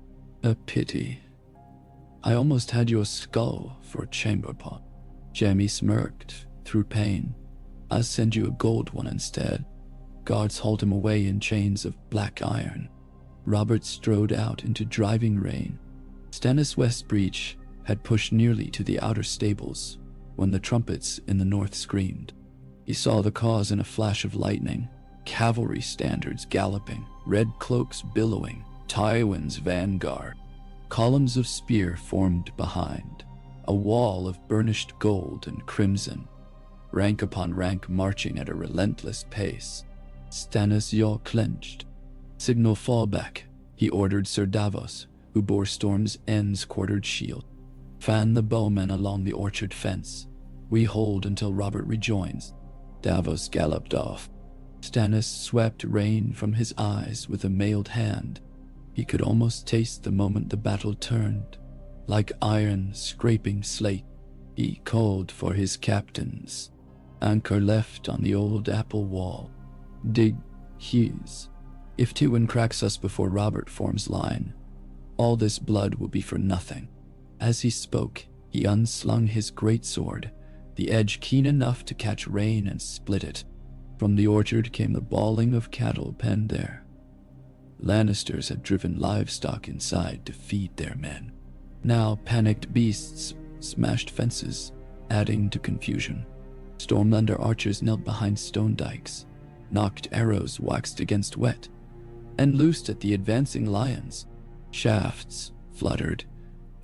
"A pity. I almost had your skull for a chamber pot." Jaime smirked, through pain. "I'll send you a gold one instead." Guards hauled him away in chains of black iron. Robert strode out into driving rain. Stannis Westbreach had pushed nearly to the outer stables when the trumpets in the north screamed. He saw the cause in a flash of lightning. Cavalry standards galloping, red cloaks billowing, Tywin's vanguard. Columns of spear formed behind, a wall of burnished gold and crimson, rank upon rank marching at a relentless pace. Stannis' jaw clenched. "Signal fallback," he ordered Sir Davos, who bore Storm's End's quartered shield. "Fan the bowmen along the orchard fence. We hold until Robert rejoins." Davos galloped off. Stannis swept rain from his eyes with a mailed hand. He could almost taste the moment the battle turned. Like iron scraping slate, he called for his captains. Anchor left on the old apple wall. "Dig Hughes. If Tywin cracks us before Robert forms line, all this blood will be for nothing." As he spoke, he unslung his greatsword, the edge keen enough to catch rain and split it. From the orchard came the bawling of cattle penned there. Lannisters had driven livestock inside to feed their men. Now panicked beasts smashed fences, adding to confusion. Stormlander archers knelt behind stone dikes. Knocked arrows waxed against wet, and loosed at the advancing lions. Shafts fluttered.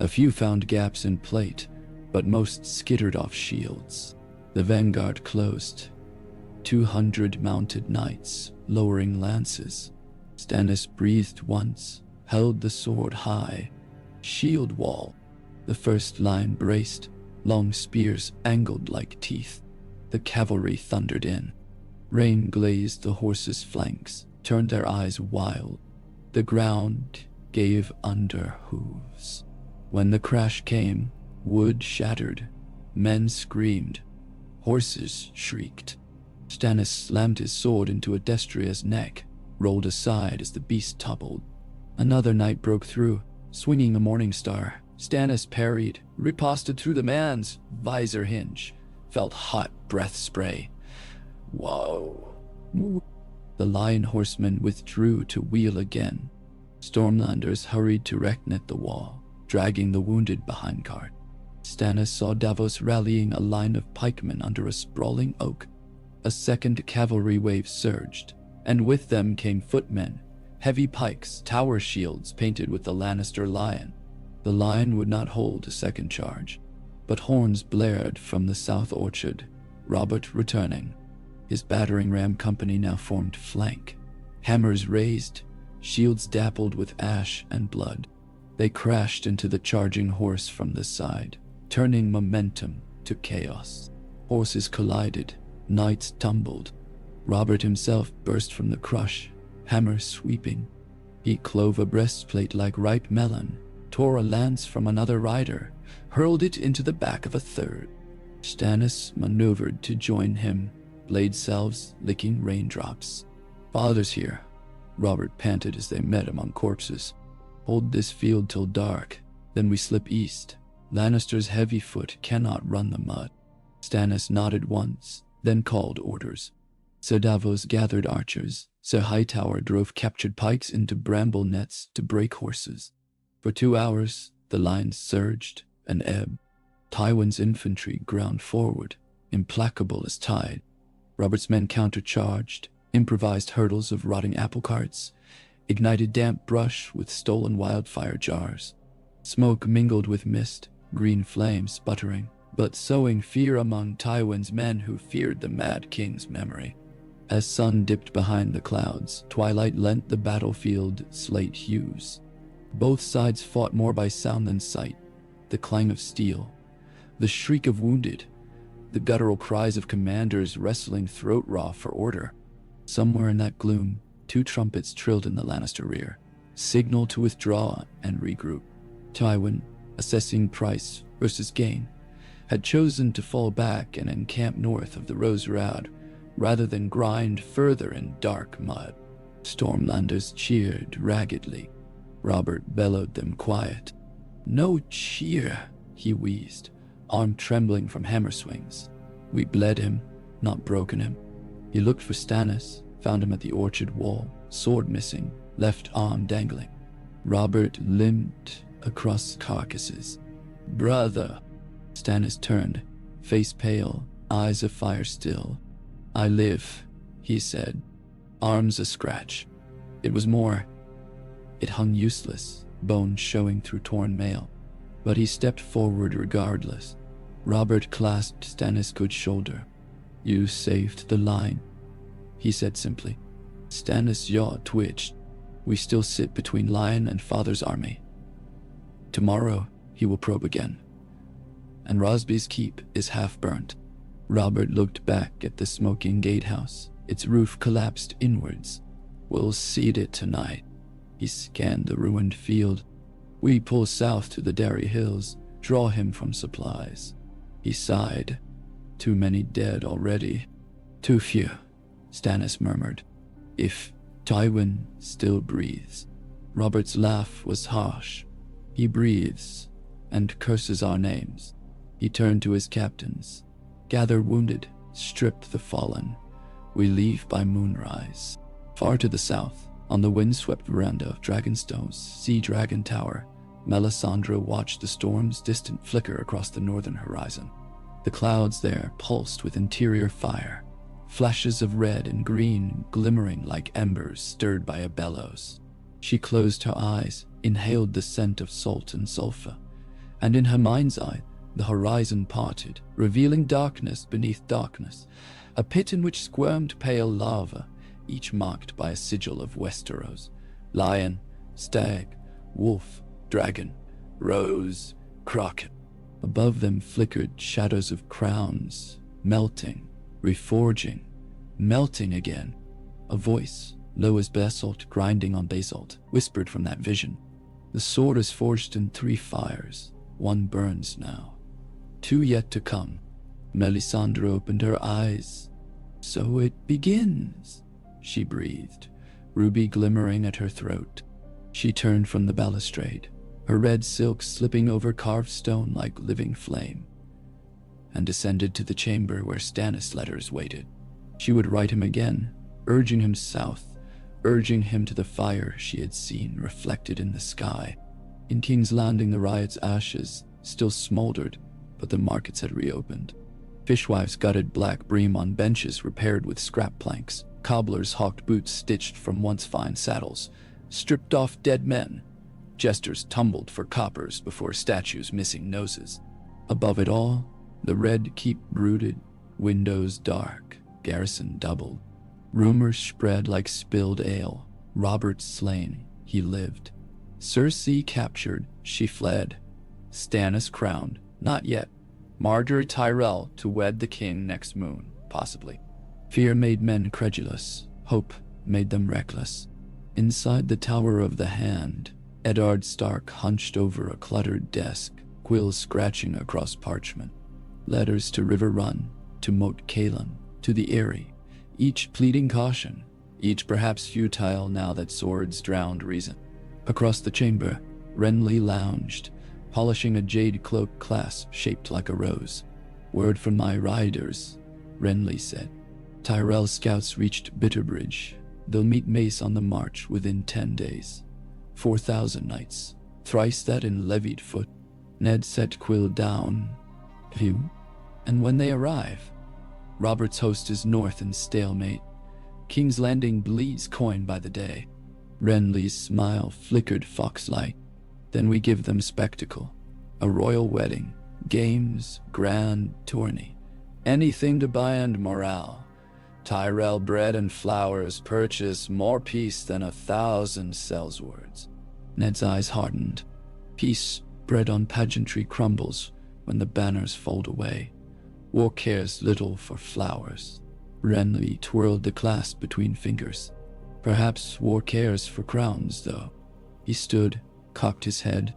A few found gaps in plate, but most skittered off shields. The vanguard closed. 200 mounted knights, lowering lances. Stannis breathed once, held the sword high. Shield wall. The first line braced, long spears angled like teeth. The cavalry thundered in. Rain glazed the horses' flanks, turned their eyes wild. The ground gave under hooves. When the crash came, wood shattered. Men screamed. Horses shrieked. Stannis slammed his sword into Adestria's neck, rolled aside as the beast toppled. Another knight broke through, swinging the morning star. Stannis parried, riposted through the man's visor hinge, felt hot breath spray. Whoa. The lion horsemen withdrew to wheel again. Stormlanders hurried to recknet the wall, dragging the wounded behind cart. Stannis saw Davos rallying a line of pikemen under a sprawling oak. A second cavalry wave surged, and with them came footmen, heavy pikes, tower shields painted with the Lannister lion. The lion would not hold a second charge, but horns blared from the south orchard, Robert returning. His battering ram company now formed flank. Hammers raised, shields dappled with ash and blood. They crashed into the charging horse from the side, turning momentum to chaos. Horses collided, knights tumbled. Robert himself burst from the crush, hammer sweeping. He clove a breastplate like ripe melon, tore a lance from another rider, hurled it into the back of a third. Stannis maneuvered to join him, blade salves licking raindrops. "Father's here," Robert panted as they met among corpses. "Hold this field till dark, then we slip east. Lannister's heavy foot cannot run the mud." Stannis nodded once, then called orders. Sir Davos gathered archers. Sir Hightower drove captured pikes into bramble nets to break horses. For 2 hours, the lines surged and ebbed. Tywin's infantry ground forward, implacable as tide. Robert's men countercharged, improvised hurdles of rotting apple carts, ignited damp brush with stolen wildfire jars. Smoke mingled with mist, green flames sputtering, but sowing fear among Tywin's men who feared the Mad King's memory. As sun dipped behind the clouds, twilight lent the battlefield slate hues. Both sides fought more by sound than sight. The clang of steel, the shriek of wounded, the guttural cries of commanders wrestling throat-raw for order. Somewhere in that gloom, 2 trumpets trilled in the Lannister rear, signal to withdraw and regroup. Tywin, assessing price versus gain, had chosen to fall back and encamp north of the Rose Road, rather than grind further in dark mud. Stormlanders cheered raggedly. Robert bellowed them quiet. "No cheer," he wheezed, arm trembling from hammer swings. "We bled him, not broken him." He looked for Stannis, found him at the orchard wall, sword missing, left arm dangling. Robert limped across carcasses. "Brother." Stannis turned, face pale, eyes afire still. "I live," he said, arms a scratch. It was more. It hung useless, bones showing through torn mail. But he stepped forward regardless. Robert clasped Stannis' good shoulder. "You saved the line," he said simply. Stannis' jaw twitched. "We still sit between Lion and Father's army. Tomorrow he will probe again. And Rosby's keep is half burnt." Robert looked back at the smoking gatehouse. Its roof collapsed inwards. "We'll seed it tonight." He scanned the ruined field. "We pull south to the Derry Hills, draw him from supplies." He sighed. "Too many dead already." "Too few," Stannis murmured. "If Tywin still breathes." Robert's laugh was harsh. "He breathes and curses our names." He turned to his captains. "Gather wounded, strip the fallen. We leave by moonrise." Far to the south, on the windswept veranda of Dragonstone's Sea Dragon Tower, Melisandre watched the storm's distant flicker across the northern horizon. The clouds there pulsed with interior fire, flashes of red and green glimmering like embers stirred by a bellows. She closed her eyes, inhaled the scent of salt and sulfur, and in her mind's eye, the horizon parted, revealing darkness beneath darkness, a pit in which squirmed pale lava, each marked by a sigil of Westeros: lion, stag, wolf, dragon, rose, crockett. Above them flickered shadows of crowns, melting, reforging, melting again. A voice, low as basalt grinding on basalt, whispered from that vision. "The sword is forged in 3 fires. 1 burns now. 2 yet to come." Melisandre opened her eyes. "So it begins," she breathed, ruby glimmering at her throat. She turned from the balustrade, her red silk slipping over carved stone like living flame, and descended to the chamber where Stannis' letters waited. She would write him again, urging him south, urging him to the fire she had seen reflected in the sky. In King's Landing, the riot's ashes still smoldered, but the markets had reopened. Fishwives gutted black bream on benches repaired with scrap planks. Cobblers hawked boots stitched from once fine saddles. Stripped off dead men. Jesters tumbled for coppers before statues missing noses. Above it all, the Red Keep brooded, windows dark, garrison doubled. Rumors spread like spilled ale. Robert slain, he lived. Cersei captured, she fled. Stannis crowned, not yet. Margaery Tyrell to wed the king next moon, possibly. Fear made men credulous. Hope made them reckless. Inside the Tower of the Hand, Eddard Stark hunched over a cluttered desk, quills scratching across parchment. Letters to River Run, to Moat Cailin, to the Eyrie, each pleading caution, each perhaps futile now that swords drowned reason. Across the chamber, Renly lounged, polishing a jade cloak clasp shaped like a rose. "Word from my riders," Renly said. "Tyrell scouts reached Bitterbridge. They'll meet Mace on the march within 10 days. 4,000 knights, thrice that in levied foot." Ned set quill down. "Phew. And when they arrive?" "Robert's host is north in stalemate. King's Landing bleeds coin by the day." Renly's smile flickered fox-like. "Then we give them spectacle. A royal wedding, games, grand tourney. Anything to buy and morale. Tyrell bread and flowers purchase more peace than 1,000 sellswords." Ned's eyes hardened. Peace, bred on pageantry, crumbles when the banners fold away. War cares little for flowers. Renly twirled the clasp between fingers. "Perhaps war cares for crowns, though." He stood, cocked his head.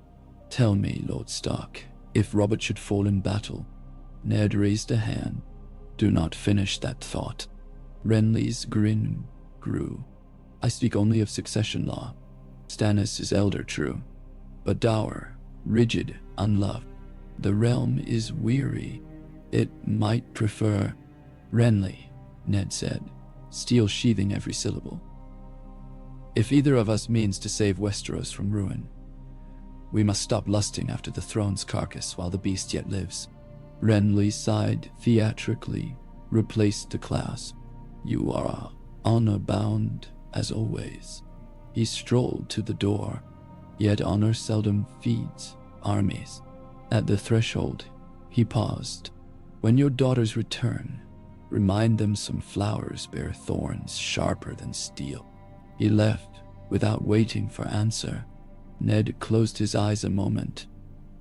"Tell me, Lord Stark, if Robert should fall in battle." Ned raised a hand. "Do not finish that thought." Renly's grin grew. "I speak only of succession law. Stannis is elder, true, but dour, rigid, unloved. The realm is weary. It might prefer—" "Renly," Ned said, steel sheathing every syllable. "If either of us means to save Westeros from ruin, we must stop lusting after the throne's carcass while the beast yet lives." Renly sighed theatrically, replaced the clasp. "You are honor-bound, as always." He strolled to the door. Yet honor seldom feeds armies. At the threshold, he paused. "When your daughters return, remind them some flowers bear thorns sharper than steel." He left, without waiting for answer. Ned closed his eyes a moment.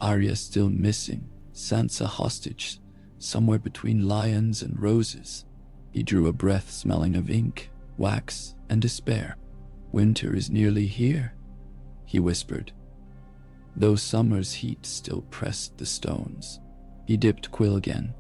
Arya still missing, Sansa hostage, somewhere between lions and roses. He drew a breath smelling of ink, wax, and despair. "Winter is nearly here," he whispered, though summer's heat still pressed the stones. He dipped quill again.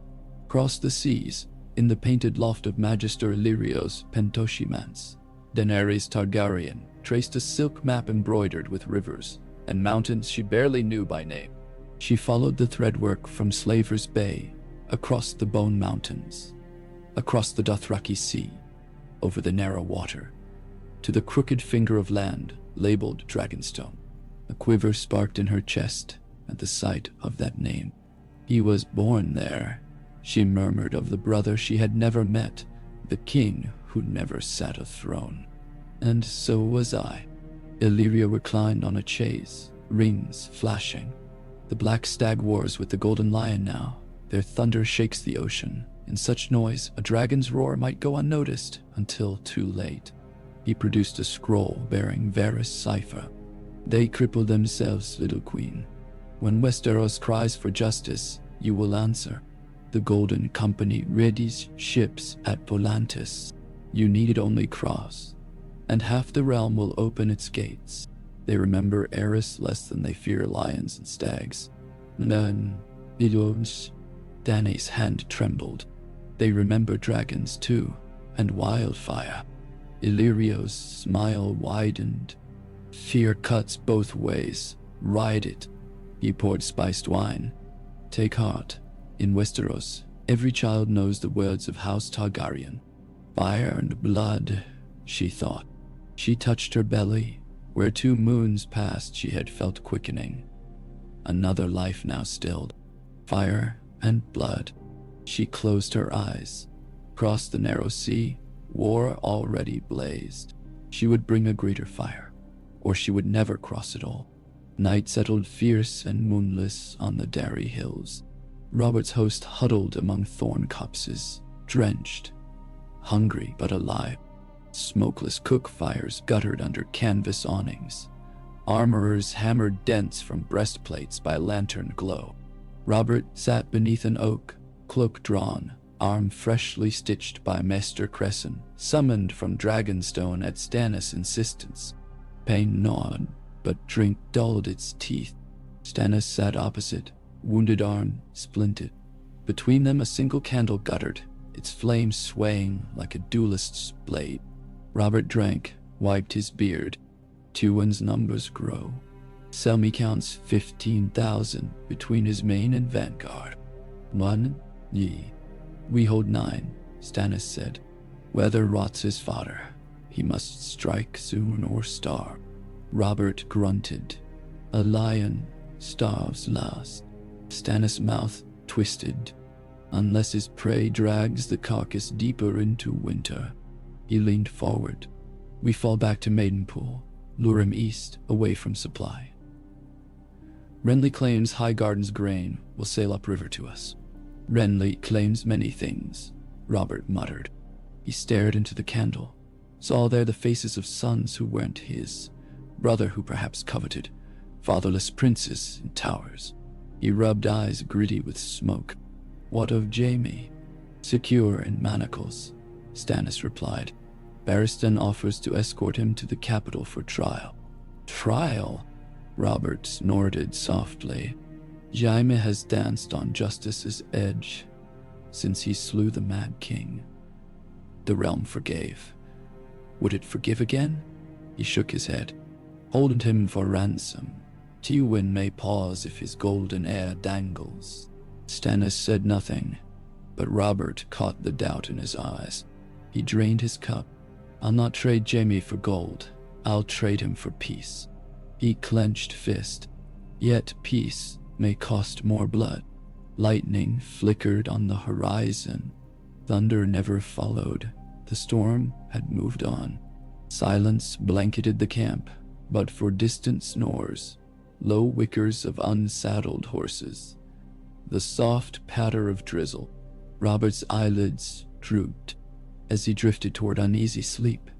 Crossed the seas, in the painted loft of Magister Illyrio's Pentoshimans, Daenerys Targaryen traced a silk map embroidered with rivers and mountains she barely knew by name. She followed the threadwork from Slaver's Bay, across the Bone Mountains, across the Dothraki Sea, over the narrow water, to the crooked finger of land labeled Dragonstone. A quiver sparked in her chest at the sight of that name. "He was born there," she murmured of the brother she had never met, the king who never sat a throne. "And so was I." Illyria reclined on a chaise, rings flashing. The black stag wars with the golden lion now. Their thunder shakes the ocean. In such noise, a dragon's roar might go unnoticed until too late. He produced a scroll bearing Varys' cipher. "They cripple themselves, little queen. When Westeros cries for justice, you will answer. The Golden Company readies ships at Volantis. You need only cross, and half the realm will open its gates. They remember Eris less than they fear lions and stags. None, Bilons." Dany's hand trembled. "They remember dragons too, and wildfire." Illyrio's smile widened. "Fear cuts both ways. Ride it." He poured spiced wine. "Take heart. In Westeros, every child knows the words of House Targaryen. Fire and blood," she thought. She touched her belly, where 2 moons past she had felt quickening. Another life now stilled. Fire and blood. She closed her eyes. Across the narrow sea, war already blazed. She would bring a greater fire, or she would never cross it all. Night settled fierce and moonless on the Darry Hills. Robert's host huddled among thorn copses, drenched, hungry but alive. Smokeless cook fires guttered under canvas awnings. Armorers hammered dents from breastplates by lantern glow. Robert sat beneath an oak, cloak drawn, arm freshly stitched by Maester Cresson, summoned from Dragonstone at Stannis' insistence. Pain gnawed, but drink dulled its teeth. Stannis sat opposite, wounded arm splinted. Between them a single candle guttered, its flame swaying like a duelist's blade. Robert drank, wiped his beard. Tywin's numbers grow. Selmy counts 15,000 between his main and vanguard. One, ye. We hold 9, Stannis said. Weather rots his fodder. He must strike soon or starve. Robert grunted. A lion starves last. Stannis' mouth twisted. Unless his prey drags the carcass deeper into winter. He leaned forward. We fall back to Maidenpool. Lure him east, away from supply. Renly claims Highgarden's grain will sail upriver to us. Renly claims many things, Robert muttered. He stared into the candle, saw there the faces of sons who weren't his, brother who perhaps coveted, fatherless princes in towers. He rubbed eyes gritty with smoke. What of Jaime? Secure in manacles, Stannis replied. Barristan offers to escort him to the capital for trial. Trial? Robert snorted softly. Jaime has danced on justice's edge since he slew the Mad King. The realm forgave. Would it forgive again? He shook his head. Hold him for ransom. Tywin may pause if his golden heir dangles. Stannis said nothing, but Robert caught the doubt in his eyes. He drained his cup. I'll not trade Jaime for gold. I'll trade him for peace. He clenched fist. Yet peace may cost more blood. Lightning flickered on the horizon. Thunder never followed. The storm had moved on. Silence blanketed the camp, but for distant snores, low wickers of unsaddled horses. The soft patter of drizzle. Robert's eyelids drooped. As he drifted toward uneasy sleep,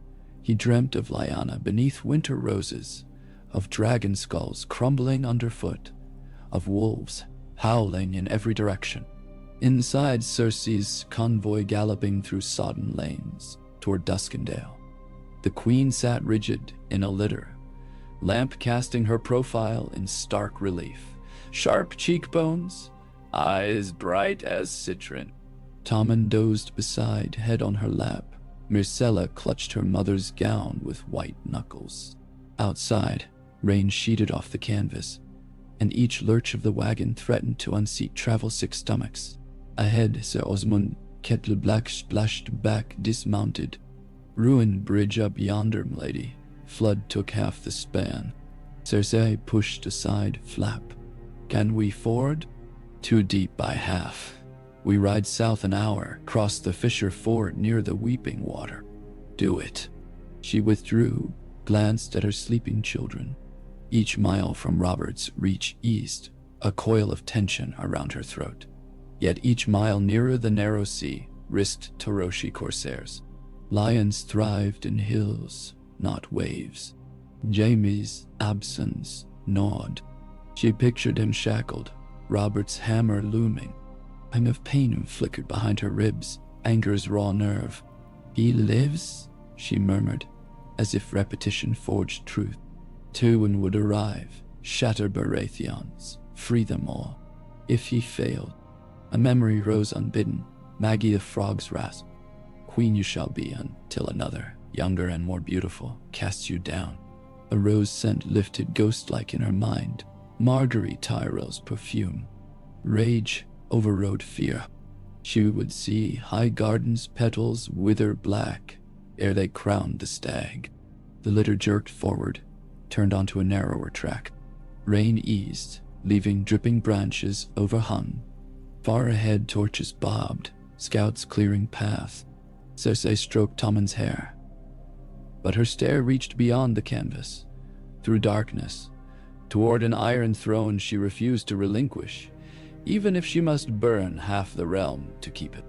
he dreamt of Lyanna beneath winter roses, of dragon skulls crumbling underfoot, of wolves howling in every direction. Inside, Cersei's convoy galloping through sodden lanes toward Duskendale. The queen sat rigid in a litter, lamp casting her profile in stark relief. Sharp cheekbones, eyes bright as citron. Tommen dozed beside, head on her lap. Myrcella clutched her mother's gown with white knuckles. Outside, rain sheeted off the canvas, and each lurch of the wagon threatened to unseat travel-sick stomachs. Ahead, Sir Osmund Kettleblack splashed back, dismounted. Ruined bridge up yonder, m'lady. Flood took half the span. Cersei pushed aside, flap. Can we ford? Too deep by half. We ride south an hour, cross the Fisher Ford near the Weeping Water. Do it. She withdrew, glanced at her sleeping children. Each mile from Robert's reach east, a coil of tension around her throat. Yet each mile nearer the narrow sea risked Taroshi corsairs. Lions thrived in hills, not waves. Jaime's absence gnawed. She pictured him shackled, Robert's hammer looming. A pang of pain flickered behind her ribs, anger's raw nerve. He lives, she murmured, as if repetition forged truth. Tywin would arrive, shatter Baratheons, free them all. If he failed, a memory rose unbidden. Maggie the Frog's rasp. Queen you shall be until another, younger and more beautiful, casts you down. A rose scent lifted ghost-like in her mind. Marguerite Tyrell's perfume. Rage overrode fear. She would see Highgarden's petals wither black ere they crowned the stag. The litter jerked forward, turned onto a narrower track. Rain eased, leaving dripping branches overhung. Far ahead, torches bobbed, scouts clearing path. Cersei stroked Tommen's hair. But her stare reached beyond the canvas, through darkness, toward an iron throne she refused to relinquish, even if she must burn half the realm to keep it.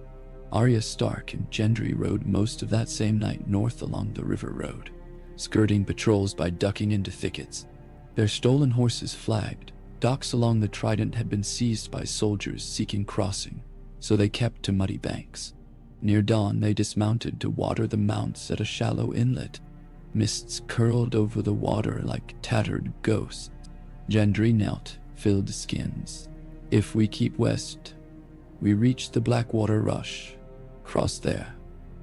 Arya Stark and Gendry rode most of that same night north along the river road, skirting patrols by ducking into thickets. Their stolen horses flagged. Docks along the Trident had been seized by soldiers seeking crossing, so they kept to muddy banks. Near dawn, they dismounted to water the mounts at a shallow inlet. Mists curled over the water like tattered ghosts. Gendry knelt, filled skins. If we keep west, we reach the Blackwater Rush. Cross there,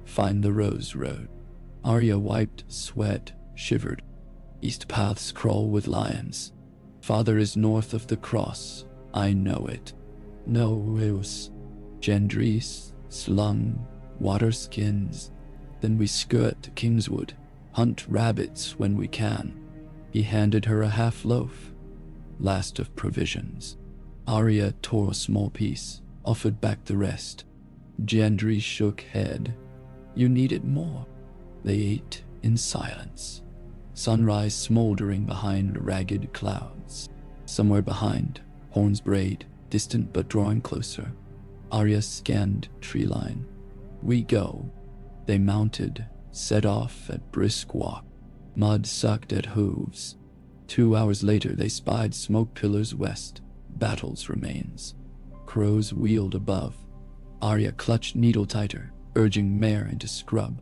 find the Rose Road. Arya wiped sweat, shivered. East paths crawl with lions. Father is north of the cross. I know it. No use. Gendry slung water skins. Then we skirt to Kingswood, hunt rabbits when we can. He handed her a half loaf, last of provisions. Arya tore a small piece, offered back the rest. Gendry shook head. You needed more. They ate in silence. Sunrise smoldering behind ragged clouds. Somewhere behind, horns brayed, distant but drawing closer. Arya scanned tree line. We go. They mounted, set off at brisk walk. Mud sucked at hooves. 2 hours later they spied smoke pillars west. Battle's remains. Crows wheeled above. Arya clutched needle tighter, urging Mare into scrub.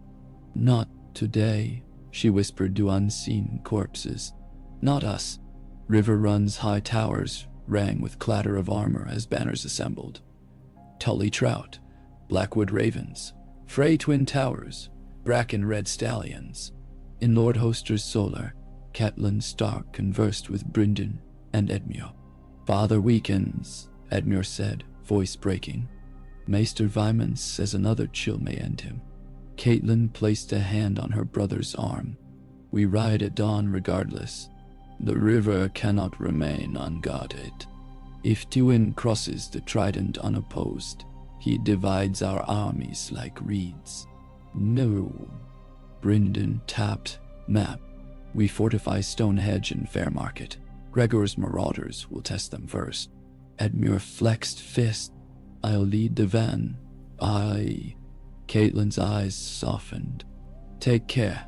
Not today, she whispered to unseen corpses. Not us. River Run's high towers rang with clatter of armor as banners assembled. Tully trout, Blackwood ravens, Frey twin towers, bracken red stallions. In Lord Hoster's solar, Catelyn Stark conversed with Brynden and Edmure. Father weakens, Edmure said, voice breaking. Maester Vyman says another chill may end him. Catelyn placed a hand on her brother's arm. We ride at dawn regardless. The river cannot remain unguarded. If Tywin crosses the Trident unopposed, he divides our armies like reeds. No. Brynden tapped map. We fortify Stonehenge and Fairmarket. Gregor's marauders will test them first. Edmure flexed fist. I'll lead the van. Aye. Catelyn's eyes softened. Take care.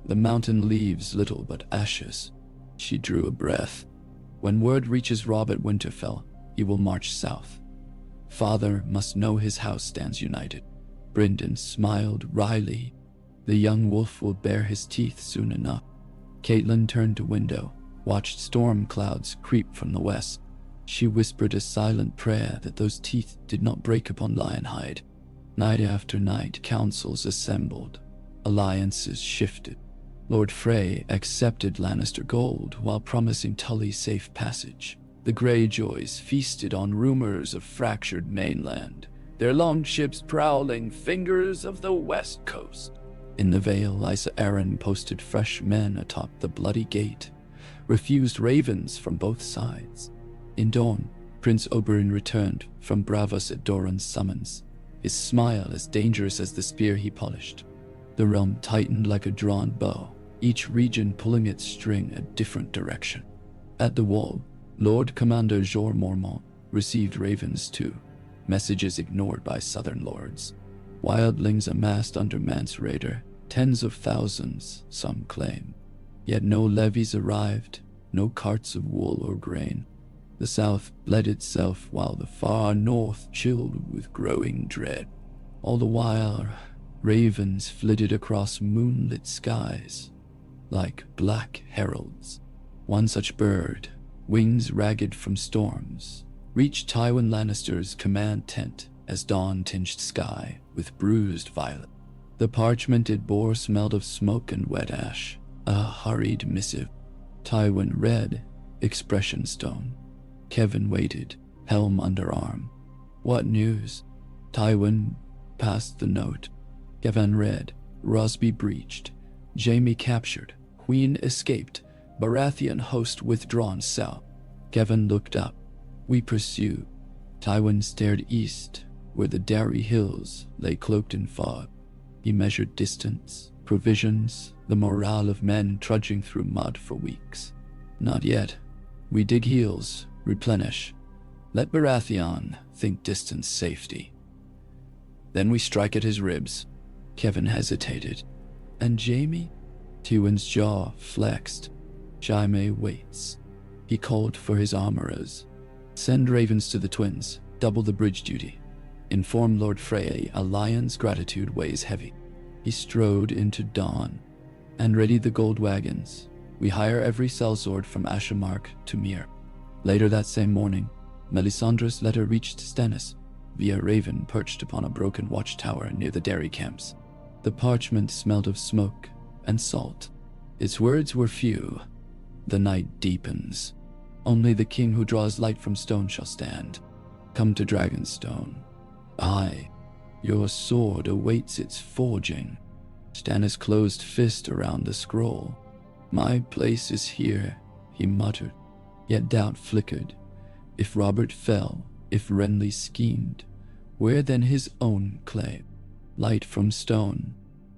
The mountain leaves little but ashes. She drew a breath. When word reaches Robb at Winterfell, he will march south. Father must know his house stands united. Brynden smiled wryly. The young wolf will bare his teeth soon enough. Catelyn turned to window, watched storm clouds creep from the west. She whispered a silent prayer that those teeth did not break upon Lionhide. Night after night, councils assembled. Alliances shifted. Lord Frey accepted Lannister gold while promising Tully safe passage. The Greyjoys feasted on rumors of fractured mainland, their longships prowling fingers of the west coast. In the Vale, Lysa Arryn posted fresh men atop the bloody gate, refused ravens from both sides. In dawn, Prince Oberyn returned from Bravos at Doran's summons, his smile as dangerous as the spear he polished. The realm tightened like a drawn bow, each region pulling its string a different direction. At the Wall, Lord Commander Jorah Mormont received ravens too, messages ignored by southern lords. Wildlings amassed under Mance Rayder, tens of thousands, some claim. Yet no levies arrived, no carts of wool or grain. The south bled itself while the far north chilled with growing dread. All the while, ravens flitted across moonlit skies, like black heralds. One such bird, wings ragged from storms, reached Tywin Lannister's command tent as dawn tinged sky with bruised violet. The parchment it bore smelled of smoke and wet ash, a hurried missive. Tywin read, expression stone. Kevin waited, helm under arm. What news? Tywin passed the note. Kevin read, Rosby breached, Jaime captured, Queen escaped, Baratheon host withdrawn south. Kevin looked up. We pursue. Tywin stared east, where the Derry hills lay cloaked in fog. He measured distance, provisions, the morale of men trudging through mud for weeks. Not yet. We dig heels, replenish. Let Baratheon think distance safety. Then we strike at his ribs. Kevin hesitated. And Jaime? Tywin's jaw flexed. Jaime waits. He called for his armorers. Send ravens to the twins, double the bridge duty. Inform Lord Frey a lion's gratitude weighs heavy. He strode into dawn. and ready the gold wagons. We hire every sellsword from Ashermark to Myr. Later that same morning, Melisandre's letter reached Stannis via raven perched upon a broken watchtower near the dairy camps. The parchment smelled of smoke and salt. Its words were few. The night deepens. Only the king who draws light from stone shall stand. Come to Dragonstone. Aye, your sword awaits its forging. Stannis closed fist around the scroll. My place is here, he muttered, yet doubt flickered. If Robert fell, if Renly schemed, where then his own claim? Light from stone.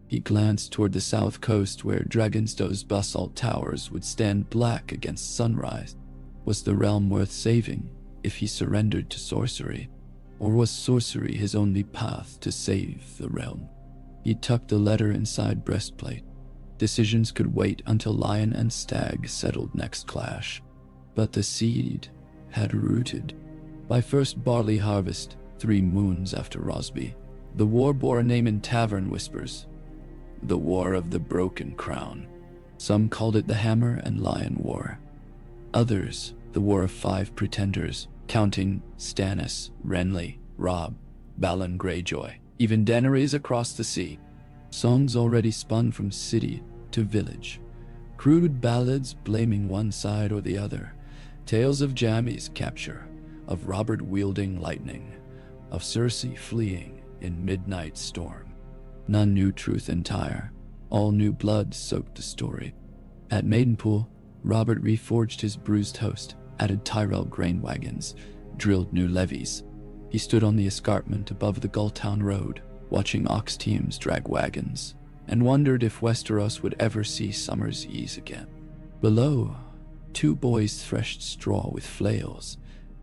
He glanced toward the south coast where Dragonstone's basalt towers would stand black against sunrise. Was the realm worth saving if he surrendered to sorcery? Or was sorcery his only path to save the realm? He tucked the letter inside breastplate. Decisions could wait until Lion and Stag settled next clash. But the seed had rooted. By first barley harvest, 3 moons after Rosby, the war bore a name in tavern whispers. The War of the Broken Crown. Some called it the Hammer and Lion War. Others, the War of 5 Pretenders, counting Stannis, Renly, Robb, Balon Greyjoy, even Daenerys across the sea. Songs already spun from city to village. Crude ballads blaming one side or the other. Tales of Jaime's capture, of Robert wielding lightning, of Cersei fleeing in midnight storm. None knew truth entire. All new blood soaked the story. At Maidenpool, Robert reforged his bruised host, added Tyrell grain wagons, drilled new levees. He stood on the escarpment above the Gulltown Road, watching ox teams drag wagons, and wondered if Westeros would ever see summer's ease again. Below, 2 boys threshed straw with flails,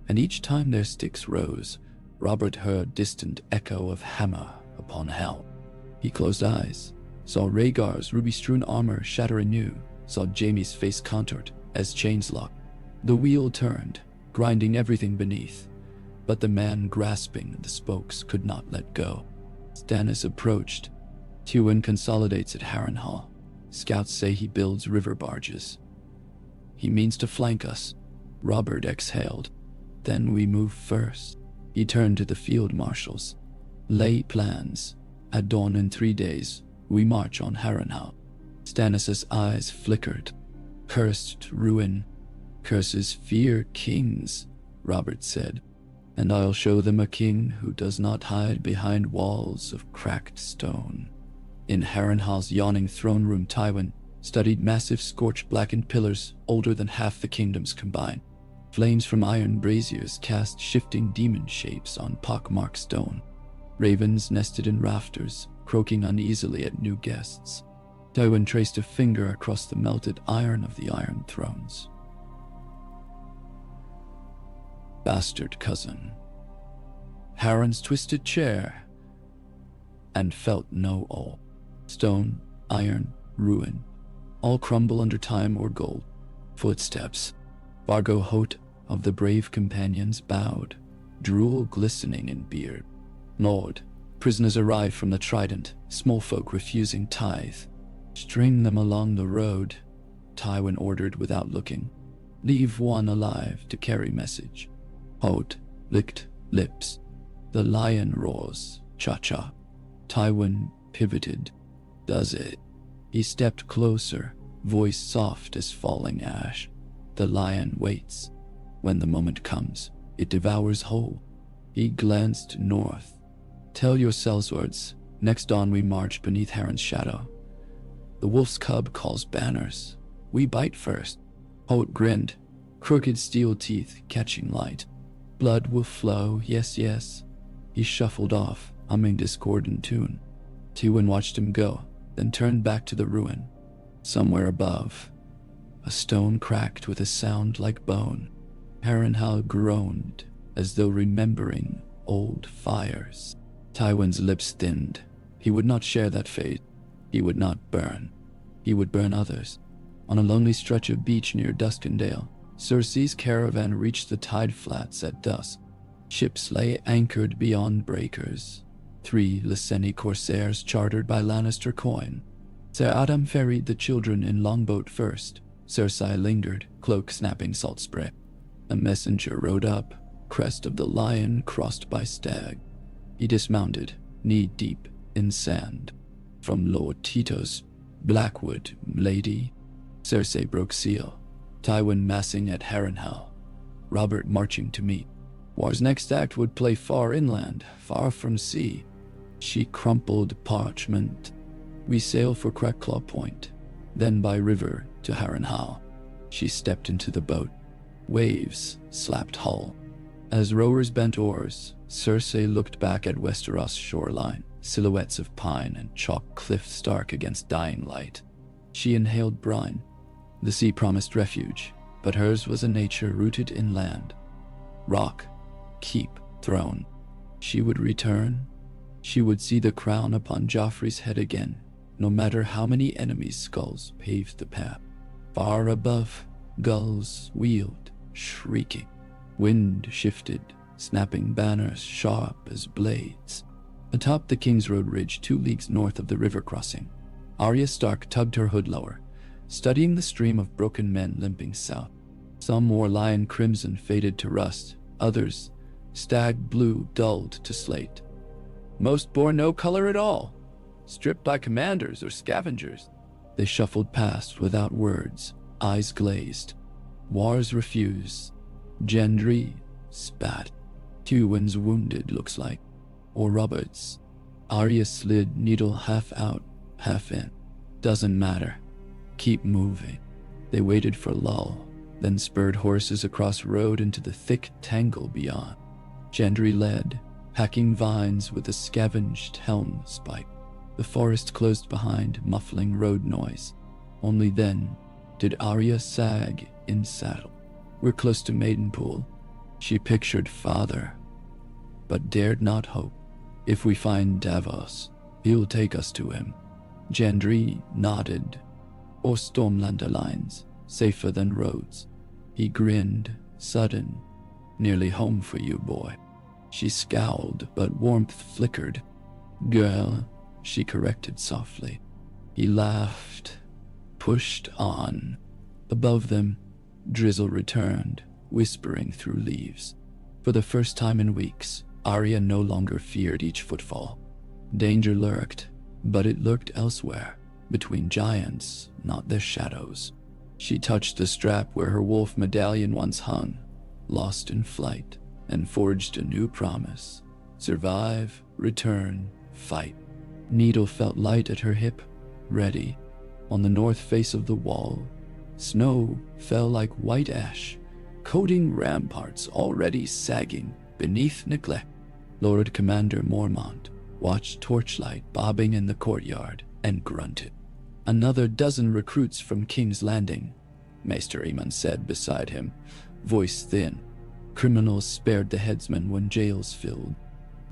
and each time their sticks rose, Robert heard distant echo of hammer upon helm. He closed eyes, saw Rhaegar's ruby-strewn armor shatter anew, saw Jaime's face contoured as chains locked. The wheel turned, grinding everything beneath, but the man grasping the spokes could not let go. Stannis approached. Tywin consolidates at Harrenhal. Scouts say he builds river barges. He means to flank us. Robert exhaled. Then we move first. He turned to the field marshals. Lay plans. At dawn in 3 days, we march on Harrenhal. Stannis' eyes flickered. Cursed ruin. Curses fear kings, Robert said. And I'll show them a king who does not hide behind walls of cracked stone. In Harrenhal's yawning throne room, Tywin studied massive scorch-blackened pillars older than half the kingdoms combined. Flames from iron braziers cast shifting demon shapes on pockmarked stone. Ravens nested in rafters, croaking uneasily at new guests. Tywin traced a finger across the melted iron of the Iron Thrones. Bastard cousin. Harren's twisted chair, and felt no awe. Stone, iron, ruin, all crumble under time or gold. Footsteps. Vargo Hoat of the brave companions bowed, drool glistening in beard. Lord, prisoners arrive from the Trident, small folk refusing tithe. String them along the road, Tywin ordered without looking. Leave one alive to carry message. Hoat licked lips. The lion roars, cha-cha. Tywin pivoted. Does it? He stepped closer, voice soft as falling ash. The lion waits. When the moment comes, it devours whole. He glanced north. Tell your sellswords, next dawn we march beneath Harren's shadow. The wolf's cub calls banners. We bite first. Hoat grinned, crooked steel teeth catching light. Blood will flow, yes, yes. He shuffled off, humming discordant tune. Tywin watched him go, then turned back to the ruin. Somewhere above, a stone cracked with a sound like bone. Harrenhal groaned, as though remembering old fires. Tywin's lips thinned. He would not share that fate. He would not burn. He would burn others. On a lonely stretch of beach near Duskendale, Cersei's caravan reached the tide flats at dusk. Ships lay anchored beyond breakers. 3 Lyseni corsairs chartered by Lannister coin. Sir Adam ferried the children in longboat first. Cersei lingered, cloak snapping salt spray. A messenger rode up, crest of the lion crossed by stag. He dismounted, knee-deep in sand. From Lord Tito's Blackwood, lady. Cersei broke seal. Tywin massing at Harrenhal. Robert marching to meet. War's next act would play far inland, far from sea. She crumpled parchment. We sail for Crackclaw Point, then by river to Harrenhal. She stepped into the boat. Waves slapped hull. As rowers bent oars, Cersei looked back at Westeros' shoreline, silhouettes of pine and chalk cliffs stark against dying light. She inhaled brine. The sea promised refuge, but hers was a nature rooted in land. Rock, keep, throne. She would return. She would see the crown upon Joffrey's head again, no matter how many enemies' skulls paved the path. Far above, gulls wheeled, shrieking. Wind shifted, snapping banners sharp as blades. Atop the Kingsroad Ridge 2 leagues north of the river crossing, Arya Stark tugged her hood lower, studying the stream of broken men limping south. Some wore lion crimson faded to rust, others stag blue dulled to slate. Most bore no color at all, stripped by commanders or scavengers. They shuffled past without words, eyes glazed. Wars refuse. Gendry spat. Tywin's wounded, looks like. Or Robert's. Arya slid, needle half out, half in. Doesn't matter. Keep moving. They waited for lull, then spurred horses across road into the thick tangle beyond. Gendry led, hacking vines with a scavenged helm spike. The forest closed behind, muffling road noise. Only then did Arya sag in saddle. We're close to Maidenpool. She pictured father, but dared not hope. If we find Davos, he'll take us to him. Gendry nodded. Or Stormlander lines, safer than roads. He grinned, sudden. Nearly home for you, boy. She scowled, but warmth flickered. Girl, she corrected softly. He laughed, pushed on. Above them, drizzle returned, whispering through leaves. For the first time in weeks, Arya no longer feared each footfall. Danger lurked, but it lurked elsewhere, between giants, not their shadows. She touched the strap where her wolf medallion once hung, lost in flight, and forged a new promise. Survive, return, fight. Needle felt light at her hip, ready. On the north face of the wall, snow fell like white ash, coating ramparts already sagging beneath neglect. Lord Commander Mormont watched torchlight bobbing in the courtyard and grunted. Another dozen recruits from King's Landing, Maester Aemon said beside him, voice thin. Criminals spared the headsman when jails filled.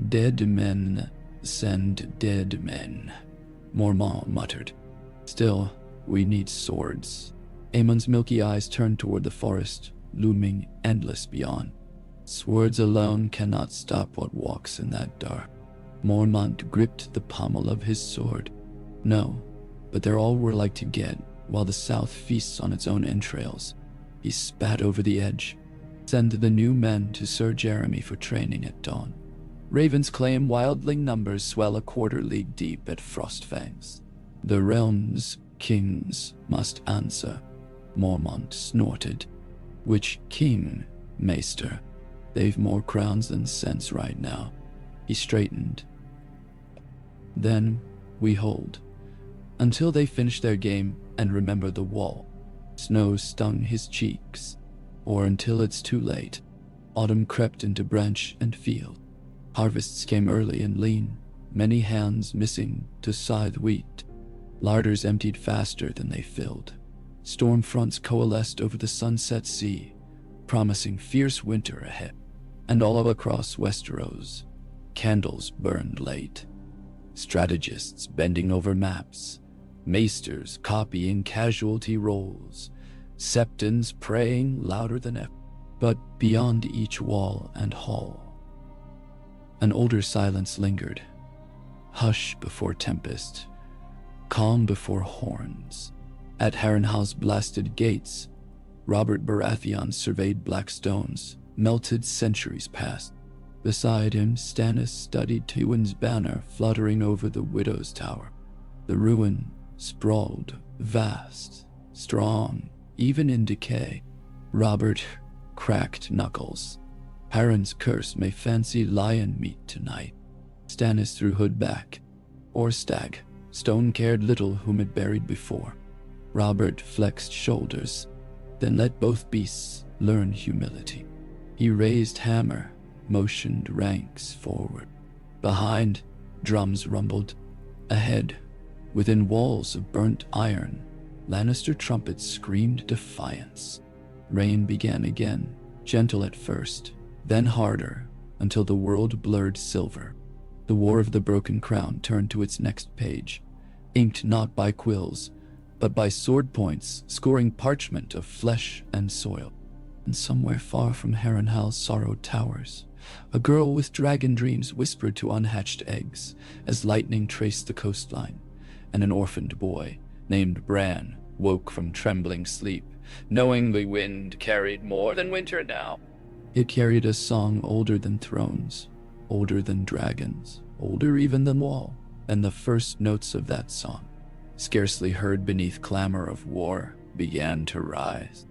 Dead men send dead men, Mormont muttered. Still, we need swords. Aemon's milky eyes turned toward the forest, looming endless beyond. Swords alone cannot stop what walks in that dark. Mormont gripped the pommel of his sword. No, but they're all we're like to get, while the south feasts on its own entrails. He spat over the edge. Send the new men to Sir Jeremy for training at dawn. Ravens claim wildling numbers swell a quarter league deep at Frostfangs. The realm's kings must answer. Mormont snorted. Which king, Maester? They've more crowns than sense right now. He straightened. Then we hold. Until they finish their game and remember the wall. Snow stung his cheeks. Or until it's too late. Autumn crept into branch and field. Harvests came early and lean, many hands missing to scythe wheat. Larders emptied faster than they filled. Storm fronts coalesced over the sunset sea, promising fierce winter ahead. And all across Westeros, candles burned late. Strategists bending over maps, maesters copying casualty rolls, septons praying louder than ever. But beyond each wall and hall, an older silence lingered. Hush before tempest, calm before horns. At Harrenhal's blasted gates, Robert Baratheon surveyed black stones, melted centuries past. Beside him, Stannis studied Tywin's banner fluttering over the Widow's Tower. The ruin sprawled, vast, strong, even in decay. Robert cracked knuckles. Harren's curse may fancy lion meat tonight. Stannis threw hood back. Or stag. Stone cared little whom it buried before. Robert flexed shoulders, then let both beasts learn humility. He raised hammer, motioned ranks forward. Behind, drums rumbled. Ahead, within walls of burnt iron, Lannister trumpets screamed defiance. Rain began again, gentle at first, then harder, until the world blurred silver. The War of the Broken Crown turned to its next page, inked not by quills, but by sword points scoring parchment of flesh and soil. And somewhere far from Harrenhal's sorrowed towers, a girl with dragon dreams whispered to unhatched eggs as lightning traced the coastline, and an orphaned boy named Bran woke from trembling sleep, knowing the wind carried more than winter now. It carried a song older than thrones, older than dragons, older even than wall, and the first notes of that song, scarcely heard beneath clamor of war, began to rise.